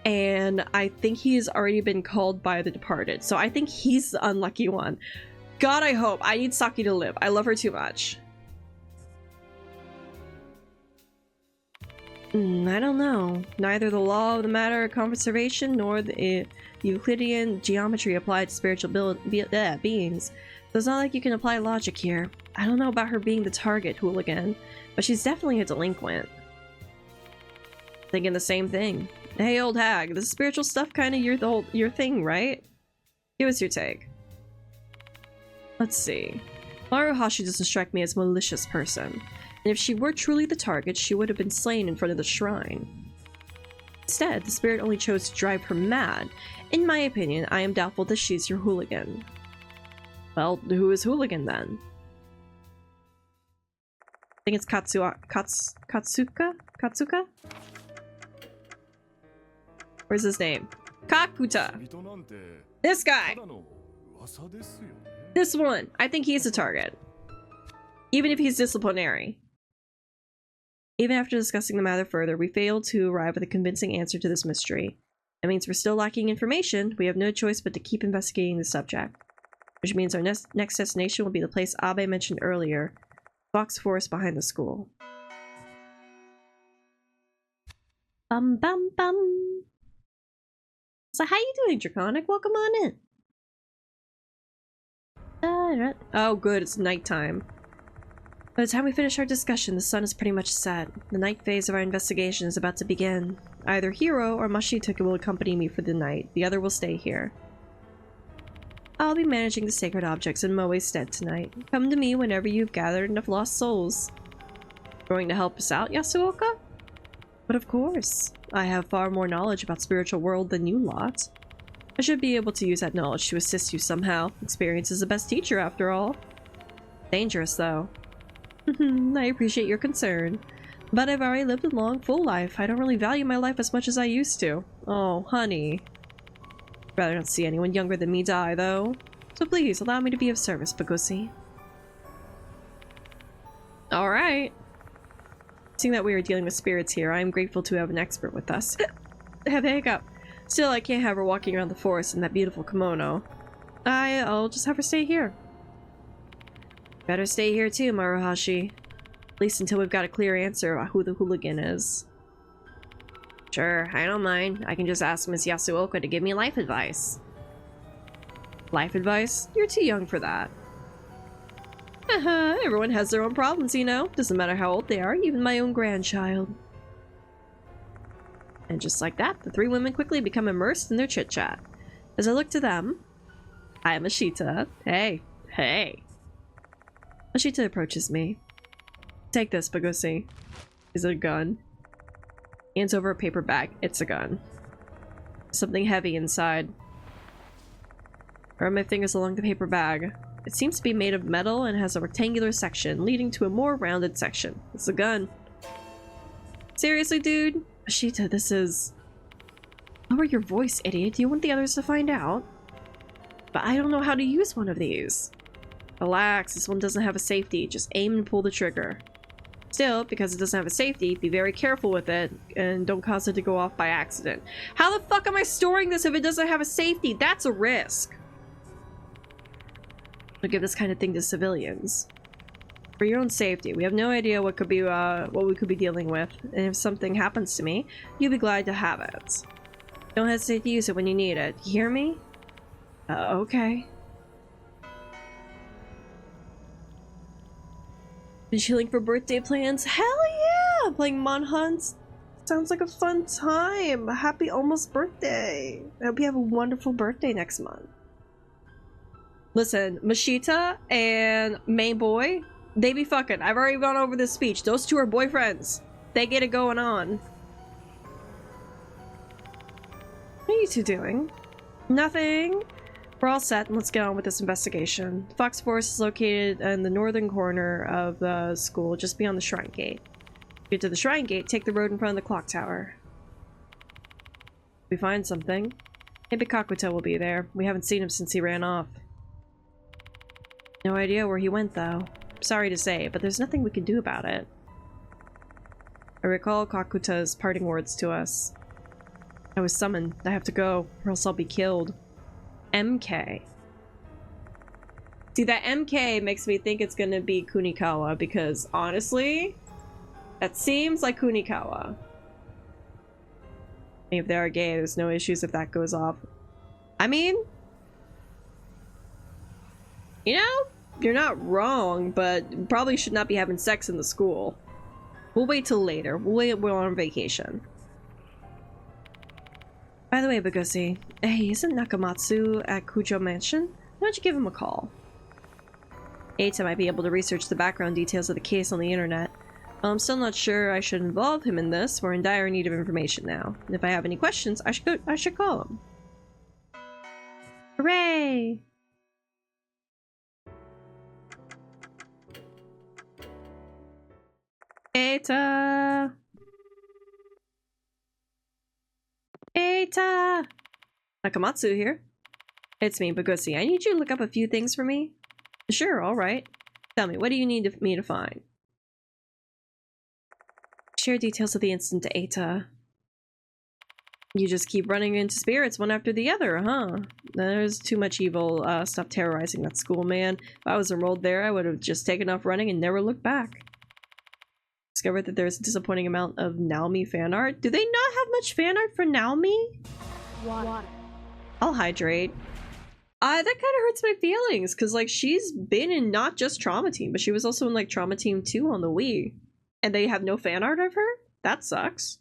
Speaker 1: and I think he's already been called by the departed. So I think he's the unlucky one. God, I hope. I need Saki to live. I love her too much. I don't know. Neither the law of the matter of conservation nor the Euclidean geometry applied to spiritual beings. So it's not like you can apply logic here. I don't know about her being the target hooligan, but she's definitely a delinquent. Thinking the same thing. Hey, old hag, this spiritual stuff kind of your thing, right? Give us your take. Let's see. Maruhashi doesn't strike me as a malicious person. And if she were truly the target, she would have been slain in front of the shrine. Instead, the spirit only chose to drive her mad. In my opinion, I am doubtful that she's your hooligan. Well, who is hooligan then? I think it's Katsuka? Where's his name? Kakuta! This guy! This one! I think he's a target. Even if he's disciplinary. Even after discussing the matter further, we failed to arrive at a convincing answer to this mystery. That means we're still lacking information. We have no choice but to keep investigating the subject. Which means our next destination will be the place Abe mentioned earlier. Fox Forest behind the school. Bum bum bum. So how you doing, Draconic? Welcome on in. Oh good, it's nighttime. By the time we finish our discussion, the sun is pretty much set. The night phase of our investigation is about to begin. Either Hiro or Mashituka will accompany me for the night. The other will stay here. I'll be managing the sacred objects in Moe's stead tonight. Come to me whenever you've gathered enough lost souls. Going to help us out, Yasuoka? But of course. I have far more knowledge about spiritual world than you lot. I should be able to use that knowledge to assist you somehow. Experience is the best teacher, after all. Dangerous, though. I appreciate your concern. But I've already lived a long, full life. I don't really value my life as much as I used to. Oh, honey. Rather not see anyone younger than me die, though. So please, allow me to be of service, Bagusi. Alright. Seeing that we are dealing with spirits here, I am grateful to have an expert with us. Have a hiccup. Still, I can't have her walking around the forest in that beautiful kimono. I'll just have her stay here. Better stay here too, Maruhashi. At least until we've got a clear answer about who the hooligan is. Sure, I don't mind. I can just ask Miss Yasuoka to give me life advice. Life advice? You're too young for that. Everyone has their own problems, you know? Doesn't matter how old they are, even my own grandchild. And just like that, the three women quickly become immersed in their chit-chat. As I look to them, I am Ashita. Hey, hey. Ashita approaches me. Take this, Bagusi. Is it a gun? Hands over a paper bag. It's a gun. Something heavy inside. I run my fingers along the paper bag. It seems to be made of metal and has a rectangular section leading to a more rounded section. It's a gun. Seriously, dude? Ashita, this is... Lower your voice, idiot. Do you want the others to find out? But I don't know how to use one of these. Relax, this one doesn't have a safety. Just aim and pull the trigger. Still, because it doesn't have a safety, be very careful with it and don't cause it to go off by accident. How the fuck am I storing this if it doesn't have a safety? That's a risk. I'll give this kind of thing to civilians. For your own safety. We have no idea what could be what we could be dealing with, and if something happens to me, you'll be glad to have it. Don't hesitate to use it when you need it. You hear me? Okay. Been chilling for birthday plans? Hell yeah! Playing Mon Hunt sounds like a fun time. Happy almost birthday. I hope you have a wonderful birthday next month. Listen, Mashita and Main Boy, they be fucking. I've already gone over this speech. Those two are boyfriends. They get it going on. What are you two doing? Nothing. We're all set, and let's get on with this investigation. Fox Forest is located in the northern corner of the school, just beyond the Shrine Gate. Get to the Shrine Gate, take the road in front of the clock tower. If we find something, maybe Kakuta will be there. We haven't seen him since he ran off. No idea where he went, though. Sorry to say, but there's nothing we can do about it. I recall Kakuta's parting words to us. I was summoned. I have to go, or else I'll be killed. MK. See, that MK makes me think it's gonna be Kunikawa, because honestly, that seems like Kunikawa. If they are gay, there's no issues if that goes off. I mean, you know, you're not wrong, but probably should not be having sex in the school. We'll wait till later. We're on vacation. By the way, Bagusi, hey, isn't Nakamatsu at Kujo Mansion? Why don't you give him a call? Eita might be able to research the background details of the case on the internet. I'm still not sure I should involve him in this. We're in dire need of information now. And if I have any questions, I should call him. Hooray! Eita! Eita! Nakamatsu here. It's me, Bagusi. I need you to look up a few things for me. Sure, alright. Tell me, what do you need me to find? Share details of the incident to Eita. You just keep running into spirits one after the other, huh? There's too much evil stuff terrorizing that school, man. If I was enrolled there, I would have just taken off running and never looked back. Discovered that there's a disappointing amount of Naomi fan art. Do they not have much fan art for Naomi?
Speaker 4: Water.
Speaker 1: I'll hydrate. That kind of hurts my feelings, because, like, she's been in not just Trauma Team, but she was also in, like, Trauma Team 2 on the Wii. And they have no fan art of her? That sucks.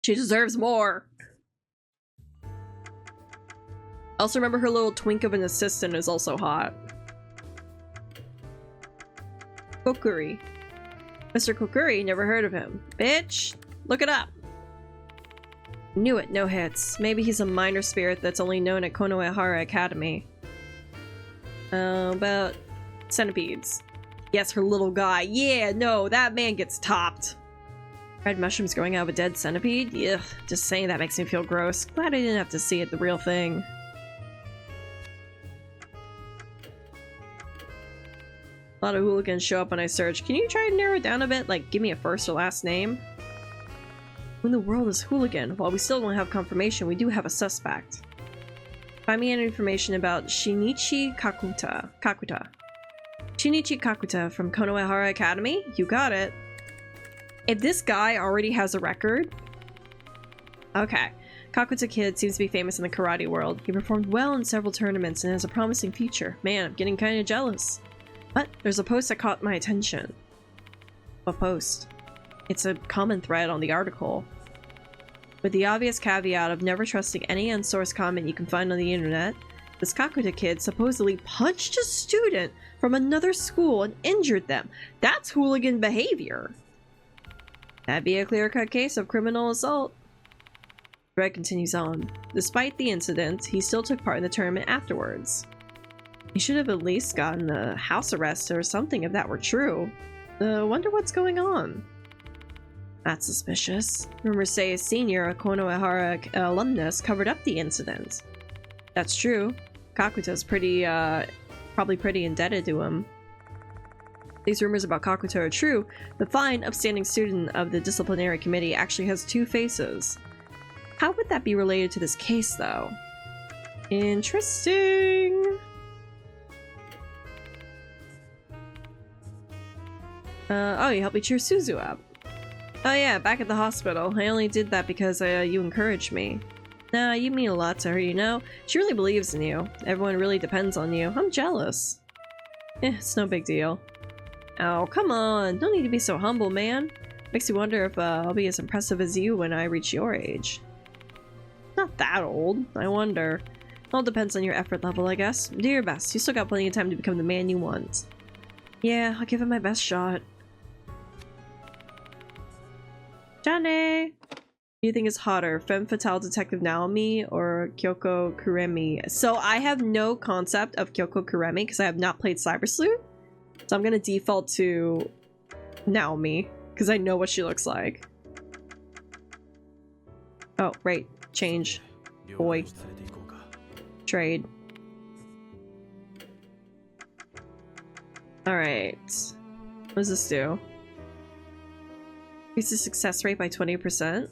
Speaker 1: She deserves more. I also remember her little twink of an assistant is also hot. Kokuri. Mr. Kokuri, never heard of him. Bitch! Look it up! Knew it, no hits. Maybe he's a minor spirit that's only known at Konohara Academy. About centipedes. Yes, her little guy. Yeah, no, that man gets topped. Red mushrooms growing out of a dead centipede? Ugh, just saying that makes me feel gross. Glad I didn't have to see it, the real thing. A lot of hooligans show up when I search. Can you try to narrow it down a bit? Like, give me a first or last name? Who in the world is Hooligan? While we still don't have confirmation, we do have a suspect. Find me any information about Shinichi Kakuta. Shinichi Kakuta from Konohara Academy? You got it. If this guy already has a record... Okay. Kakuta Kid seems to be famous in the karate world. He performed well in several tournaments and has a promising future. Man, I'm getting kinda jealous. But there's a post that caught my attention. What post? It's a common thread on the article. With the obvious caveat of never trusting any unsourced comment you can find on the internet, this Kakuta Kid supposedly punched a student from another school and injured them. That's hooligan behavior. That'd be a clear-cut case of criminal assault. The thread continues on. Despite the incident, he still took part in the tournament afterwards. He should have at least gotten a house arrest or something if that were true. Wonder what's going on. That's suspicious. Rumors say a senior, a Konohara alumnus, covered up the incident. That's true. Kakuta's probably pretty indebted to him. If these rumors about Kakuta are true, the fine, upstanding student of the disciplinary committee actually has two faces. How would that be related to this case, though? Interesting! Oh, you helped me cheer Suzu up. Oh yeah, back at the hospital. I only did that because you encouraged me. Nah, you mean a lot to her, you know? She really believes in you. Everyone really depends on you. I'm jealous. It's no big deal. Oh, come on. Don't need to be so humble, man. Makes you wonder if I'll be as impressive as you when I reach your age. Not that old. I wonder. All depends on your effort level, I guess. Do your best. You still got plenty of time to become the man you want. Yeah, I'll give it my best shot. Johnny! Do you think it's hotter, Femme Fatale Detective Naomi or Kyoko Kuremi? So I have no concept of Kyoko Kuremi because I have not played Cyber Sleuth. So I'm gonna default to Naomi because I know what she looks like. Oh, right. Change. Boy. Trade. Alright. What does this do? Increase the success rate by 20%.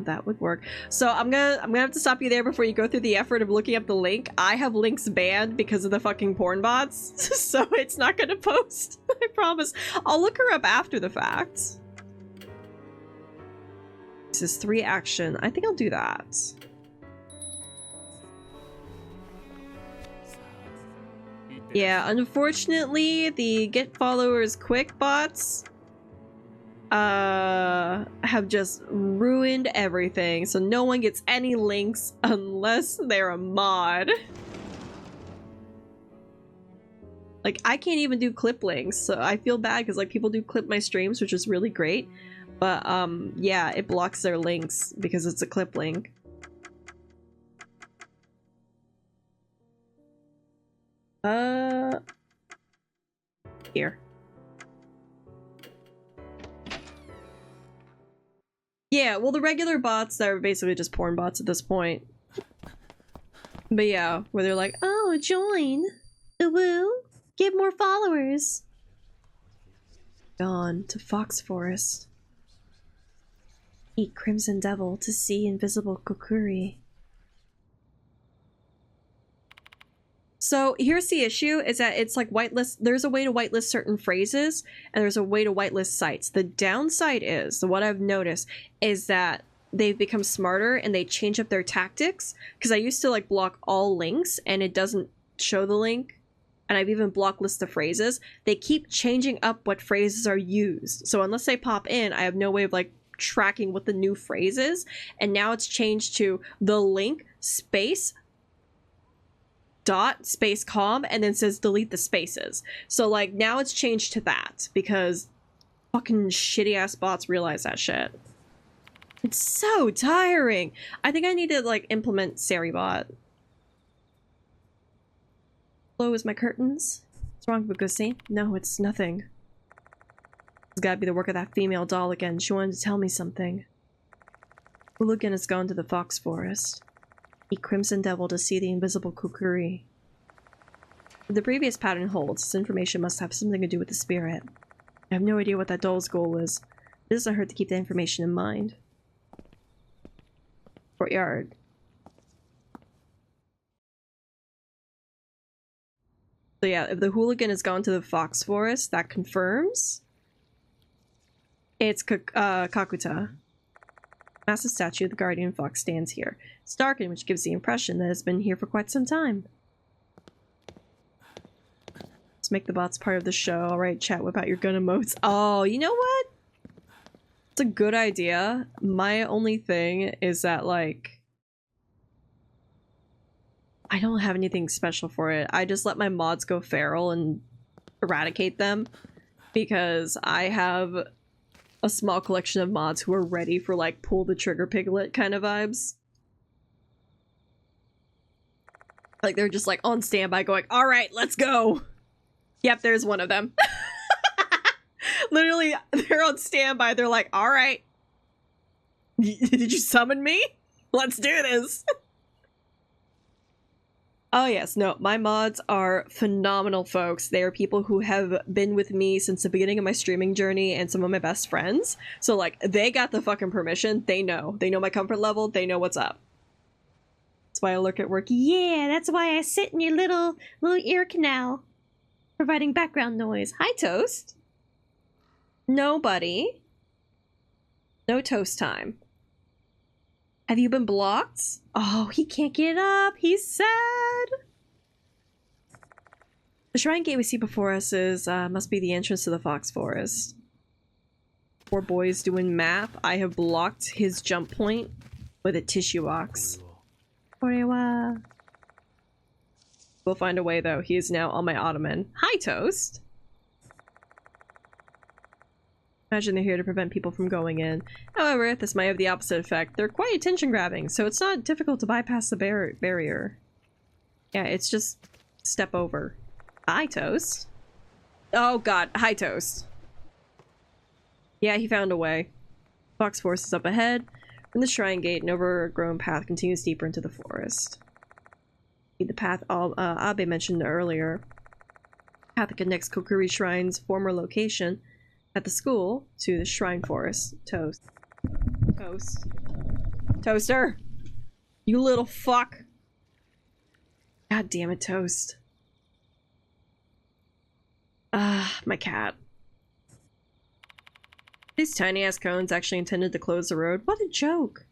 Speaker 1: That would work. So I'm gonna have to stop you there before you go through the effort of looking up the link. I have links banned because of the fucking porn bots, so it's not gonna post. I promise. I'll look her up after the fact. This is 3 action. I think I'll do that. Yeah, unfortunately, the get followers quick bots have just ruined everything, so no one gets any links unless they're a mod. Like, I can't even do clip links, so I feel bad because like people do clip my streams, which is really great, but yeah, it blocks their links because it's a clip link. Here. Yeah, well, the regular bots that are basically just porn bots at this point. But yeah, where they're like, oh, join. Woo, get more followers. Gone to Fox Forest. Eat Crimson Devil to see invisible Kokuri. So here's the issue, is that it's like whitelist. There's a way to whitelist certain phrases, and there's a way to whitelist sites. The downside is, what I've noticed, is that they've become smarter and they change up their tactics. Because I used to like block all links, and it doesn't show the link. And I've even blocked list of phrases. They keep changing up what phrases are used. So unless they pop in, I have no way of like tracking what the new phrase is. And now it's changed to the link space dot space com and then says delete the spaces. So like now it's changed to that because fucking shitty ass bots realize that shit. It's so tiring. I think I need to like implement Seribot. Hello, is my curtains? What's wrong, Bugusi? No, it's nothing. It's gotta be the work of that female doll again. She wanted to tell me something. Hooligan has gone to the Fox Forest. Eat Crimson Devil to see the invisible Kokuri. If the previous pattern holds, this information must have something to do with the spirit. I have no idea what that doll's goal is. It doesn't hurt to keep the information in mind. Courtyard. So yeah, if the hooligan has gone to the Fox Forest, that confirms. It's Kakuta. Massive statue of the guardian fox stands here. It's darkened, which gives the impression that it's been here for quite some time. Let's make the bots part of the show. Alright, chat, whip out your gun emotes. Oh, you know what? It's a good idea. My only thing is that, like, I don't have anything special for it. I just let my mods go feral and eradicate them because I have a small collection of mods who are ready for, like, pull the trigger piglet kind of vibes. Like, they're just, like, on standby going, alright, let's go! Yep, there's one of them. Literally, they're on standby, they're like, alright. Did you summon me? Let's do this! Oh yes, no, my mods are phenomenal folks. They are people who have been with me since the beginning of my streaming journey and some of my best friends. So like, they got the fucking permission. They know. They know my comfort level. They know what's up. That's why I lurk at work.
Speaker 2: Yeah, that's why I sit in your little ear canal, providing background noise. Hi, Toast.
Speaker 1: Nobody. No toast time. Have you been blocked?
Speaker 2: Oh, he can't get up. He's sad.
Speaker 1: The shrine gate we see before us is must be the entrance to the Fox Forest. Poor boy's doing math. I have blocked his jump point with a tissue box. We'll find a way though. He is now on my ottoman. Hi, Toast! Imagine they're here to prevent people from going in. However, this might have the opposite effect. They're quite attention-grabbing, so it's not difficult to bypass the barrier. Yeah, it's just step over. Hi, Toast. Oh god, hi, Toast. Yeah, he found a way. Fox Forest is up ahead. From the shrine gate, an overgrown path continues deeper into the forest. The path Abe mentioned earlier. Path that connects Kokuri Shrine's former location at the school to the shrine forest. Toast. Toast. Toaster! You little fuck! God damn it, Toast. My cat. These tiny ass cones actually intended to close the road. What a joke!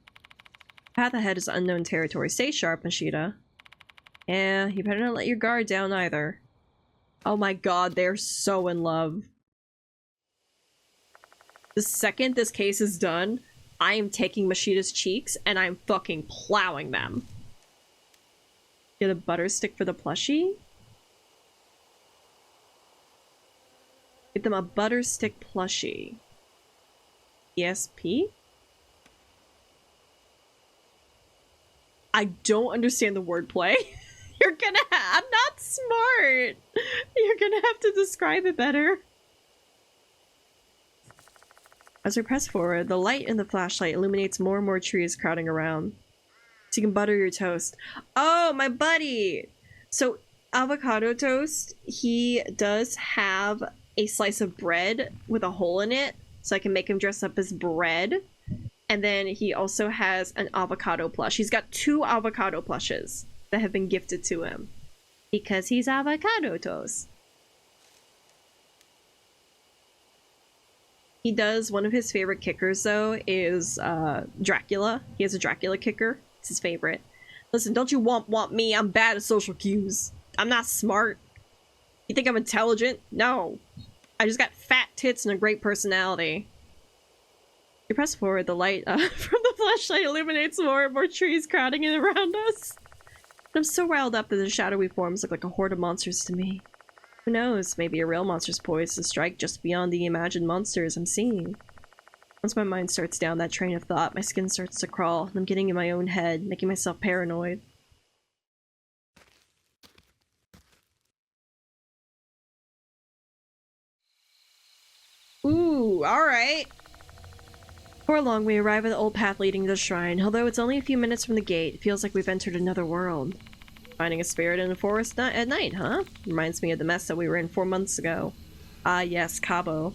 Speaker 1: Path ahead is unknown territory. Stay sharp, Mashita. Yeah, you better not let your guard down either. Oh my god, they're so in love. The second this case is done, I am taking Mashita's cheeks and I'm fucking plowing them. Get a butter stick for the plushie? Get them a butter stick plushie. ESP? I don't understand the wordplay. You're gonna I'm not smart. You're gonna have to describe it better. As we press forward, the light in the flashlight illuminates more and more trees crowding around. So you can butter your toast. Oh, my buddy! So, avocado toast, he does have a slice of bread with a hole in it, so I can make him dress up as bread. And then he also has an avocado plush. He's got 2 avocado plushes that have been gifted to him. Because he's avocado toast. He does, one of his favorite kickers though is Dracula. He has a Dracula kicker. It's his favorite. Listen, don't you want me? I'm bad at social cues. I'm not smart. You think I'm intelligent? No. I just got fat tits and a great personality. You press forward, the light from the flashlight illuminates more and more trees crowding in around us. I'm so riled up that the shadowy forms look like a horde of monsters to me. Who knows, maybe a real monster's poised to strike just beyond the imagined monsters I'm seeing. Once my mind starts down that train of thought, my skin starts to crawl, and I'm getting in my own head, making myself paranoid. Ooh, alright. Before long, we arrive at the old path leading to the shrine. Although it's only a few minutes from the gate, it feels like we've entered another world. Finding a spirit in the forest at night, huh? Reminds me of the mess that we were in 4 months ago. Ah, yes, Cabo.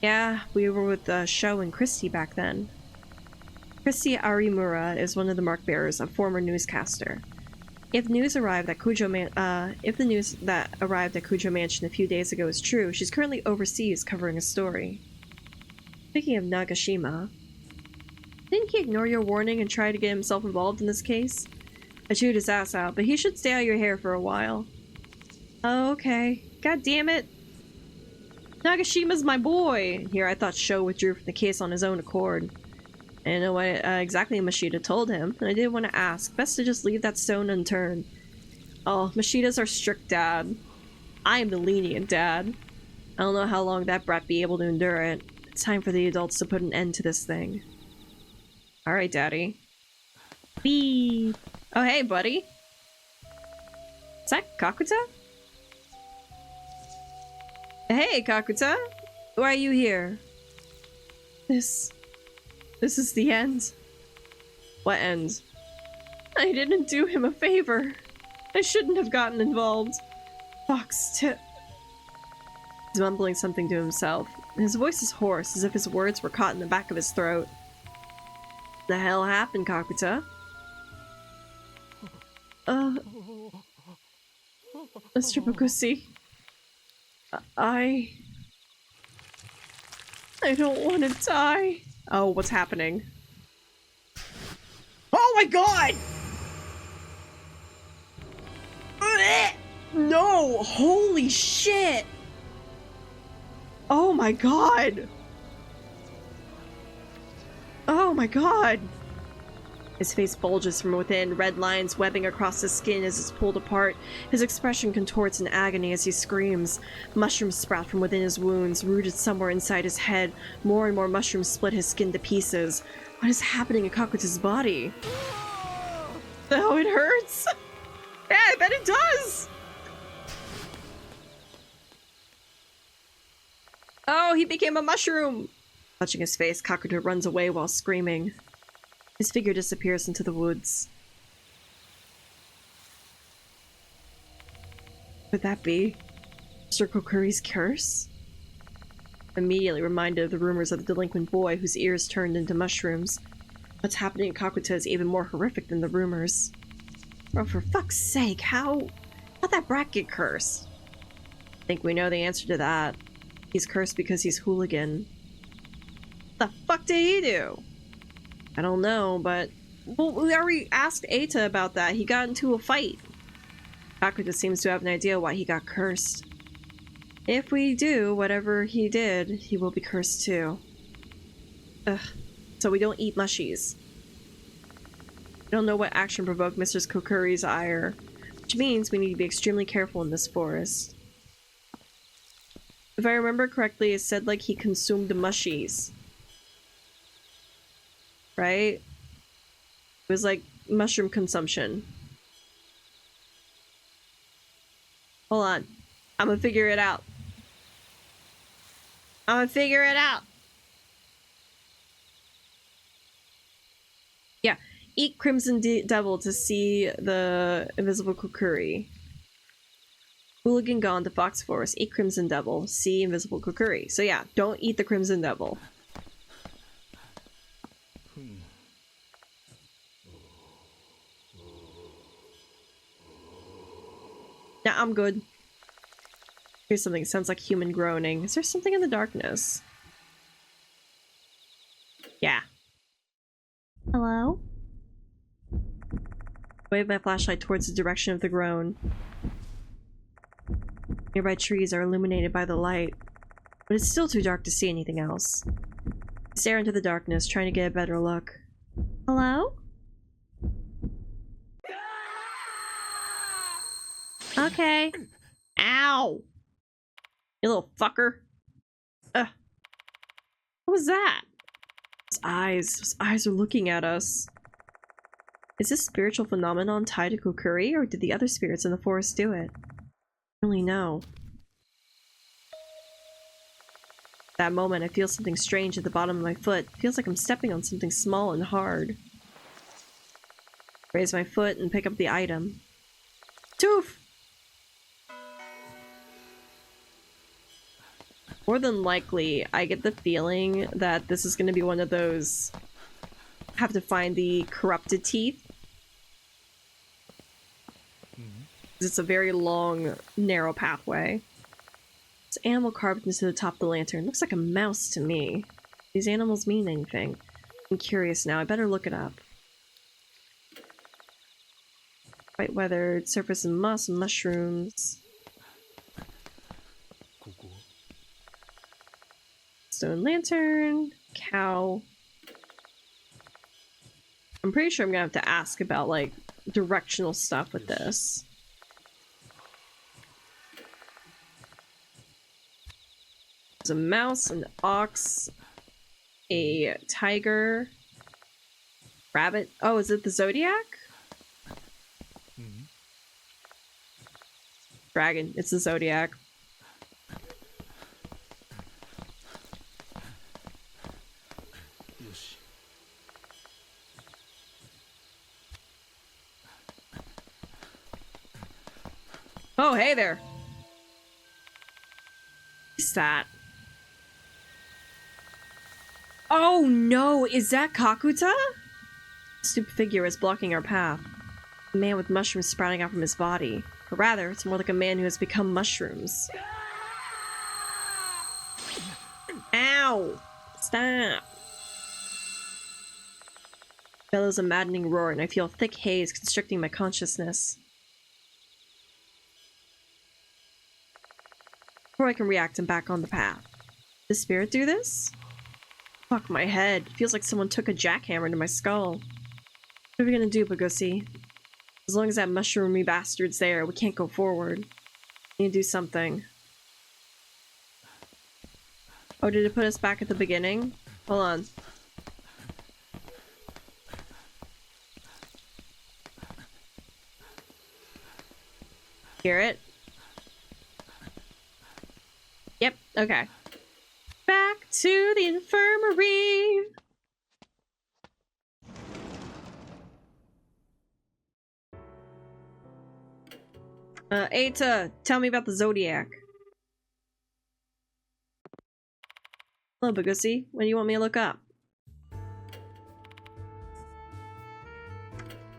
Speaker 1: Yeah, we were with Sho and Christy back then. Christy Arimura is one of the mark bearers, a former newscaster. If the news that arrived at Kujo Mansion a few days ago is true, she's currently overseas covering a story. Speaking of Nagashima, didn't he ignore your warning and try to get himself involved in this case? I chewed his ass out, but he should stay out your hair for a while. Oh, okay. God damn it. Nagashima's my boy! Here, I thought Sho withdrew from the case on his own accord. I didn't know what exactly Mashita told him, and I didn't want to ask. Best to just leave that stone unturned. Oh, Mashitas are strict dad. I am the lenient dad. I don't know how long that brat be able to endure it. It's time for the adults to put an end to this thing. Alright, daddy. Wee! Oh, hey, buddy! Is that Kakuta? Hey, Kakuta! Why are you here? This is the end. What end? I didn't do him a favor. I shouldn't have gotten involved. Fox tip. He's mumbling something to himself. His voice is hoarse, as if his words were caught in the back of his throat. The hell happened, Kakuta? Mr. Bokushi. I don't want to die. Oh, what's happening? Oh my god! No! Holy shit! Oh my god! Oh my god! His face bulges from within, red lines webbing across his skin as it's pulled apart. His expression contorts in agony as he screams. Mushrooms sprout from within his wounds, rooted somewhere inside his head. More and more mushrooms split his skin to pieces. What is happening in Kakuta's body? Oh, it hurts! Yeah, I bet it does! Oh, he became a mushroom! Touching his face, Kakuta runs away while screaming. His figure disappears into the woods. Could that be Mr. Kokuri's curse? Immediately reminded of the rumors of the delinquent boy whose ears turned into mushrooms. What's happening in Kakuta is even more horrific than the rumors. Oh, for fuck's sake, how'd that brat get cursed? I think we know the answer to that. He's cursed because he's hooligan. What the fuck did he do? I don't know, but... Well, we already asked Eita about that. He got into a fight. Kakuta seems to have an idea why he got cursed. If we do whatever he did, he will be cursed too. Ugh. So we don't eat mushies. I don't know what action provoked Mr. Kokuri's ire, which means we need to be extremely careful in this forest. If I remember correctly, it said like he consumed the mushies. Right? It was like mushroom consumption. Hold on. I'm gonna figure it out. Yeah. Eat Crimson Devil to see the Invisible Kokuri. Hooligan gone to Fox Forest. Eat Crimson Devil. See Invisible Kokuri. So yeah, don't eat the Crimson Devil. Yeah, I'm good. Here's something. Sounds like human groaning. Is there something in the darkness? Yeah.
Speaker 2: Hello?
Speaker 1: Wave my flashlight towards the direction of the groan. Nearby trees are illuminated by the light, but it's still too dark to see anything else. I stare into the darkness, trying to get a better look.
Speaker 2: Hello? Okay.
Speaker 1: Ow! You little fucker. Ugh. What was that? Those eyes are looking at us. Is this spiritual phenomenon tied to Kokuri, or did the other spirits in the forest do it? I don't really know. At that moment, I feel something strange at the bottom of my foot. It feels like I'm stepping on something small and hard. I raise my foot and pick up the item. Toof! More than likely, I get the feeling that this is going to be one of those have to find the corrupted teeth. It's a very long, narrow pathway. This animal carved into the top of the lantern. Looks like a mouse to me. These animals mean anything? I'm curious now. I better look it up. White weathered, surface and moss and mushrooms.
Speaker 3: ここ
Speaker 1: Stone lantern, cow. I'm pretty sure I'm gonna have to ask about like directional stuff with this. There's a mouse, an ox, a tiger, rabbit. Oh, is it the zodiac? Dragon. It's the zodiac. Oh, hey there. What's that? Oh no, is that Kakuta? Stupid figure is blocking our path. A man with mushrooms sprouting out from his body. Or rather, it's more like a man who has become mushrooms. Ow! Stop! Bellows a maddening roar, and I feel a thick haze constricting my consciousness. Before I can react, I'm back on the path. Did the spirit do this? Fuck my head. It feels like someone took a jackhammer to my skull. What are we gonna do, Bagusi? As long as that mushroomy bastard's there, we can't go forward. We need to do something. Oh, did it put us back at the beginning? Hold on. Hear it? Yep, okay. Back to the infirmary! Eita, tell me about the Zodiac. Hello, Bagusi. What do you want me to look up?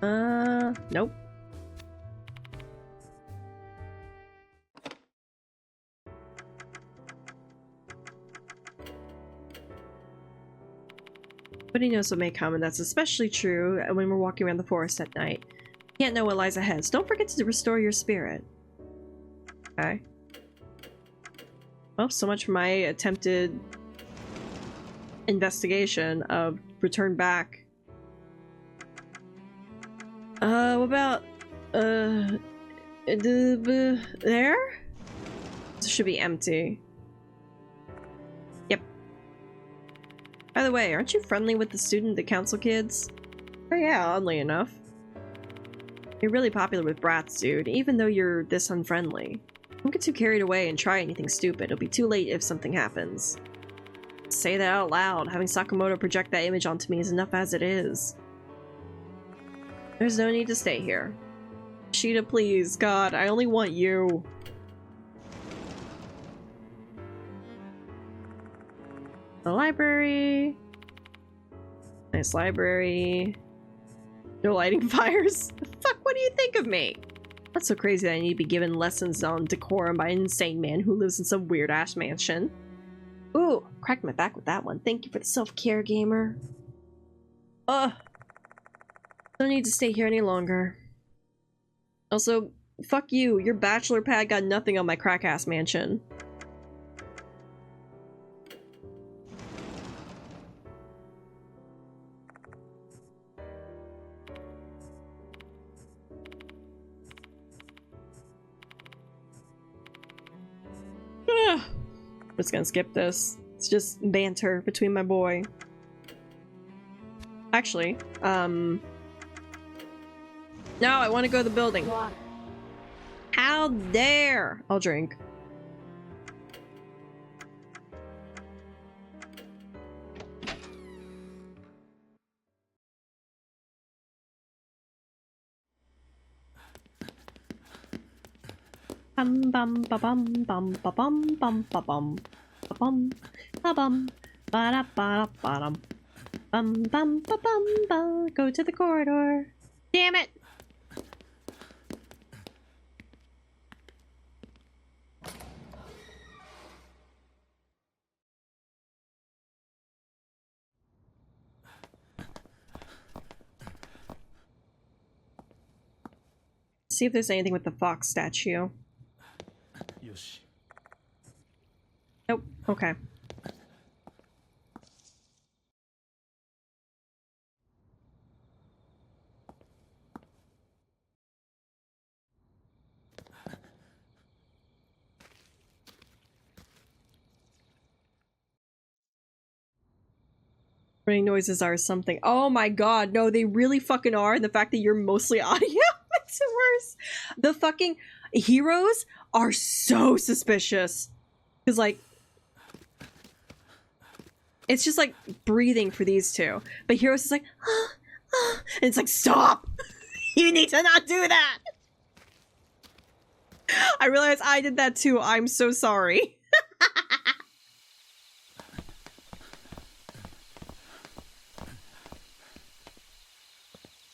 Speaker 1: Nope. But he knows what may come, and that's especially true when we're walking around the forest at night. You can't know what lies ahead, so don't forget to restore your spirit. Okay. Well, so much for my attempted investigation of return back. What about, there? This should be empty. Yep. By the way, aren't you friendly with the student, the council kids? Oh yeah, oddly enough. You're really popular with brats, dude, even though you're this unfriendly. Don't get too carried away and try anything stupid. It'll be too late if something happens. Say that out loud. Having Sakamoto project that image onto me is enough as it is. There's no need to stay here. Sheeta, please. God, I only want you. The library. Nice library. No lighting fires. Fuck, what do you think of me? That's so crazy that I need to be given lessons on decorum by an insane man who lives in some weird-ass mansion. Ooh, cracked my back with that one. Thank you for the self-care, gamer. Ugh. Don't need to stay here any longer. Also, fuck you. Your bachelor pad got nothing on my crack-ass mansion. I'm just gonna skip this. It's just banter between my boy. Actually, no, I want to go to the building. How dare! I'll drink. Bum bum ba bum bum ba bum bum ba bum ba bum ba bum ba da ba da ba dum bum bum ba bum ba. Go to the corridor. Damn it! See if there's anything with the fox statue.
Speaker 3: よし
Speaker 1: Nope. Okay. Running noises are something. Oh my god, no, they really fucking are. And the fact that you're mostly audio makes it worse. The fucking heroes are so suspicious. Because, like, it's just like breathing for these two. But Heroes is like, and it's like, stop! You need to not do that! I realize I did that too. I'm so sorry.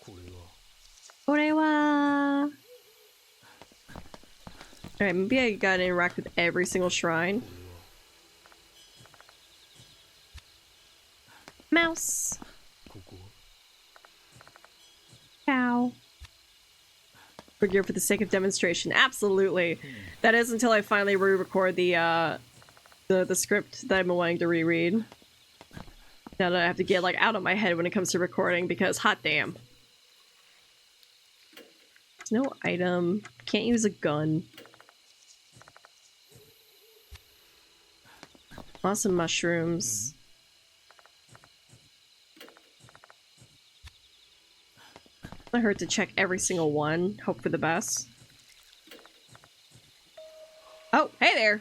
Speaker 3: これは
Speaker 1: これは... Alright, maybe I gotta interact with every single shrine. Mouse.
Speaker 3: ここ
Speaker 1: Cow. We're here for the sake of demonstration. Absolutely. That is until I finally re-record the script that I'm wanting to reread. Now that I have to get, like, out of my head when it comes to recording, because hot damn. There's no item. Can't use a gun. Awesome mushrooms. I hurt to check every single one. Hope for the best. Oh, hey there!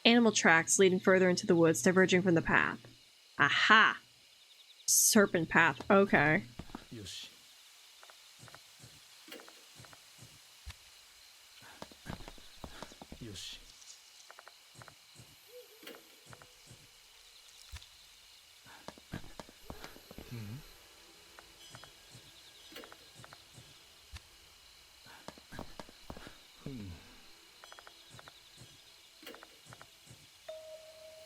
Speaker 1: Animal tracks leading further into the woods, diverging from the path. Aha! Serpent path. Okay.
Speaker 3: よし よし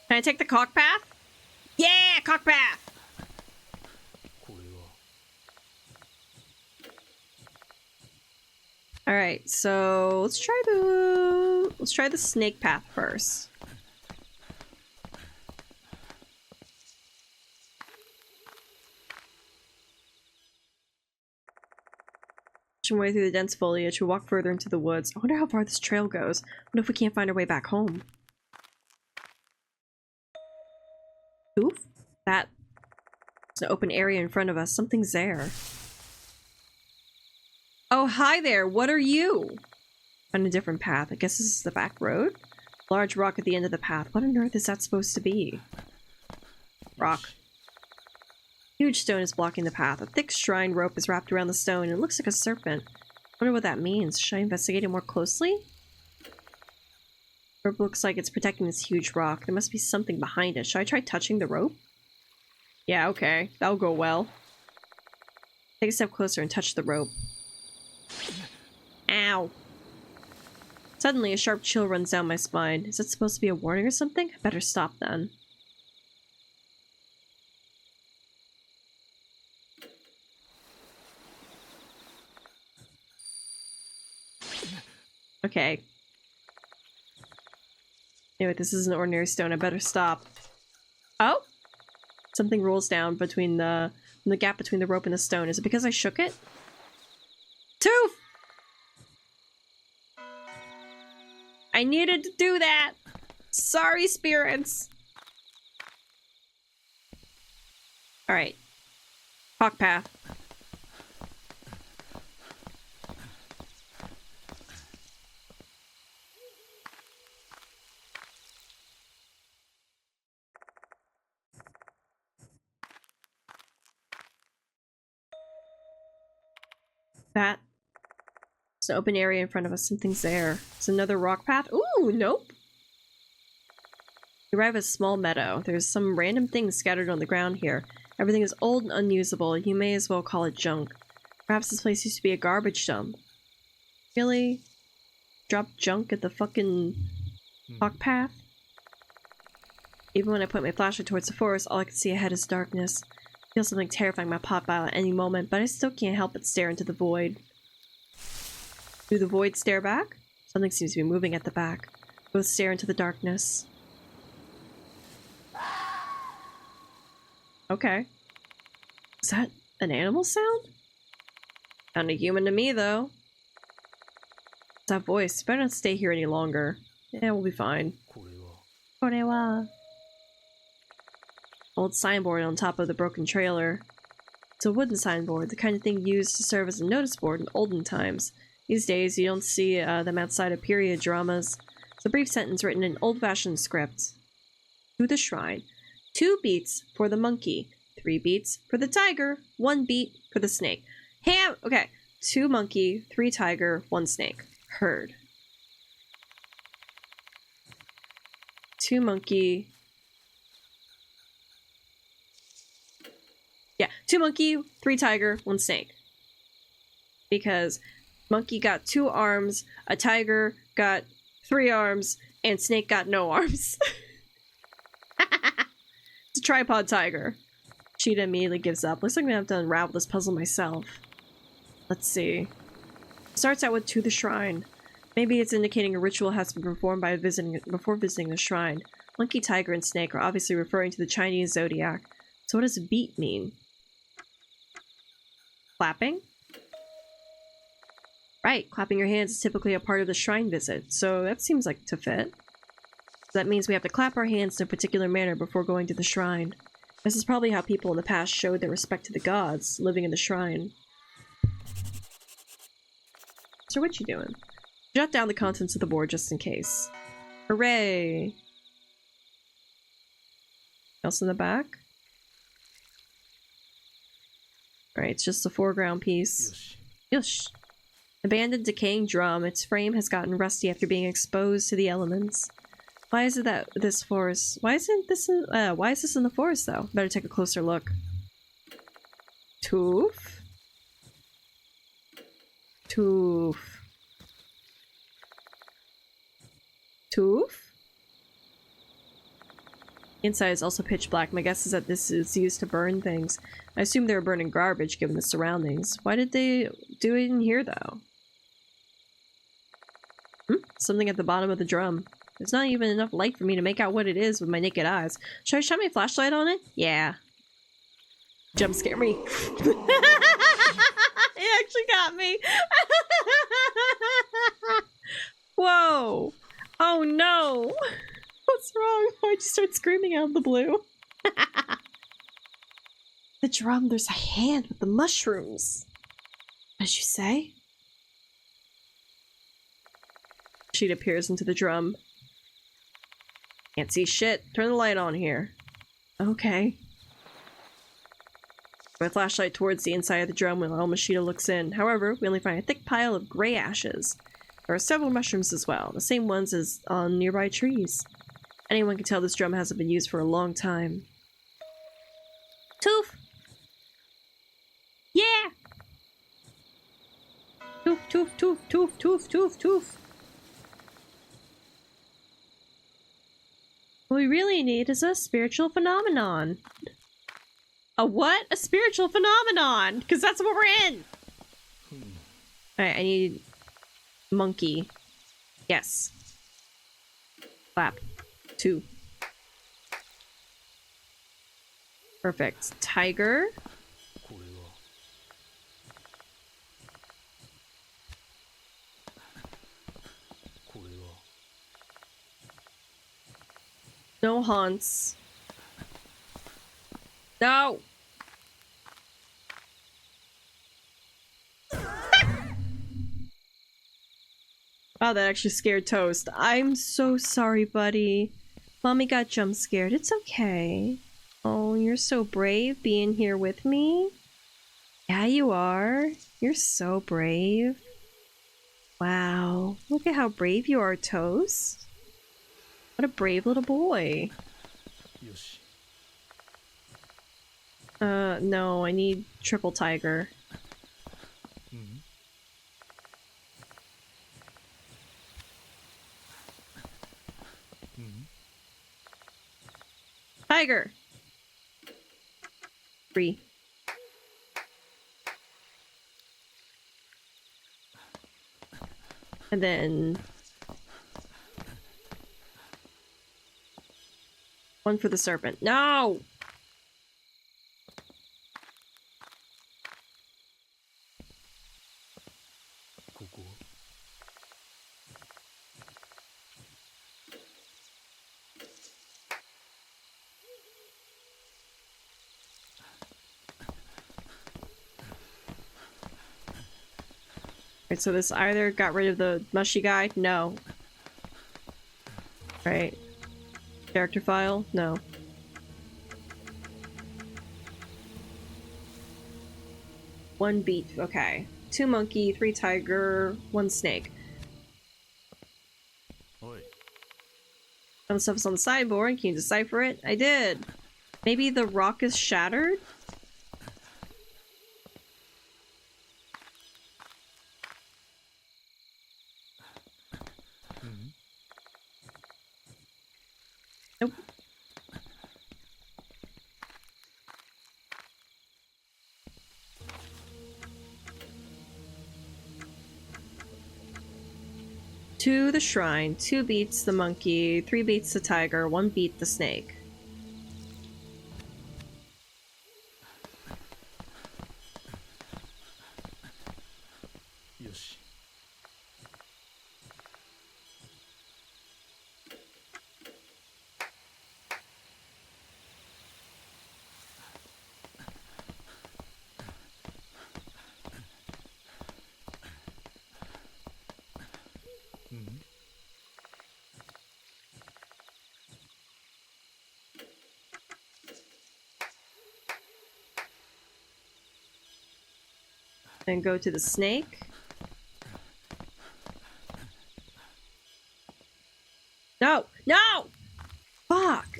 Speaker 1: Can I take the cock path? Yeah! Cock path!
Speaker 3: これは
Speaker 1: Alright, so let's try the snake path first. Pushing way through the dense foliage, we walk further into the woods. I wonder how far this trail goes. What if we can't find our way back home? Oof. That's an open area in front of us. Something's there. Oh, hi there. What are you? On a different path. I guess this is the back road? Large rock at the end of the path. What on earth is that supposed to be? Rock. Huge stone is blocking the path. A thick shrine rope is wrapped around the stone and it looks like a serpent. Wonder what that means. Should I investigate it more closely? Rope looks like it's protecting this huge rock. There must be something behind it. Should I try touching the rope? Yeah, okay. That'll go well. Take a step closer and touch the rope. Ow. Suddenly, a sharp chill runs down my spine. Is that supposed to be a warning or something? I better stop then. Okay. Anyway, this is an ordinary stone. I better stop. Oh! Something rolls down between the gap between the rope and the stone. Is it because I shook it? Tooth! I needed to do that! Sorry, spirits! Alright. Hawk path. That. It's an open area in front of us. Something's there. It's another rock path. Ooh, nope. You arrive at a small meadow. There's some random things scattered on the ground here. Everything is old and unusable. You may as well call it junk. Perhaps this place used to be a garbage dump. Really? Drop junk at the fucking hawk path? Even when I point my flashlight towards the forest, all I can see ahead is darkness. I feel something terrifying might pop out at any moment, but I still can't help but stare into the void. Do the void stare back? Something seems to be moving at the back. Both stare into the darkness. Okay. Is that an animal sound? Sounded human to me, though. It's that voice. Better not stay here any longer. Yeah, we'll be fine.
Speaker 3: これは
Speaker 2: Korewa.
Speaker 1: Old signboard on top of the broken trailer. It's a wooden signboard, the kind of thing used to serve as a notice board in olden times. These days, you don't see them outside of period dramas. It's a brief sentence written in old-fashioned script. To the shrine. 2 beats for the monkey. 3 beats for the tiger. 1 beat for the snake. Okay. 2 monkey, 3 tiger, 1 snake. Heard. 2 monkey. Yeah, 2 monkey, 3 tiger, 1 snake. Because monkey got 2 arms, a tiger got 3 arms, and snake got no arms. It's a tripod tiger. Cheetah immediately gives up. Looks like I'm gonna have to unravel this puzzle myself. Let's see. Starts out with to the shrine. Maybe it's indicating a ritual has been performed before visiting the shrine. Monkey, tiger, and snake are obviously referring to the Chinese zodiac. So what does beat mean? Clapping? Right, clapping your hands is typically a part of the shrine visit, so that seems like to fit. That means we have to clap our hands in a particular manner before going to the shrine. This is probably how people in the past showed their respect to the gods, living in the shrine. So what you doing? Jot down the contents of the board just in case. Hooray! Else in the back? Alright, it's just a foreground piece. Yush! Abandoned, decaying drum. Its frame has gotten rusty after being exposed to the elements. Why is it that this forest... Why is this in the forest, though? Better take a closer look. Toof? Toof. Toof? Inside is also pitch black. My guess is that this is used to burn things. I assume they were burning garbage given the surroundings. Why did they do it in here, though? Something at the bottom of the drum. There's not even enough light for me to make out what it is with my naked eyes. Should I shine my flashlight on it? Yeah. Jump scare me. It actually got me. Whoa. Oh no. What's wrong? Why'd you start screaming out of the blue? The drum, there's a hand with the mushrooms. What did you say? Sheet appears into the drum. Can't see shit. Turn the light on here. Okay. My flashlight towards the inside of the drum while Mashita looks in. However, we only find a thick pile of gray ashes. There are several mushrooms as well, the same ones as on nearby trees. Anyone can tell this drum hasn't been used for a long time. Toof! Yeah! Toof, toof, toof, toof, toof, toof, toof. What we really need is a spiritual phenomenon. A what? A spiritual phenomenon! Because that's what we're in! Alright, I need... monkey. Yes. Clap. 2. Perfect. Tiger.
Speaker 3: これは これは
Speaker 1: No haunts. No! Wow, that actually scared Toast. I'm so sorry, buddy. Mommy got jump scared. It's okay. Oh, you're so brave being here with me. Yeah, you are. You're so brave. Wow. Look at how brave you are, Toast. What a brave little boy.
Speaker 3: よし
Speaker 1: No, I need triple tiger.
Speaker 3: うん
Speaker 1: Tiger! 3. And then... one for the serpent. No! Right, so this either got rid of the mushy guy? No. Right. Character file? No. One beat. Okay. 2 monkey, 3 tiger, 1 snake. Some stuff's on the sideboard. Can you decipher it? I did. Maybe the rock is shattered? Nope. To the shrine. 2 beats the monkey, 3 beats the tiger, 1 beat the snake.
Speaker 3: Yoshi.
Speaker 1: Then go to the snake. No! No! Fuck!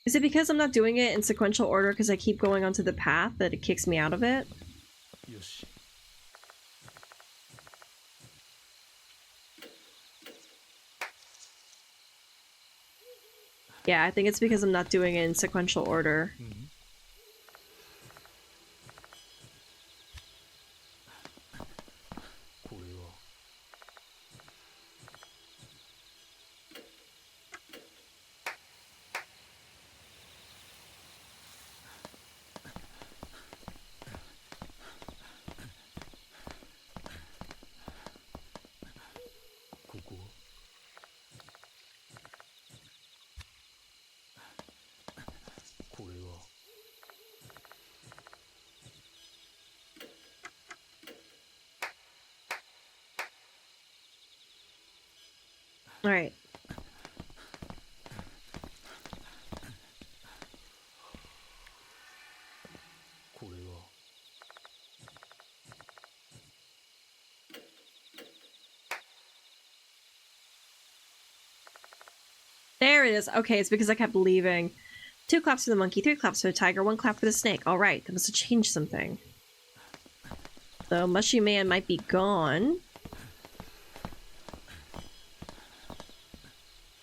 Speaker 1: Is it because I'm not doing it in sequential order because I keep going onto the path that it kicks me out of it?
Speaker 3: Yoshi.
Speaker 1: Yeah, I think it's because I'm not doing it in sequential order. Alright. There it is. Okay, it's because I kept leaving. 2 claps for the monkey, 3 claps for the tiger, 1 clap for the snake. Alright, that must have changed something. So, Mushy Man might be gone.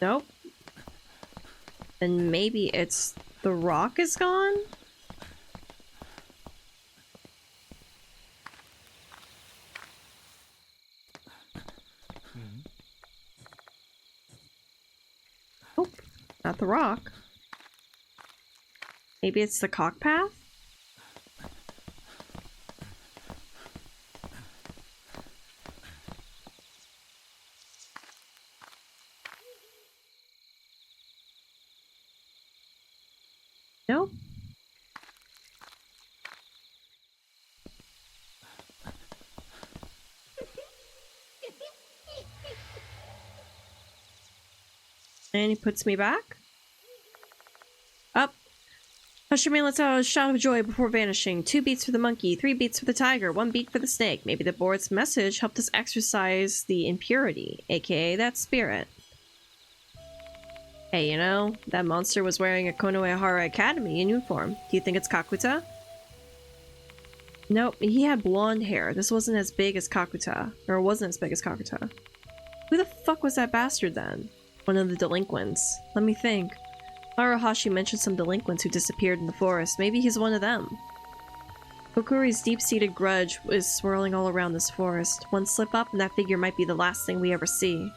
Speaker 1: Nope. And maybe it's the rock is gone? Nope. Not the rock. Maybe it's the cock path? Nope. And he puts me back. Up. Hush your man lets out a shout of joy before vanishing. 2 beats for the monkey, 3 beats for the tiger, 1 beat for the snake. Maybe the board's message helped us exorcise the impurity, aka that spirit. Hey, you know, that monster was wearing a Konoehara Academy uniform. Do you think it's Kakuta? Nope, he had blonde hair. This wasn't as big as Kakuta. Or it wasn't as big as Kakuta. Who the fuck was that bastard then? One of the delinquents. Let me think. Arahashi mentioned some delinquents who disappeared in the forest. Maybe he's one of them. Kokuri's deep-seated grudge is swirling all around this forest. One slip up and that figure might be the last thing we ever see.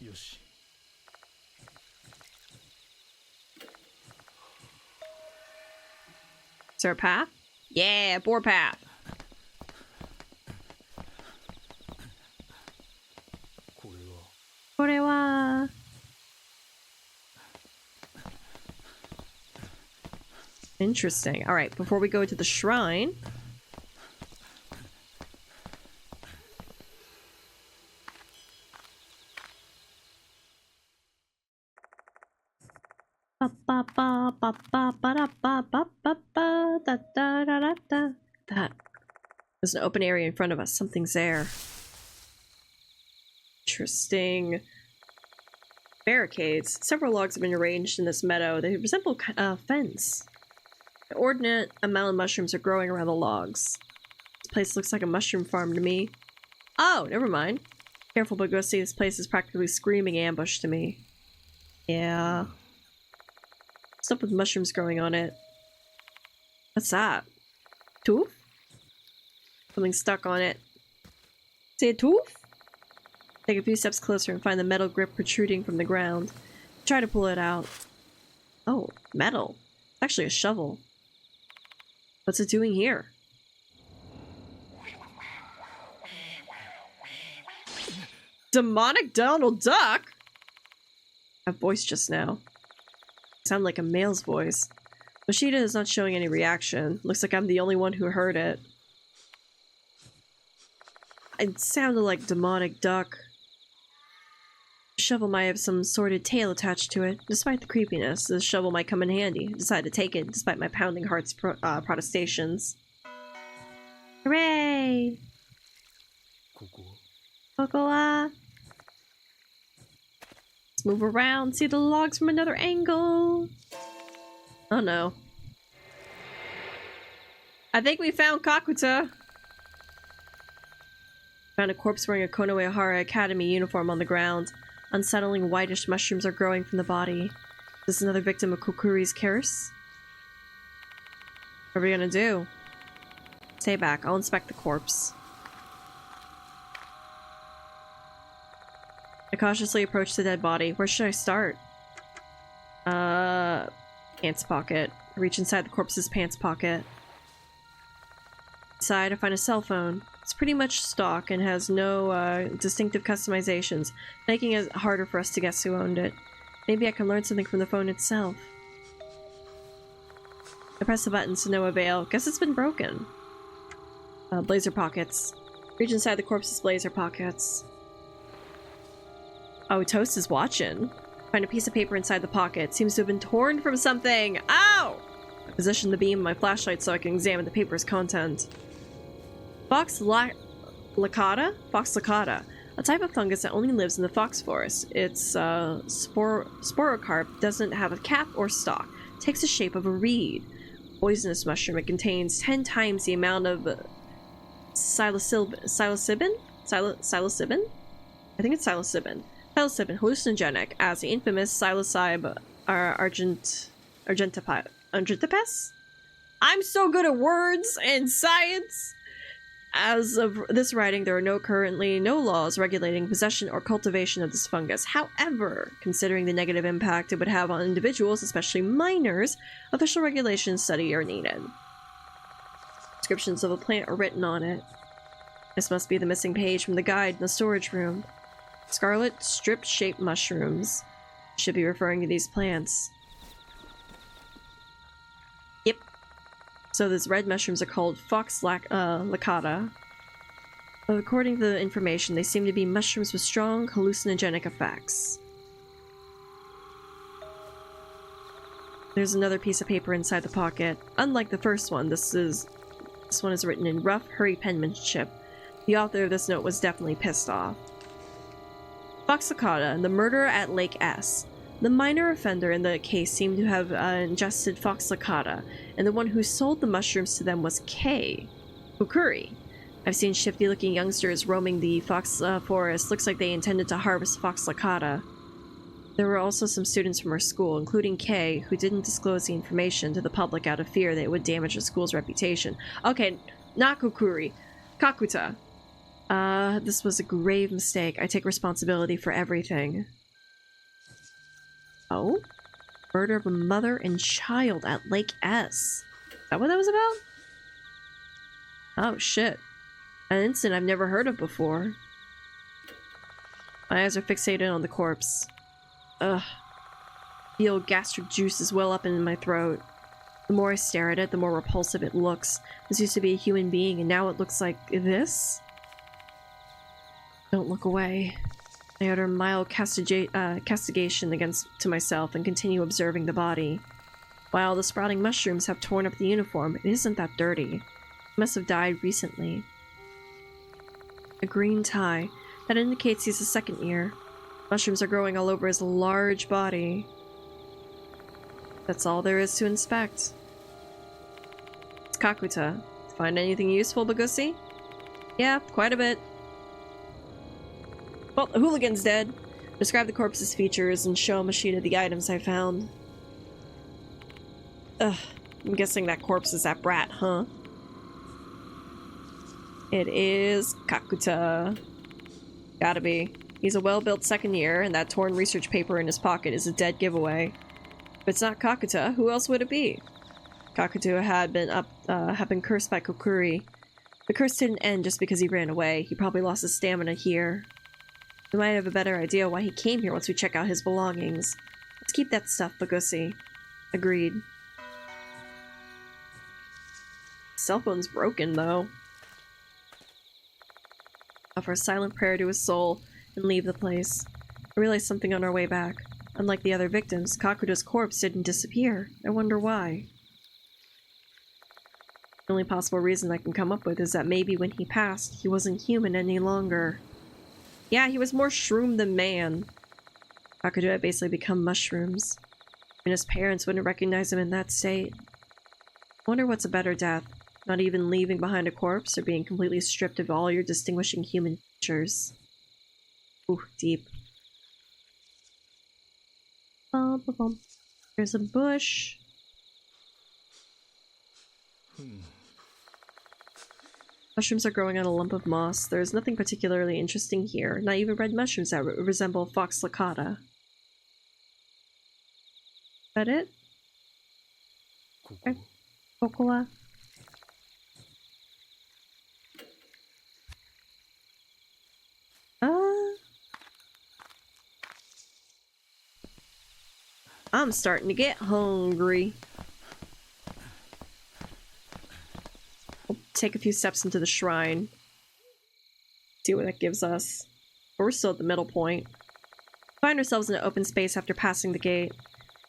Speaker 3: よし
Speaker 1: Is there a path? Yeah, boar path.
Speaker 3: これは
Speaker 1: これは... Interesting. Alright, before we go to the shrine... That. There's an open area in front of us. Something's there. Interesting. Barricades. Several logs have been arranged in this meadow. They resemble a fence. An inordinate amount of mushrooms are growing around the logs. This place looks like a mushroom farm to me. Oh, never mind. Careful, but go see, this place is practically screaming ambush to me. Yeah. Stuff with mushrooms growing on it. What's that? Tooth? Something stuck on it. Say a tooth? Take a few steps closer and find the metal grip protruding from the ground. Try to pull it out. Oh, metal. It's actually a shovel. What's it doing here? Demonic Donald Duck? A voice just now. Sound like a male's voice. Yoshida is not showing any reaction. Looks like I'm the only one who heard it. It sounded like demonic duck. The shovel might have some sordid tale attached to it. Despite the creepiness, this shovel might come in handy. I decided to take it despite my pounding heart's protestations. Hooray!
Speaker 3: ここ
Speaker 1: Kokoa! Let's move around, see the logs from another angle. Oh no. I think we found Kakuta. Found a corpse wearing a Konoehara Academy uniform on the ground. Unsettling whitish mushrooms are growing from the body. Is this another victim of Kokuri's curse? What are we gonna do? Stay back, I'll inspect the corpse. I cautiously approach the dead body. Where should I start? Pants pocket. I reach inside the corpse's pants pocket. Inside, I find a cell phone. It's pretty much stock and has no distinctive customizations, making it harder for us to guess who owned it. Maybe I can learn something from the phone itself. I press the buttons to no avail. Guess it's been broken. Blazer pockets. Reach inside the corpse's blazer pockets. Oh, Toast is watching. Find a piece of paper inside the pocket. Seems to have been torn from something. Ow! I position the beam of my flashlight so I can examine the paper's content. Fox licata? Fox licata. A type of fungus that only lives in the fox forest. Its sporocarp doesn't have a cap or stalk. It takes the shape of a reed. Poisonous mushroom. It contains 10 times the amount of psilocybin? I think it's psilocybin. Psilocybin, hallucinogenic, as the infamous psilocybe argentipes? I'm so good at words and science! As of this writing, there are currently no laws regulating possession or cultivation of this fungus. However, considering the negative impact it would have on individuals, especially minors, official regulations study are needed. Descriptions of a plant are written on it. This must be the missing page from the guide in the storage room. Scarlet strip-shaped mushrooms. Should be referring to these plants. Yep. So these red mushrooms are called Fox licata. But according to the information, they seem to be mushrooms with strong hallucinogenic effects. There's another piece of paper inside the pocket. Unlike the first one, this one is written in rough, hurried penmanship. The author of this note was definitely pissed off. Fox licata and the murderer at Lake S. The minor offender in the case seemed to have ingested Fox licata, and the one who sold the mushrooms to them was K. Kokuri. I've seen shifty-looking youngsters roaming the fox forest. Looks like they intended to harvest Fox licata. There were also some students from our school, including Kay, who didn't disclose the information to the public out of fear that it would damage the school's reputation. Okay, not Kokuri. Kakuta. This was a grave mistake. I take responsibility for everything. Oh? Murder of a mother and child at Lake S. Is that what that was about? Oh, shit. An incident I've never heard of before. My eyes are fixated on the corpse. Ugh. Feel gastric juices well up in my throat. The more I stare at it, the more repulsive it looks. This used to be a human being, and now it looks like this? Don't look away. I utter mild castigation to myself and continue observing the body. While the sprouting mushrooms have torn up the uniform, it isn't that dirty. It must have died recently. A green tie. That indicates he's a second year. Mushrooms are growing all over his large body. That's all there is to inspect. It's Kakuta. Find anything useful, Bagusi? Yeah, quite a bit. Well, the hooligan's dead. Describe the corpse's features and show him a sheet of the items I found. Ugh, I'm guessing that corpse is that brat, huh? It is Kakuta. Gotta be. He's a well-built second year, and that torn research paper in his pocket is a dead giveaway. If it's not Kakuta, who else would it be? Kakuta had been cursed by Kokuri. The curse didn't end just because he ran away. He probably lost his stamina here. We might have a better idea why he came here once we check out his belongings. Let's keep that stuff, Bagusi. Agreed. Cell phone's broken, though. Offer a silent prayer to his soul and leave the place. I realized something on our way back. Unlike the other victims, Kakuta's corpse didn't disappear. I wonder why. The only possible reason I can come up with is that maybe when he passed, he wasn't human any longer. Yeah, he was more shroom than man. Kakuta had basically become mushrooms. And his parents wouldn't recognize him in that state. I wonder what's a better death. Not even leaving behind a corpse, or being completely stripped of all your distinguishing human features. Ooh, deep. Bum, bum, bum. There's a bush. Mushrooms are growing on a lump of moss. There is nothing particularly interesting here, not even red mushrooms that resemble fox licata. Is that it? Okay. Kokoa. I'm starting to get hungry. We'll take a few steps into the shrine. See what that gives us. But we're still at the middle point. We find ourselves in an open space after passing the gate.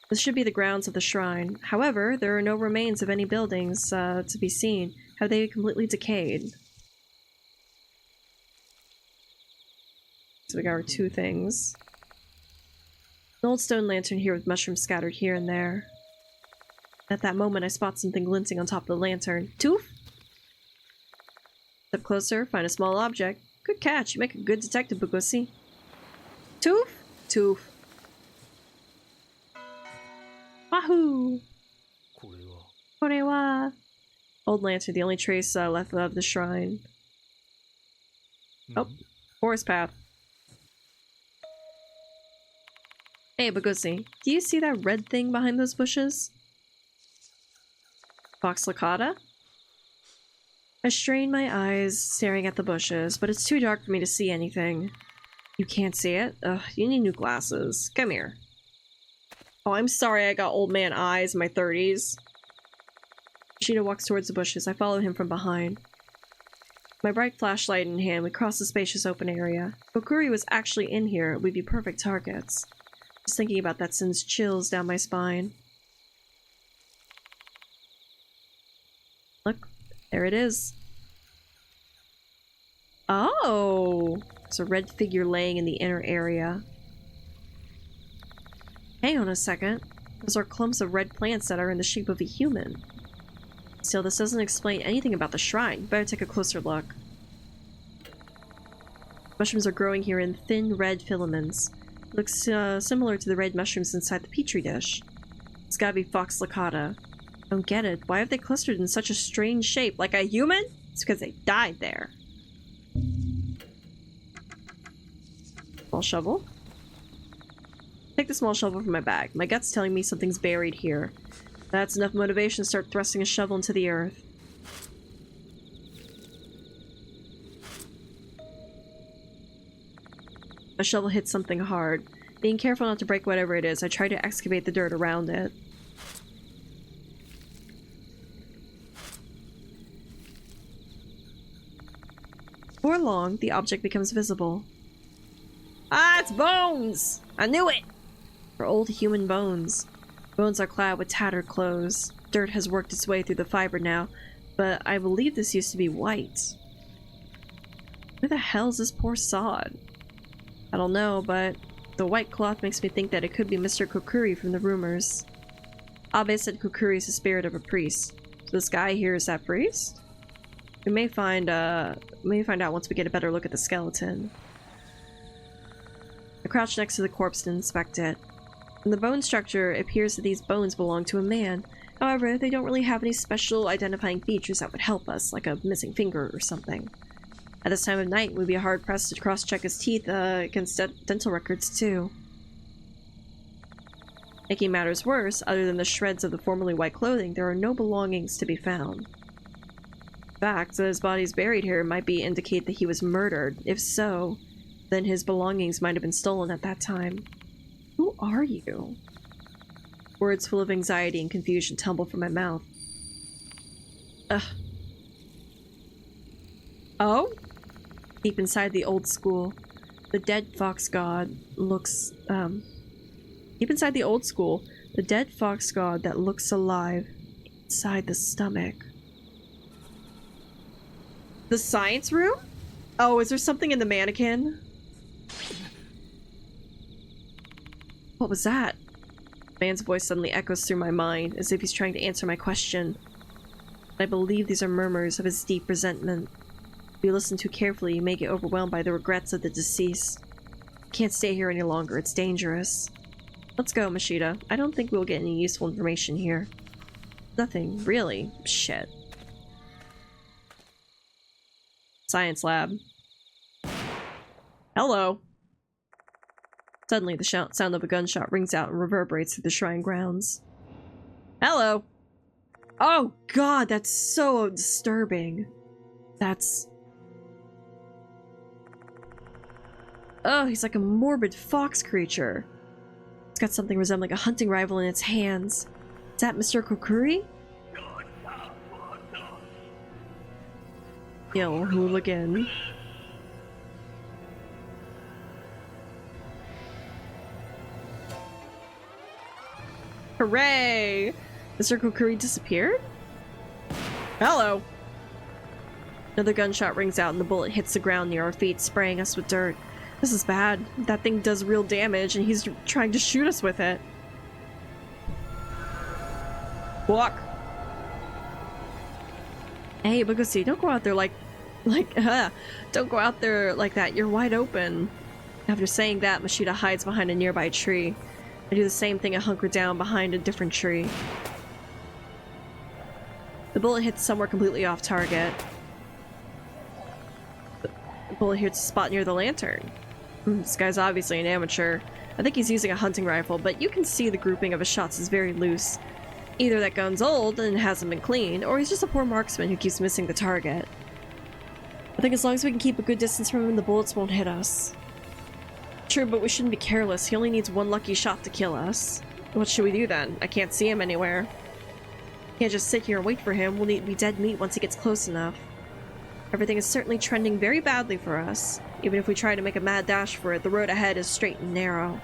Speaker 1: This should be the grounds of the shrine. However, there are no remains of any buildings to be seen. Have they completely decayed? So we got our two things. An old stone lantern here with mushrooms scattered here and there. At that moment, I spot something glinting on top of the lantern. Toof? Step closer, find a small object. Good catch, you make a good detective, Bagusi. Toof? Toof. Wahoo! Korewa. Old lantern, the only trace left of the shrine. Oh, forest path. Hey, Bagusi, do you see that red thing behind those bushes? Fox licata? I strain my eyes, staring at the bushes, but it's too dark for me to see anything. You can't see it? Ugh, you need new glasses. Come here. Oh, I'm sorry I got old man eyes in my 30s. Ishida walks towards the bushes. I follow him from behind. My bright flashlight in hand, we cross the spacious open area. If Kokuri was actually in here, we'd be perfect targets. Just thinking about that sends chills down my spine. Look, there it is. Oh! There's a red figure laying in the inner area. Hang on a second. Those are clumps of red plants that are in the shape of a human. Still, this doesn't explain anything about the shrine. Better take a closer look. Mushrooms are growing here in thin red filaments. Looks similar to the red mushrooms inside the petri dish. It's gotta be Fox licata. Don't get it. Why have they clustered in such a strange shape? Like a human? It's because they died there. Small shovel. Take the small shovel from my bag. My gut's telling me something's buried here. That's enough motivation to start thrusting a shovel into the earth. A shovel hits something hard. Being careful not to break whatever it is, I try to excavate the dirt around it. Before long, the object becomes visible. Ah, it's bones! I knew it! They're old human bones. Bones are clad with tattered clothes. Dirt has worked its way through the fiber now, but I believe this used to be white. Who the hell is this poor sod? I don't know, but the white cloth makes me think that it could be Mr. Kokuri from the rumors. Abe said Kokuri is the spirit of a priest. So this guy here is that priest? We may find out once we get a better look at the skeleton. I crouch next to the corpse to inspect it. From the bone structure, it appears that these bones belong to a man. However, they don't really have any special identifying features that would help us, like a missing finger or something. At this time of night, we'd be hard-pressed to cross-check his teeth against dental records, too. Making matters worse, other than the shreds of the formerly white clothing, there are no belongings to be found. The fact that his body's buried here might indicate that he was murdered. If so, then his belongings might have been stolen at that time. Who are you? Words full of anxiety and confusion tumble from my mouth. Ugh. Oh? Deep inside the old school, the dead fox god looks, Deep inside the old school, the dead fox god that looks alive inside the stomach. The science room? Oh, is there something in the mannequin? What was that? The man's voice suddenly echoes through my mind, as if he's trying to answer my question. I believe these are murmurs of his deep resentment. If you listen too carefully, you may get overwhelmed by the regrets of the deceased. Can't stay here any longer, it's dangerous. Let's go, Mashita. I don't think we'll get any useful information here. Nothing, really. Shit. Science lab. Hello. Suddenly, the sound of a gunshot rings out and reverberates through the shrine grounds. Hello! Oh god, that's so disturbing. That's... Oh, he's like a morbid fox creature. It's got something resembling a hunting rifle in its hands. Is that Mr. Kokuri? Yo, hooligan. Hooray! Mr. Kokuri disappeared? Hello! Another gunshot rings out and the bullet hits the ground near our feet, spraying us with dirt. This is bad. That thing does real damage and he's trying to shoot us with it. Walk! Hey, Bugusi, don't go out there don't go out there like that. You're wide open. After saying that, Mashita hides behind a nearby tree. I do the same thing and hunker down behind a different tree. The bullet hits somewhere completely off target. The bullet hits a spot near the lantern. This guy's obviously an amateur. I think he's using a hunting rifle, but you can see the grouping of his shots is very loose. Either that gun's old and hasn't been cleaned, or he's just a poor marksman who keeps missing the target. I think as long as we can keep a good distance from him, the bullets won't hit us. True, but we shouldn't be careless. He only needs one lucky shot to kill us. What should we do then? I can't see him anywhere. Can't just sit here and wait for him. We'll need to be dead meat once he gets close enough. Everything is certainly trending very badly for us. Even if we try to make a mad dash for it, the road ahead is straight and narrow.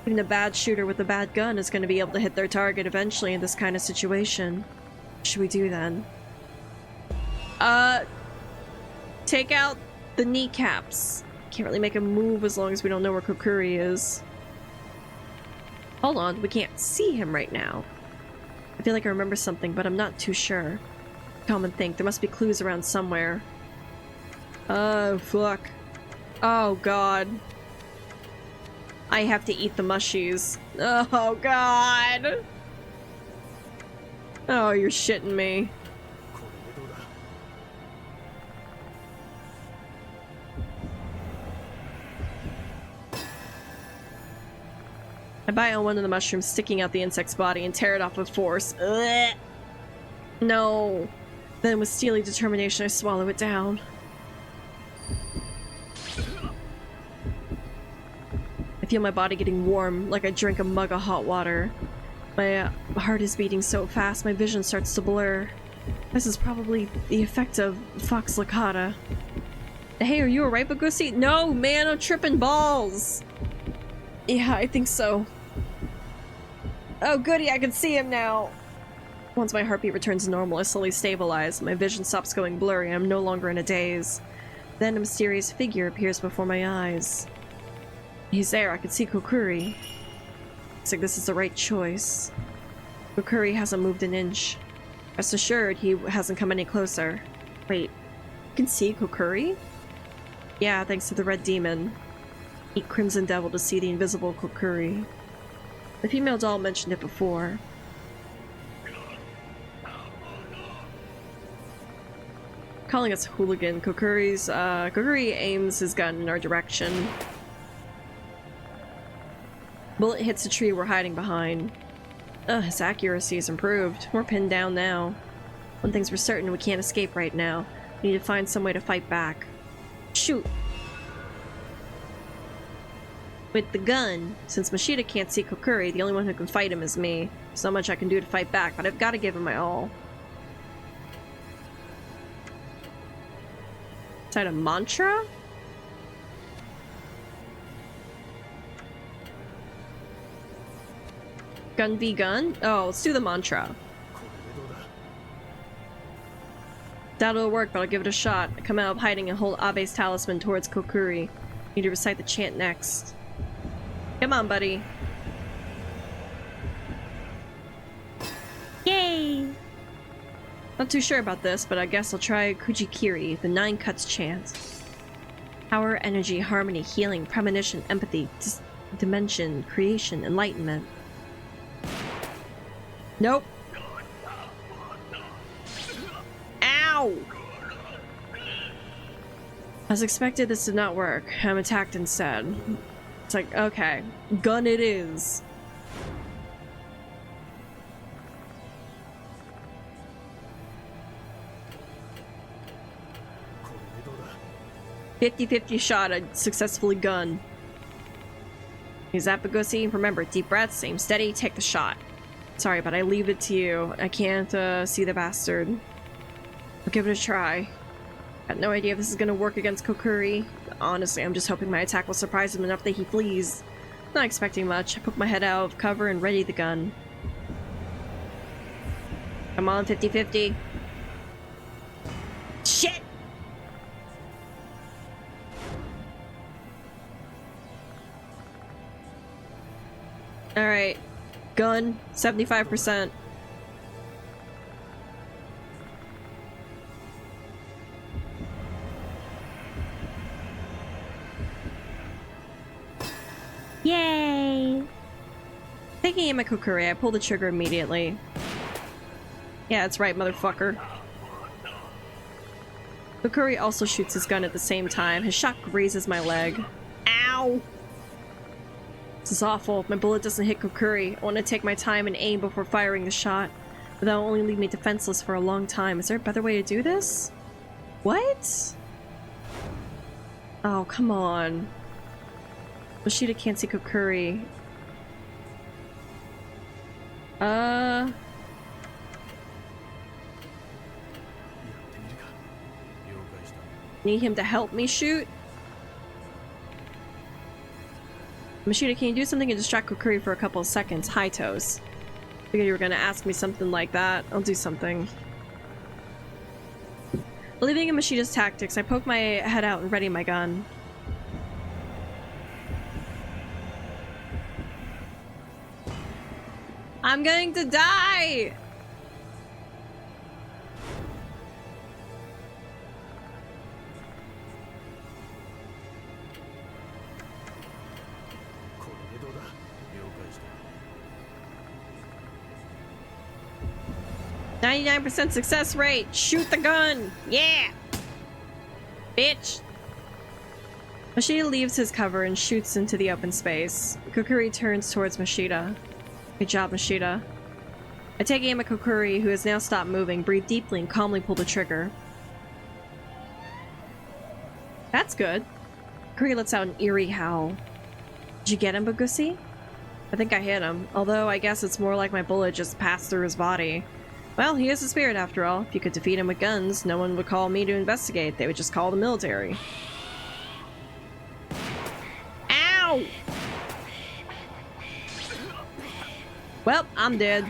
Speaker 1: Even a bad shooter with a bad gun is going to be able to hit their target eventually in this kind of situation. What should we do then? Take out the kneecaps. Can't really make a move as long as we don't know where Kokuri is. Hold on, we can't see him right now. I feel like I remember something, but I'm not too sure. Come and think, there must be clues around somewhere. Oh, fuck. Oh, God. I have to eat the mushies. Oh, God. Oh, you're shitting me.
Speaker 3: これでどうだ。
Speaker 1: I bite on one of the mushrooms sticking out the insect's body and tear it off with force. Ugh. No. Then with steely determination, I swallow it down. I feel my body getting warm, like I drank a mug of hot water. My heart is beating so fast, my vision starts to blur. This is probably the effect of Fox Licata. Hey, are you alright, Bagusi? No, man, I'm tripping balls! Yeah, I think so. Oh, goody, I can see him now! Once my heartbeat returns to normal, I slowly stabilize. My vision stops going blurry, and I'm no longer in a daze. Then a mysterious figure appears before my eyes. He's there, I can see Kokuri. Looks like this is the right choice. Kokuri hasn't moved an inch. Rest assured, he hasn't come any closer. Wait, you can see Kokuri? Yeah, thanks to the red demon. Eat Crimson Devil to see the invisible Kokuri. The female doll mentioned it before. Calling us a hooligan, Kokuri aims his gun in our direction. Bullet hits the tree we're hiding behind. Ugh, his accuracy has improved. We're pinned down now. One thing's for certain, we can't escape right now. We need to find some way to fight back. Shoot! With the gun, since Mashita can't see Kokuri, the only one who can fight him is me. There's not much I can do to fight back, but I've got to give him my all. Is that a mantra? Gun v gun? Oh, let's do the mantra.
Speaker 3: これでどうだ。
Speaker 1: That'll work, but I'll give it a shot. I come out of hiding and hold Abe's talisman towards Kokuri. Need to recite the chant next. Come on, buddy.
Speaker 2: Yay!
Speaker 1: Not too sure about this, but I guess I'll try Kujikiri, the 9 cuts chant. Power, energy, harmony, healing, premonition, empathy, dimension, creation, enlightenment. Nope. Ow! As expected, this did not work. I'm attacked instead. It's like, okay, gun it is.
Speaker 3: これでどうだ。
Speaker 1: 50-50 shot, I successfully gun. Use that, Bagusi. Remember, deep breaths, aim steady, take the shot. Sorry, but I leave it to you. I can't see the bastard. I'll give it a try. Got no idea if this is gonna work against Kokuri. Honestly, I'm just hoping my attack will surprise him enough that he flees. Not expecting much. I poke my head out of cover and ready the gun. Come on, 50-50. Shit! Alright. Gun, 75%.
Speaker 2: Yay!
Speaker 1: Taking aim at Kokuri, I pull the trigger immediately. Yeah, that's right, motherfucker. Kokuri also shoots his gun at the same time. His shot grazes my leg. Ow! This is awful. If my bullet doesn't hit Kokuri, I want to take my time and aim before firing the shot. But that will only leave me defenseless for a long time. Is there a better way to do this? What? Oh, come on. Mashita can't see Kokuri.
Speaker 3: やってみるか。了解した。
Speaker 1: Need him to help me shoot? Mashita, can you do something to distract Kokuri for a couple of seconds? High toes. Figured you were gonna ask me something like that. I'll do something. Believing in Mashita's tactics, I poke my head out and ready my gun. I'm going to die! 99% success rate! Shoot the gun! Yeah! Bitch! Mashita leaves his cover and shoots into the open space. Kokiri turns towards Mashita. Good job, Mashita. I take aim at Kokiri, who has now stopped moving, breathe deeply, and calmly pull the trigger. That's good. Kokiri lets out an eerie howl. Did you get him, Bagusi? I think I hit him, although I guess it's more like my bullet just passed through his body. Well, he is a spirit after all. If you could defeat him with guns, no one would call me to investigate. They would just call the military. Ow! Well, I'm dead.